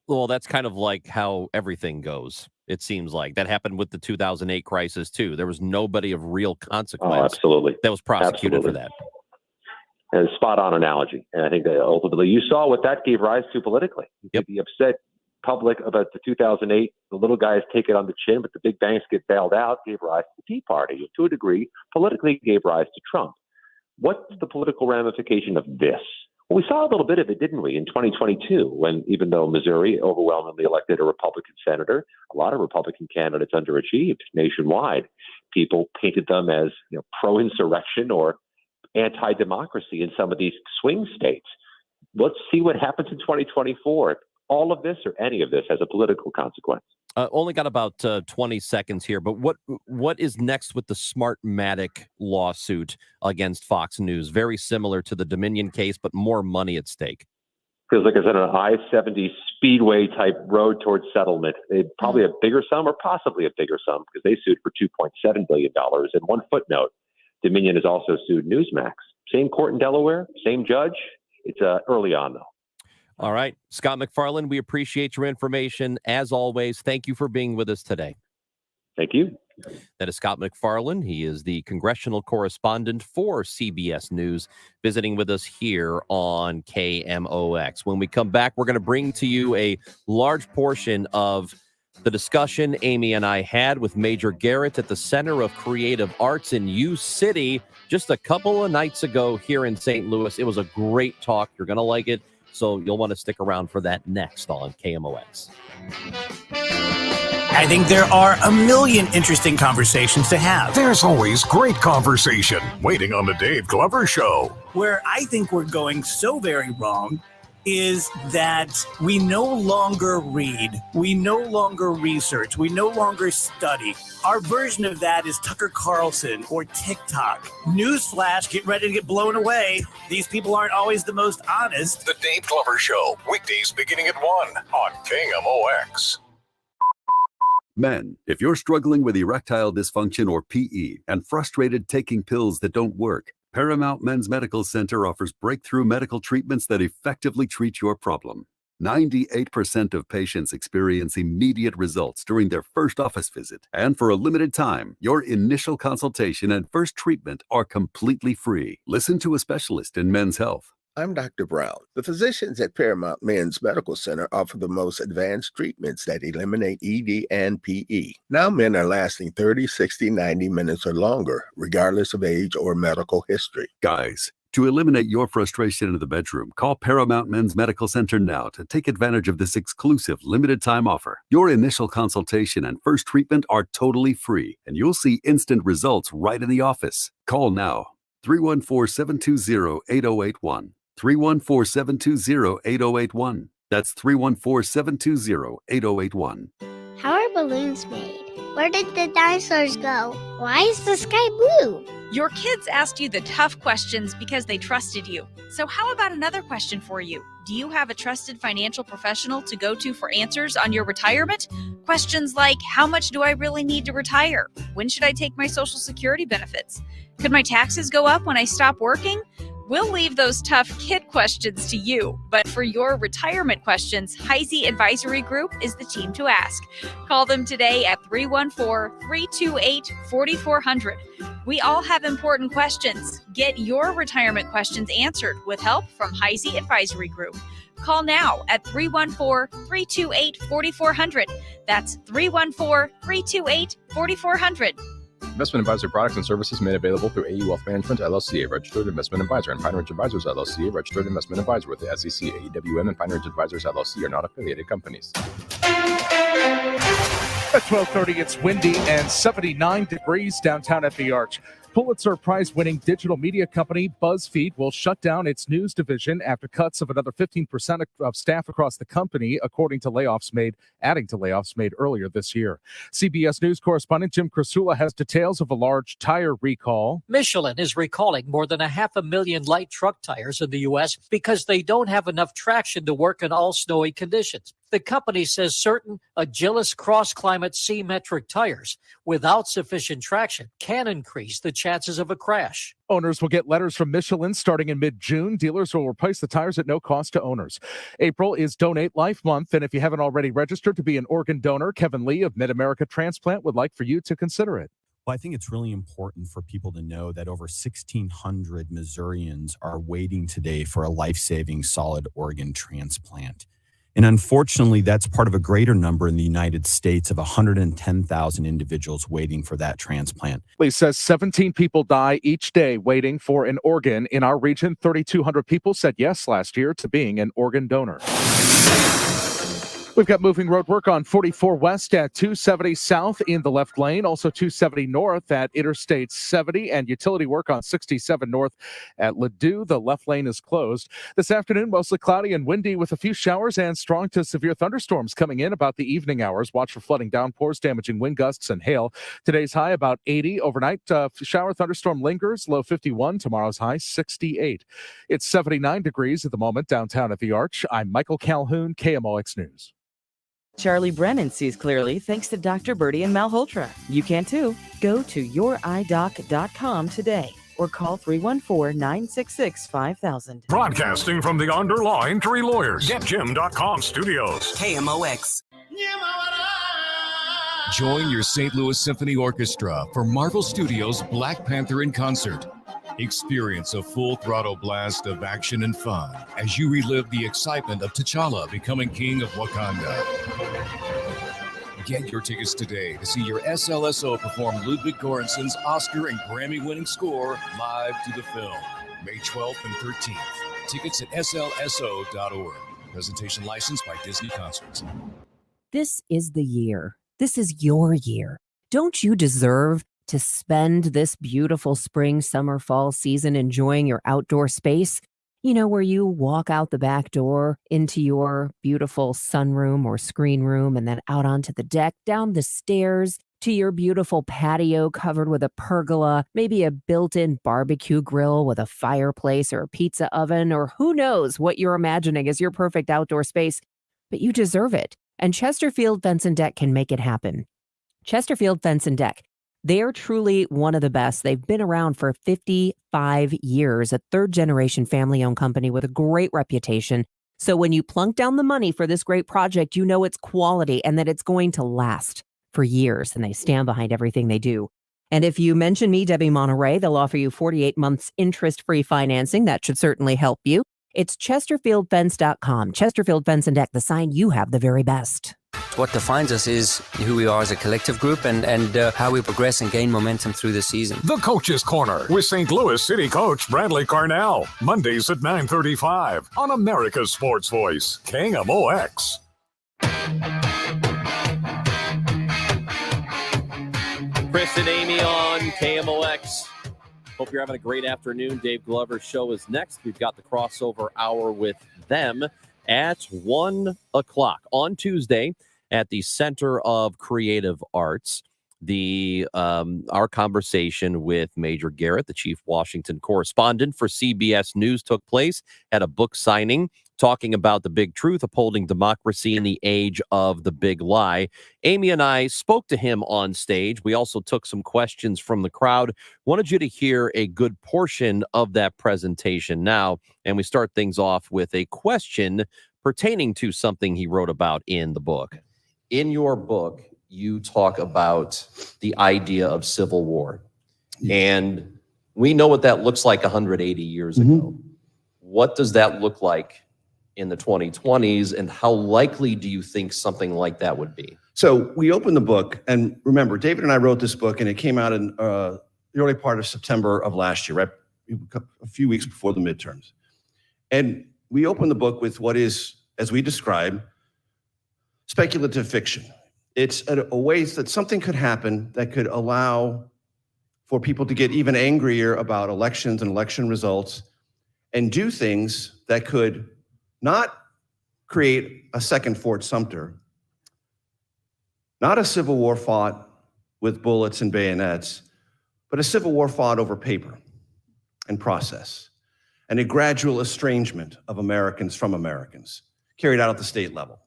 Well, that's kind of like how everything goes. It seems like that happened with the 2008 crisis too. There was nobody of real consequence.
Oh, absolutely.
That was prosecuted for that.
And spot on analogy. And I think that ultimately you saw what that gave rise to politically.
Yep.
The upset public about the 2008, the little guys take it on the chin, but the big banks get bailed out, gave rise to the Tea Party. And to a degree, politically gave rise to Trump. What's the political ramification of this? Well, we saw a little bit of it, didn't we, in 2022, when even though Missouri overwhelmingly elected a Republican senator, a lot of Republican candidates underachieved nationwide. People painted them as pro-insurrection or anti-democracy in some of these swing states. Let's see what happens in 2024. All of this or any of this has a political consequence.
Only got about 20 seconds here, but what is next with the Smartmatic lawsuit against Fox News? Very similar to the Dominion case, but more money at stake.
Feels like it's an I-70 speedway type road towards settlement. Probably a bigger sum or possibly a bigger sum, because they sued for $2.7 billion. And one footnote, Dominion has also sued Newsmax. Same court in Delaware, same judge. It's early on, though.
All right. Scott MacFarlane, we appreciate your information. As always, thank you for being with us today.
Thank you.
That is Scott MacFarlane. He is the congressional correspondent for CBS News, visiting with us here on KMOX. When we come back, we're going to bring to you a large portion of the discussion Amy and I had with Major Garrett at the Center of Creative Arts in U City just a couple of nights ago here in St. Louis. It was a great talk. You're going to like it. So you'll want to stick around for that next on KMOX.
I think there are a million interesting conversations to have.
There's always great conversation waiting on the Dave Glover Show.
Where I think we're going so very wrong is that we no longer read, we no longer research, we no longer study. Our version of that is Tucker Carlson or TikTok. Newsflash, get ready to get blown away. These people aren't always the most honest.
The Dave Glover Show, weekdays beginning at 1 on KMOX.
Men, if you're struggling with erectile dysfunction or PE and frustrated taking pills that don't work, Paramount Men's Medical Center offers breakthrough medical treatments that effectively treat your problem. 98% of patients experience immediate results during their first office visit. And for a limited time, your initial consultation and first treatment are completely free. Listen to a specialist in men's health.
I'm Dr. Brown. The physicians at Paramount Men's Medical Center offer the most advanced treatments that eliminate ED and PE. Now men are lasting 30, 60, 90 minutes or longer, regardless of age or medical history.
Guys, to eliminate your frustration in the bedroom, call Paramount Men's Medical Center now to take advantage of this exclusive limited-time offer. Your initial consultation and first treatment are totally free, and you'll see instant results right in the office. Call now. 314-720-8081. 314-720-8081. That's 314-720-8081.
How are balloons made? Where did the dinosaurs go? Why is the sky blue?
Your kids asked you the tough questions because they trusted you. So how about another question for you? Do you have a trusted financial professional to go to for answers on your retirement? Questions like, how much do I really need to retire? When should I take my Social Security benefits? Could my taxes go up when I stop working? We'll leave those tough kid questions to you, but for your retirement questions, Heisey Advisory Group is the team to ask. Call them today at 314-328-4400. We all have important questions. Get your retirement questions answered with help from Heisey Advisory Group. Call now at 314-328-4400. That's 314-328-4400.
Investment advisory products and services made available through AE Wealth Management, LLC, a registered investment advisor, and Pine Ridge Advisors, LLC, a registered investment advisor with the SEC. AEWM and Pine Ridge Advisors, LLC are not affiliated companies.
At 12:30, it's windy and 79 degrees downtown at the Arch. Pulitzer Prize-winning digital media company BuzzFeed will shut down its news division after cuts of another 15% of staff across the company, adding to layoffs made earlier this year. CBS News correspondent Jim Krasula has details of a large tire recall.
Michelin is recalling more than 500,000 light truck tires in the U.S. because they don't have enough traction to work in all snowy conditions. The company says certain Agilis cross-climate C-metric tires without sufficient traction can increase the chances of a crash.
Owners will get letters from Michelin starting in mid-June. Dealers will replace the tires at no cost to owners. April is Donate Life Month, and if you haven't already registered to be an organ donor, Kevin Lee of Mid-America Transplant would like for you to consider it.
Well, I think it's really important for people to know that over 1,600 Missourians are waiting today for a life-saving solid organ transplant. And unfortunately, that's part of a greater number in the United States of 110,000 individuals waiting for that transplant.
Lee says 17 people die each day waiting for an organ. In our region, 3,200 people said yes last year to being an organ donor. We've got moving road work on 44 West at 270 South in the left lane, also 270 North at Interstate 70, and utility work on 67 North at Ladue. The left lane is closed. This afternoon, mostly cloudy and windy with a few showers and strong to severe thunderstorms coming in about the evening hours. Watch for flooding downpours, damaging wind gusts, and hail. Today's high about 80. Overnight, shower thunderstorm lingers, low 51. Tomorrow's high 68. It's 79 degrees at the moment downtown at the Arch. I'm Michael Calhoun, KMOX News.
Charlie Brennan sees clearly thanks to Dr. Birdie and Malhotra. You can too. Go to youridoc.com today or call 314-966-5000.
Broadcasting from the Underlaw Injury Lawyers. GetJim.com studios.
KMOX.
Join your St. Louis Symphony Orchestra for Marvel Studios' Black Panther in concert. Experience a full throttle blast of action and fun as you relive the excitement of T'Challa becoming king of Wakanda. Get your tickets today to see your SLSO perform Ludwig Göransson's Oscar and Grammy-winning score live to the film, May 12th and 13th. Tickets at slso.org. Presentation licensed by Disney Concerts.
This is the year. This is your year. Don't you deserve to spend this beautiful spring, summer, fall season enjoying your outdoor space? You know, where you walk out the back door into your beautiful sunroom or screen room and then out onto the deck, down the stairs to your beautiful patio covered with a pergola, maybe a built-in barbecue grill with a fireplace or a pizza oven, or who knows what you're imagining is your perfect outdoor space. But you deserve it. And Chesterfield Fence and Deck can make it happen. Chesterfield Fence and Deck. They're truly one of the best. They've been around for 55 years, a third-generation family-owned company with a great reputation. So when you plunk down the money for this great project, you know it's quality and that it's going to last for years, and they stand behind everything they do. And if you mention me, Debbie Monterey, they'll offer you 48 months interest-free financing. That should certainly help you. It's ChesterfieldFence.com. Chesterfield Fence and Deck, the sign you have the very best.
What defines us is who we are as a collective group and how we progress and gain momentum through the season.
The Coach's Corner with St. Louis City coach Bradley Carnell. Mondays at 9:35 on America's Sports Voice, KMOX.
Chris and Amy on KMOX. Hope you're having a great afternoon. Dave Glover's show is next. We've got the crossover hour with them at 1 o'clock on Tuesday at the Center of Creative Arts. Our conversation with Major Garrett, the chief Washington correspondent for CBS News, took place at a book signing talking about the big truth, upholding democracy in the age of the big lie. Amy and I spoke to him on stage. We also took some questions from the crowd. Wanted you to hear a good portion of that presentation now, and we start things off with a question pertaining to something he wrote about in the book. In your book, you talk about the idea of civil war. And we know what that looks like 180 years ago. What does that look like in the 2020s, and how likely do you think something like that would be?
So we opened the book, and remember, David and I wrote this book, and it came out in the early part of September of last year, right? A few weeks before the midterms. And we opened the book with what is, as we describe, speculative fiction. It's a way that something could happen that could allow for people to get even angrier about elections and election results and do things that could not create a second Fort Sumter, not a civil war fought with bullets and bayonets, but a civil war fought over paper and process, and a gradual estrangement of Americans from Americans carried out at the state level,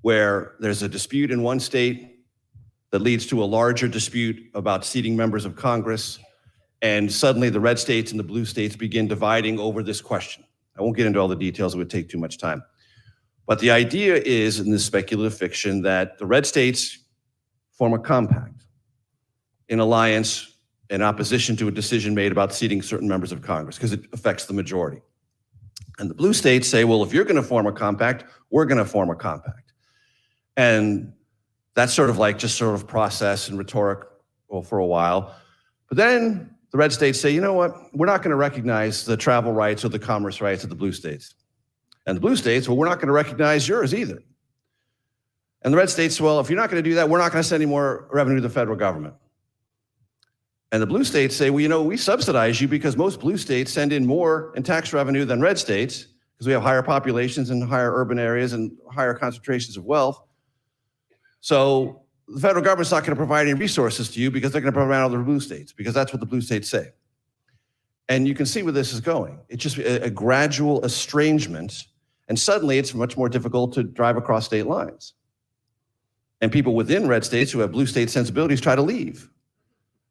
where there's a dispute in one state that leads to a larger dispute about seating members of Congress, and suddenly the red states and the blue states begin dividing over this question. I won't get into all the details, it would take too much time. But the idea is, in this speculative fiction, that the red states form a compact in alliance in opposition to a decision made about seating certain members of Congress, because it affects the majority. And the blue states say, well, if you're going to form a compact, we're going to form a compact. And that's sort of like just sort of process and rhetoric for a while. But then the red states say, you know what, we're not going to recognize the travel rights or the commerce rights of the blue states. And the blue states, well, we're not going to recognize yours either. And the red states, well, if you're not going to do that, we're not going to send any more revenue to the federal government. And the blue states say, well, you know, we subsidize you because most blue states send in more in tax revenue than red states because we have higher populations and higher urban areas and higher concentrations of wealth. So the federal government's not going to provide any resources to you because they're going to provide all the blue states, because that's what the blue states say. And you can see where this is going. It's just a gradual estrangement, and suddenly it's much more difficult to drive across state lines. And people within red states who have blue state sensibilities try to leave.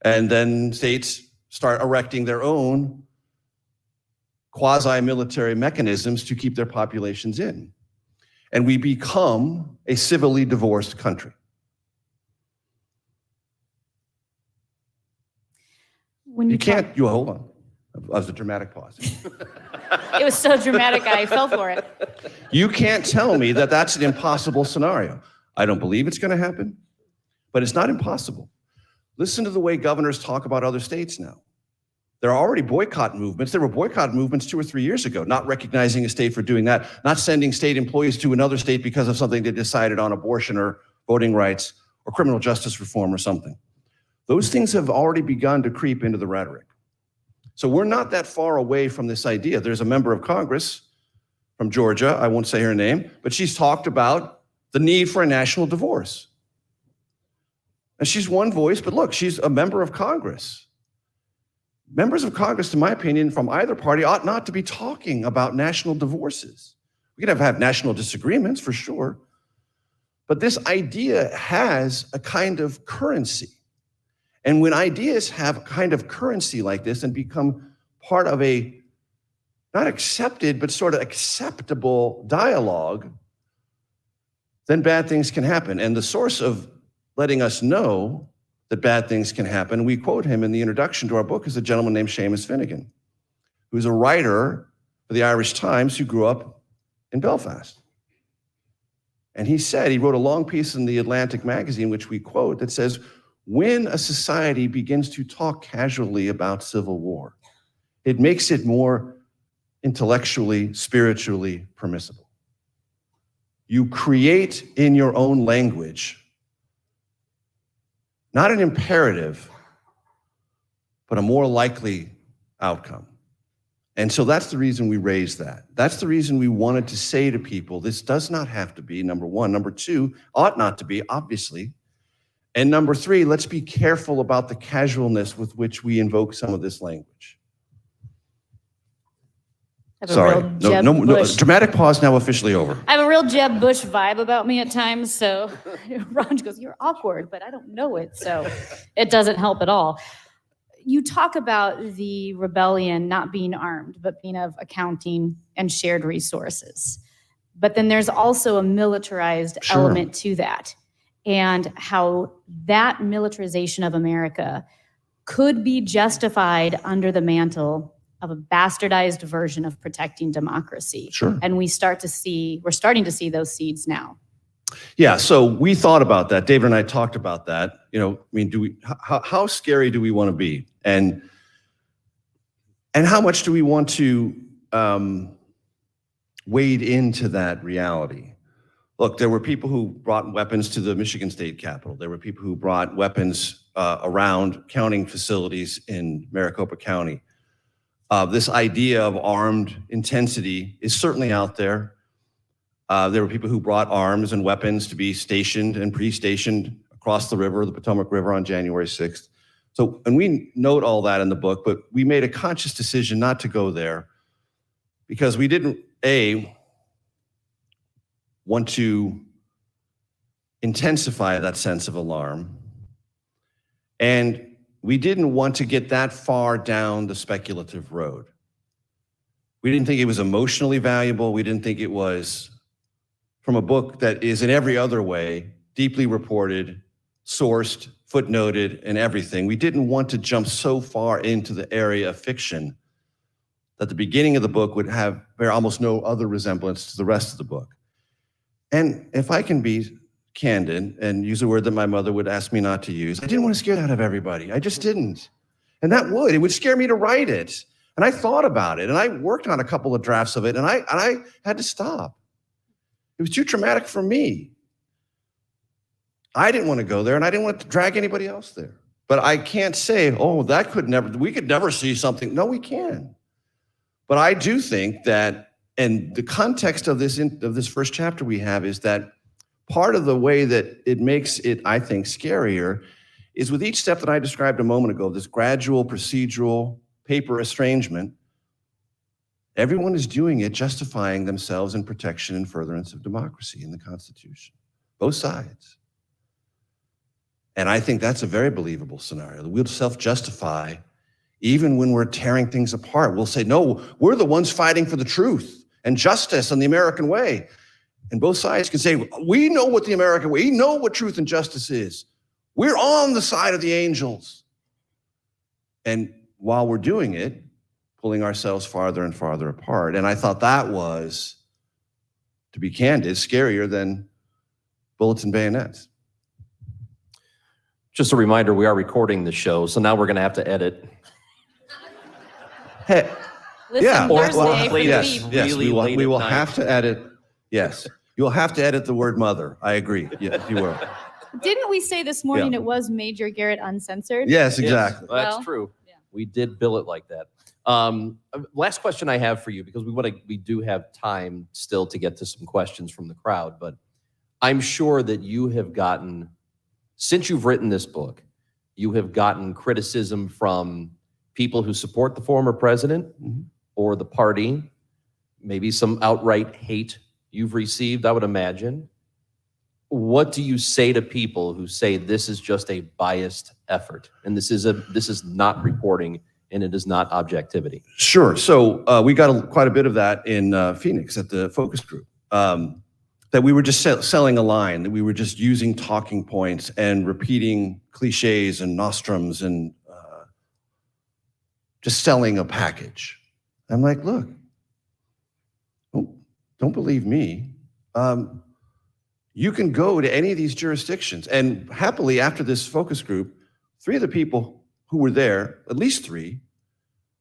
And then states start erecting their own quasi-military mechanisms to keep their populations in. And we become a civilly divorced country.
When
you can't, you hold on. That was a dramatic pause.
It was so dramatic, I fell for it.
You can't tell me that that's an impossible scenario. I don't believe it's going to happen, but it's not impossible. Listen to the way governors talk about other states now. There are already boycott movements. There were boycott movements 2 or 3 years ago, not recognizing a state for doing that, not sending state employees to another state because of something they decided on abortion or voting rights or criminal justice reform or something. Those things have already begun to creep into the rhetoric. So we're not that far away from this idea. There's a member of Congress from Georgia, I won't say her name, but she's talked about the need for a national divorce. And she's one voice, but look, she's a member of Congress. Members of Congress, in my opinion, from either party ought not to be talking about national divorces. We can have national disagreements for sure, but this idea has a kind of currency. And when ideas have a kind of currency like this and become part of a not accepted, but sort of acceptable dialogue, then bad things can happen. And the source of letting us know that bad things can happen, we quote him in the introduction to our book, is a gentleman named Seamus Finnegan, who's a writer for the Irish Times who grew up in Belfast. And he said, he wrote a long piece in the Atlantic magazine, which we quote, that says, when a society begins to talk casually about civil war, it makes it more intellectually, spiritually permissible. You create in your own language not an imperative, but a more likely outcome. And so that's the reason we raised that. That's the reason we wanted to say to people, this does not have to be, number one. Number two, ought not to be, obviously. And number three, let's be careful about the casualness with which we invoke some of this language. Sorry, no, dramatic pause now officially over.
I have a real Jeb Bush vibe about me at times. So Ron goes, you're awkward, but I don't know it. So it doesn't help at all. You talk about the rebellion not being armed, but being of accounting and shared resources. But then there's also a militarized element to that, and how that militarization of America could be justified under the mantle of a bastardized version of protecting democracy.
Sure.
And we're starting to see those seeds now.
Yeah, so we thought about that. David and I talked about that. You know, I mean, how scary do we want to be? And how much do we want to wade into that reality? Look, there were people who brought weapons to the Michigan State Capitol. There were people who brought weapons around counting facilities in Maricopa County. This idea of armed intensity is certainly out there. There were people who brought arms and weapons to be stationed and pre-stationed across the river, the Potomac River, on January 6th. So, and we note all that in the book, but we made a conscious decision not to go there because we didn't, want to intensify that sense of alarm, and we didn't want to get that far down the speculative road. We didn't think it was emotionally valuable. We didn't think it was from a book that is in every other way deeply reported, sourced, footnoted, and everything. We didn't want to jump so far into the area of fiction that the beginning of the book would bear almost no other resemblance to the rest of the book. And if I can be candid and use a word that my mother would ask me not to use, I didn't want to scare that out of everybody. I just didn't. And it would scare me to write it. And I thought about it, and I worked on a couple of drafts of it, and I had to stop. It was too traumatic for me. I didn't want to go there, and I didn't want to drag anybody else there. But I can't say, we could never see something. No, we can. But I do think that, and the context of this first chapter we have is that part of the way that it makes it, I think, scarier is with each step that I described a moment ago, this gradual, procedural, paper estrangement, everyone is doing it, justifying themselves in protection and furtherance of democracy in the Constitution, both sides. And I think that's a very believable scenario, that we'll self-justify even when we're tearing things apart. We'll say, no, we're the ones fighting for the truth and justice and the American way. And both sides can say, we know what the American way, we know what truth and justice is. We're on the side of the angels. And while we're doing it, pulling ourselves farther and farther apart. And I thought that was, to be candid, scarier than bullets and bayonets.
Just a reminder, we are recording the show, so now we're going to have to edit.
Hey,
Listen, Thursday
yes, we will have to edit. Yes, you'll have to edit the word mother. I agree. Yes, you will.
Didn't we say this morning it was Major Garrett Uncensored?
Yes, exactly.
Well, that's true. Yeah. We did bill it like that. Last question I have for you, because we do have time still to get to some questions from the crowd, but I'm sure that you have gotten, since you've written this book, you have gotten criticism from people who support the former president or the party, maybe some outright hate you've received, I would imagine. What do you say to people who say this is just a biased effort and this is not reporting and it is not objectivity?
Sure. So we got quite a bit of that in Phoenix at the focus group. That we were just selling a line, that we were just using talking points and repeating cliches and nostrums and just selling a package. I'm like, look, don't believe me. You can go to any of these jurisdictions, and happily after this focus group, 3 of the people who were there, at least 3,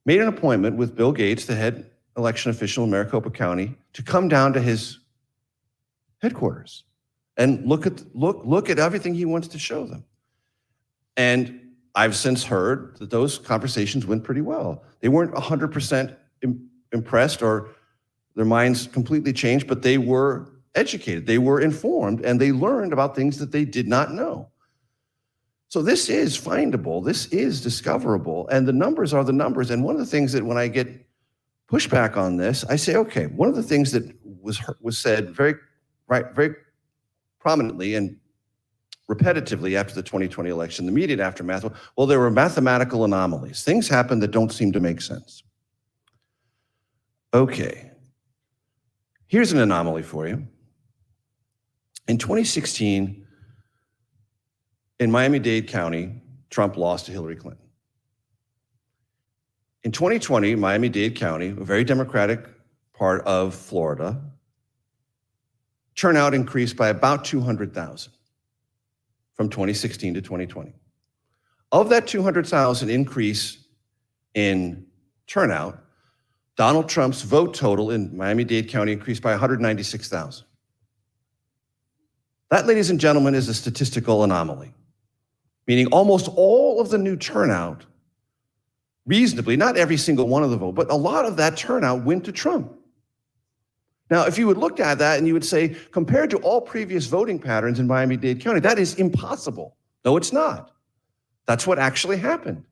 made an appointment with Bill Gates, the head election official in Maricopa County, to come down to his headquarters and look at everything he wants to show them. And I've since heard that those conversations went pretty well. They weren't 100% impressed or their minds completely changed, but they were educated, they were informed, and they learned about things that they did not know. So this is findable, this is discoverable, and the numbers are the numbers. And one of the things that when I get pushback on this, I say, okay, one of the things that was said very prominently and repetitively after the 2020 election, the immediate aftermath, well, there were mathematical anomalies. Things happen that don't seem to make sense. Okay, here's an anomaly for you. In 2016, in Miami-Dade County, Trump lost to Hillary Clinton. In 2020, Miami-Dade County, a very Democratic part of Florida, turnout increased by about 200,000 from 2016 to 2020. Of that 200,000 increase in turnout, Donald Trump's vote total in Miami-Dade County increased by 196,000. That, ladies and gentlemen, is a statistical anomaly, meaning almost all of the new turnout, reasonably, not every single one of the vote, but a lot of that turnout went to Trump. Now, if you would look at that and you would say, compared to all previous voting patterns in Miami-Dade County, that is impossible. No, it's not. That's what actually happened.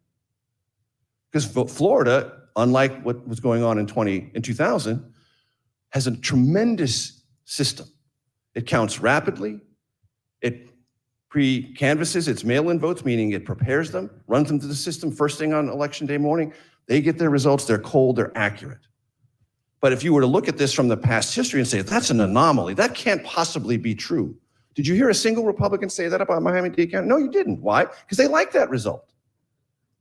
Because Florida, unlike what was going on in 2000, has a tremendous system. It counts rapidly. It pre-canvasses its mail-in votes, meaning it prepares them, runs them through the system first thing on election day morning. They get their results. They're cold. They're accurate. But if you were to look at this from the past history and say, that's an anomaly, that can't possibly be true. Did you hear a single Republican say that about Miami-Dade County? No, you didn't. Why? Because they like that result.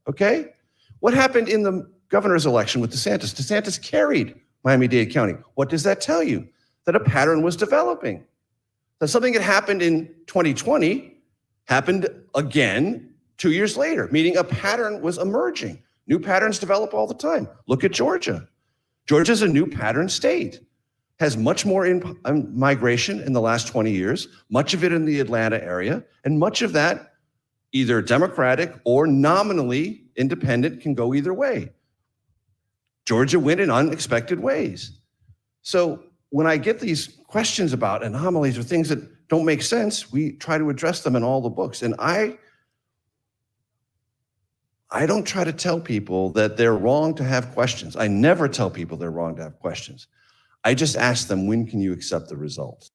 Okay? What happened in the governor's election with DeSantis? DeSantis carried Miami-Dade County. What does that tell you? That a pattern was developing. That something that happened in 2020 happened again 2 years later, meaning a pattern was emerging. New patterns develop all the time. Look at Georgia. Georgia's a new pattern state, has much more migration in the last 20 years, much of it in the Atlanta area, and much of that either Democratic or nominally independent can go either way. Georgia went in unexpected ways. So when I get these questions about anomalies or things that don't make sense, we try to address them in all the books. And I don't try to tell people that they're wrong to have questions. I never tell people they're wrong to have questions. I just ask them, when can you accept the results?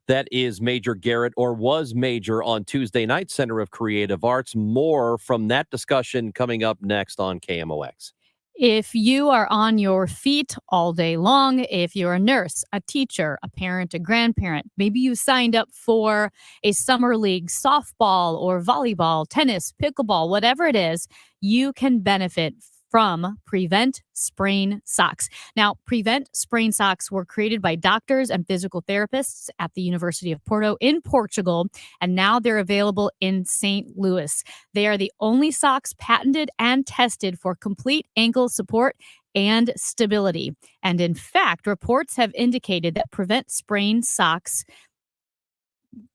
That is Major Garrett, or was Major, on Tuesday night, Center of Creative Arts. More from that discussion coming up next on KMOX.
If you are on your feet all day long, if you're a nurse, a teacher, a parent, a grandparent, maybe you signed up for a summer league, softball or volleyball, tennis, pickleball, whatever it is, you can benefit from Prevent Sprain Socks. Now, Prevent Sprain Socks were created by doctors and physical therapists at the University of Porto in Portugal, and now they're available in St. Louis. They are the only socks patented and tested for complete ankle support and stability. And in fact, reports have indicated that Prevent Sprain Socks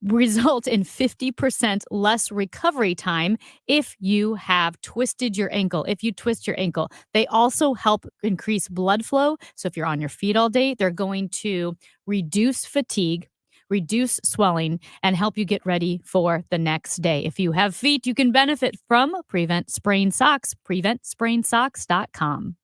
result in 50% less recovery time if you have twisted your ankle, if you twist your ankle. They also help increase blood flow. So if you're on your feet all day, they're going to reduce fatigue, reduce swelling, and help you get ready for the next day. If you have feet, you can benefit from Prevent Sprain Socks, PreventSprainSocks.com.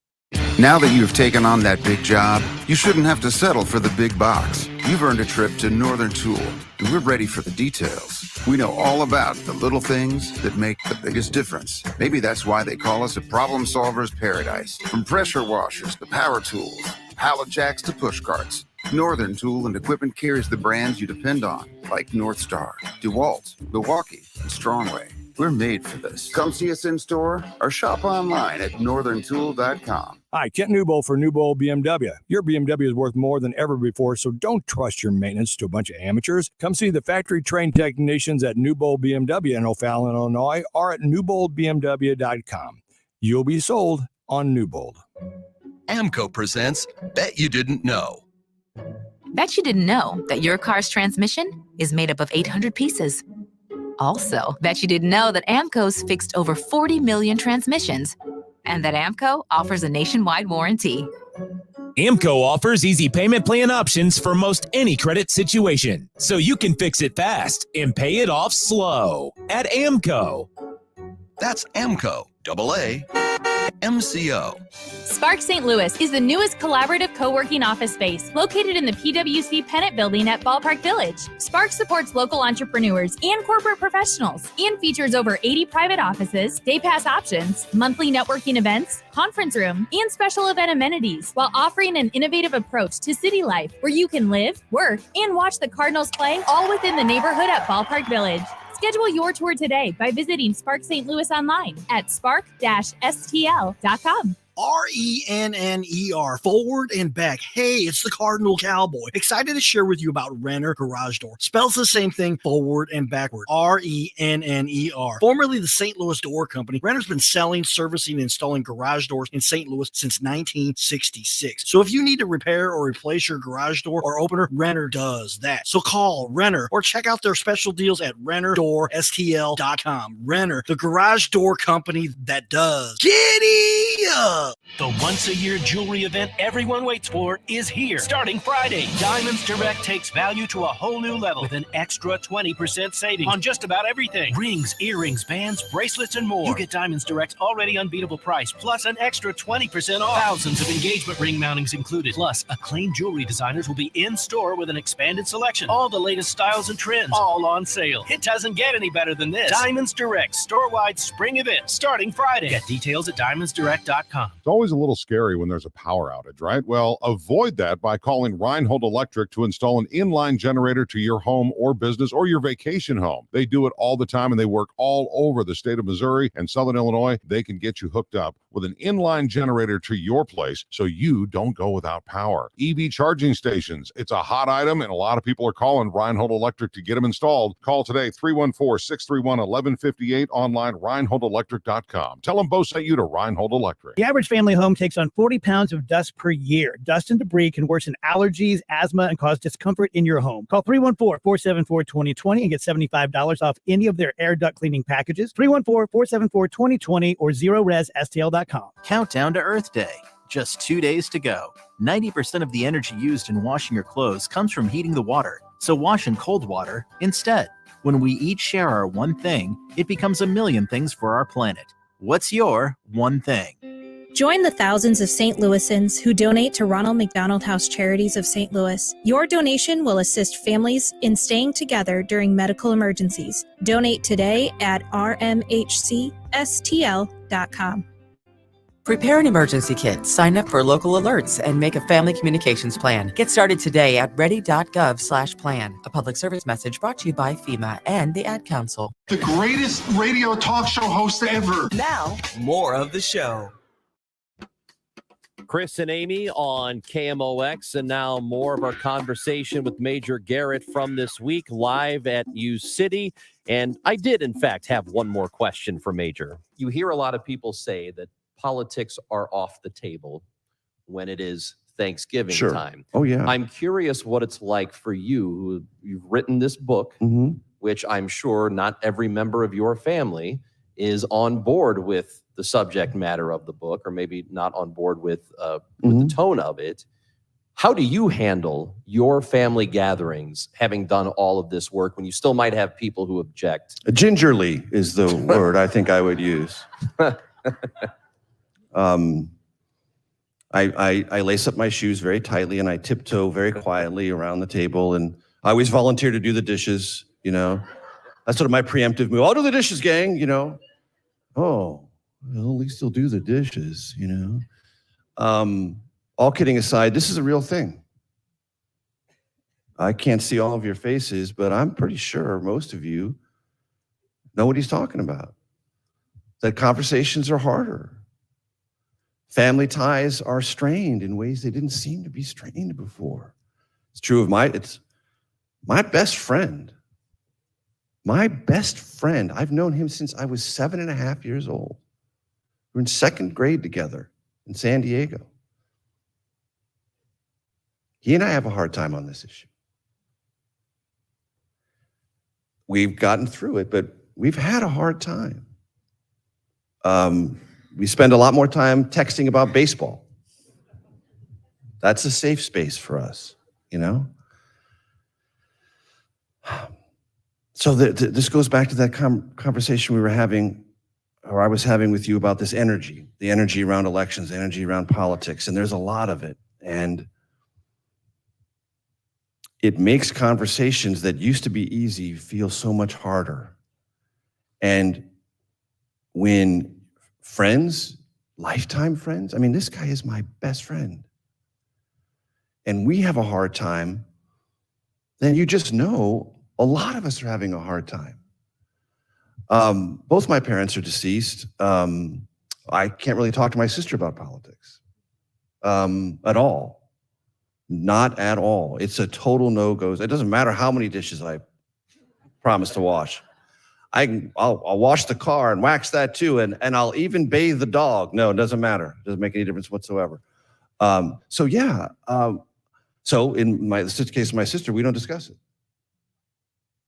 Now that you've taken on that big job, you shouldn't have to settle for the big box. You've earned a trip to Northern Tool, and we're ready for the details. We know all about the little things that make the biggest difference. Maybe that's why they call us a problem solver's paradise. From pressure washers to power tools, pallet jacks to push carts, Northern Tool and Equipment carries the brands you depend on, like North Star, DeWalt, Milwaukee, and Strongway. We're made for this. Come see us in store or shop online at northerntool.com.
Hi, Kent Newbold for Newbold BMW. Your BMW is worth more than ever before, so don't trust your maintenance to a bunch of amateurs. Come see the factory-trained technicians at Newbold BMW in O'Fallon, Illinois, or at newboldbmw.com. You'll be sold on Newbold.
AMCO presents Bet You Didn't Know.
Bet you didn't know that your car's transmission is made up of 800 pieces.
Also, bet you didn't know that Amco's fixed over 40 million transmissions and that Amco offers a nationwide warranty.
Amco offers easy payment plan options for most any credit situation, so you can fix it fast and pay it off slow at Amco.
That's Amco, AA, MCO.
Spark St. Louis is the newest collaborative co-working office space located in the PwC Pennant Building at Ballpark Village. Spark supports local entrepreneurs and corporate professionals and features over 80 private offices, day pass options, monthly networking events, conference room, and special event amenities, while offering an innovative approach to city life where you can live, work, and watch the Cardinals play all within the neighborhood at Ballpark Village. Schedule your tour today by visiting Spark St. Louis online at spark-stl.com.
RENNER, forward and back. Hey, it's the Cardinal Cowboy. Excited to share with you about Renner Garage Door. Spells the same thing, forward and backward. RENNER. Formerly the St. Louis Door Company, Renner's been selling, servicing, and installing garage doors in St. Louis since 1966. So if you need to repair or replace your garage door or opener, Renner does that. So call Renner or check out their special deals at RennerDoorSTL.com. Renner, the garage door company that does. Giddy up!
The once-a-year jewelry event everyone waits for is here. Starting Friday, Diamonds Direct takes value to a whole new level with an extra 20% savings on just about everything. Rings, earrings, bands, bracelets, and more. You get Diamonds Direct's already unbeatable price, plus an extra 20% off. Thousands of engagement ring mountings included. Plus, acclaimed jewelry designers will be in store with an expanded selection. All the latest styles and trends, all on sale. It doesn't get any better than this. Diamonds Direct, store-wide spring event, starting Friday. Get details at diamondsdirect.com.
It's always a little scary when there's a power outage, right? Well, avoid that by calling Reinhold Electric to install an inline generator to your home or business or your vacation home. They do it all the time, and they work all over the state of Missouri and Southern Illinois. They can get you hooked up with an inline generator to your place so you don't go without power. EV charging stations, it's a hot item, and a lot of people are calling Reinhold Electric to get them installed. Call today, 314-631-1158, online, reinholdelectric.com. Tell them Bo sent you to Reinhold Electric.
The average family home takes on 40 pounds of dust per year. Dust and debris can worsen allergies, asthma, and cause discomfort in your home. Call 314-474-2020 and get $75 off any of their air duct cleaning packages. 314-474-2020 or ZeroResSTL.com.
Countdown to Earth Day. Just 2 days to go. 90% of the energy used in washing your clothes comes from heating the water. So wash in cold water instead. When we each share our one thing, it becomes a million things for our planet. What's your one thing?
Join the thousands of St. Louisans who donate to Ronald McDonald House Charities of St. Louis. Your donation will assist families in staying together during medical emergencies. Donate today at rmhcstl.com.
Prepare an emergency kit, sign up for local alerts, and make a family communications plan. Get started today at ready.gov/plan. A public service message brought to you by FEMA and the Ad Council.
The greatest radio talk show host ever.
Now, more of the show.
Chris and Amy on KMOX, and now more of our conversation with Major Garrett from this week live at U City. And I did, in fact, have one more question for Major. You hear a lot of people say that politics are off the table when it is Thanksgiving time.
Oh, yeah.
I'm curious what it's like for you. You've written this book, which I'm sure not every member of your family is on board with the subject matter of the book, or maybe not on board with the tone of it. How do you handle your family gatherings, having done all of this work, when you still might have people who object?
Gingerly is the word I think I would use. I lace up my shoes very tightly and I tiptoe very quietly around the table, and I always volunteer to do the dishes, you know. That's sort of my preemptive move. I'll do the dishes, gang, you know. Oh, well, at least he'll do the dishes, you know. All kidding aside, this is a real thing. I can't see all of your faces, but I'm pretty sure most of you know what he's talking about. That conversations are harder. Family ties are strained in ways they didn't seem to be strained before. It's true of my best friend. My best friend, I've known him since I was 7.5 years old. We were in second grade together in San Diego. He and I have a hard time on this issue. we've gotten through it, but we've had a hard time. We spend a lot more time texting about baseball. That's a safe space for us, you know? So this goes back to that conversation we were having, or I was having with you about this energy, the energy around elections, the energy around politics, and there's a lot of it. And it makes conversations that used to be easy feel so much harder. And when friends, lifetime friends, I mean, this guy is my best friend, and we have a hard time, then you just know a lot of us are having a hard time. Both my parents are deceased. I can't really talk to my sister about politics at all. Not at all. It's a total no-go. It doesn't matter how many dishes I promise to wash. I'll wash the car and wax that too, and I'll even bathe the dog. No, it doesn't matter. It doesn't make any difference whatsoever. So in the case of my sister, we don't discuss it.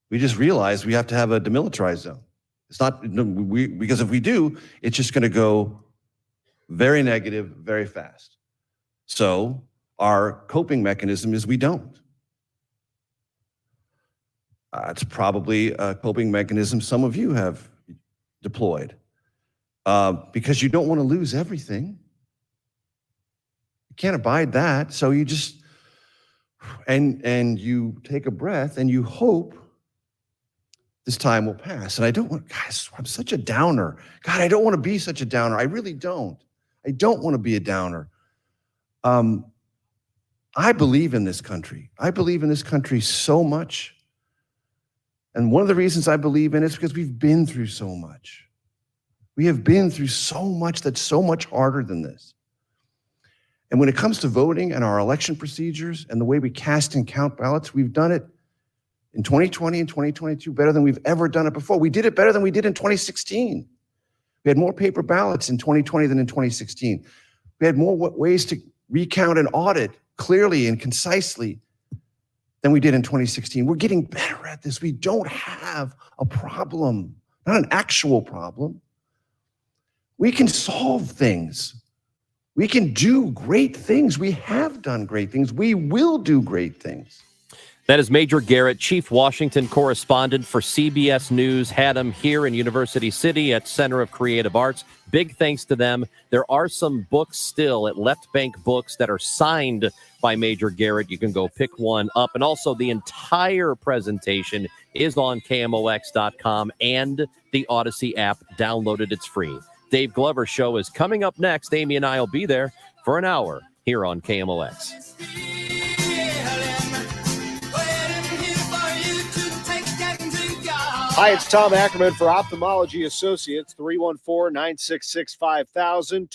We just realize we have to have a demilitarized zone. It's not, because if we do, it's just going to go very negative, very fast. So our coping mechanism is we don't. It's probably a coping mechanism some of you have deployed because you don't want to lose everything. You can't abide that. So you just, and you take a breath and you hope this time will pass. And I don't want, guys, I'm such a downer. God, I don't want to be such a downer. I really don't. I don't want to be a downer. I believe in this country. I believe in this country so much. And one of the reasons I believe in it is because we've been through so much. We have been through so much that's so much harder than this. And when it comes to voting and our election procedures and the way we cast and count ballots, we've done it in 2020 and 2022 better than we've ever done it before. We did it better than we did in 2016. We had more paper ballots in 2020 than in 2016. We had more ways to recount and audit clearly and concisely than we did in 2016. We're getting better at this. We don't have a problem, not an actual problem. We can solve things. We can do great things. We have done great things. We will do great things.
That is Major Garrett, Chief Washington Correspondent for CBS News. Had him here in University City at Center of Creative Arts. Big thanks to them. There are some books still at Left Bank Books that are signed by Major Garrett. You can go pick one up. And also the entire presentation is on KMOX.com and the Odyssey app. Download it. It's free. Dave Glover Show is coming up next. Amy and I will be there for an hour here on KMOX.
Hi, it's Tom Ackerman for Ophthalmology Associates, 314-966-5000.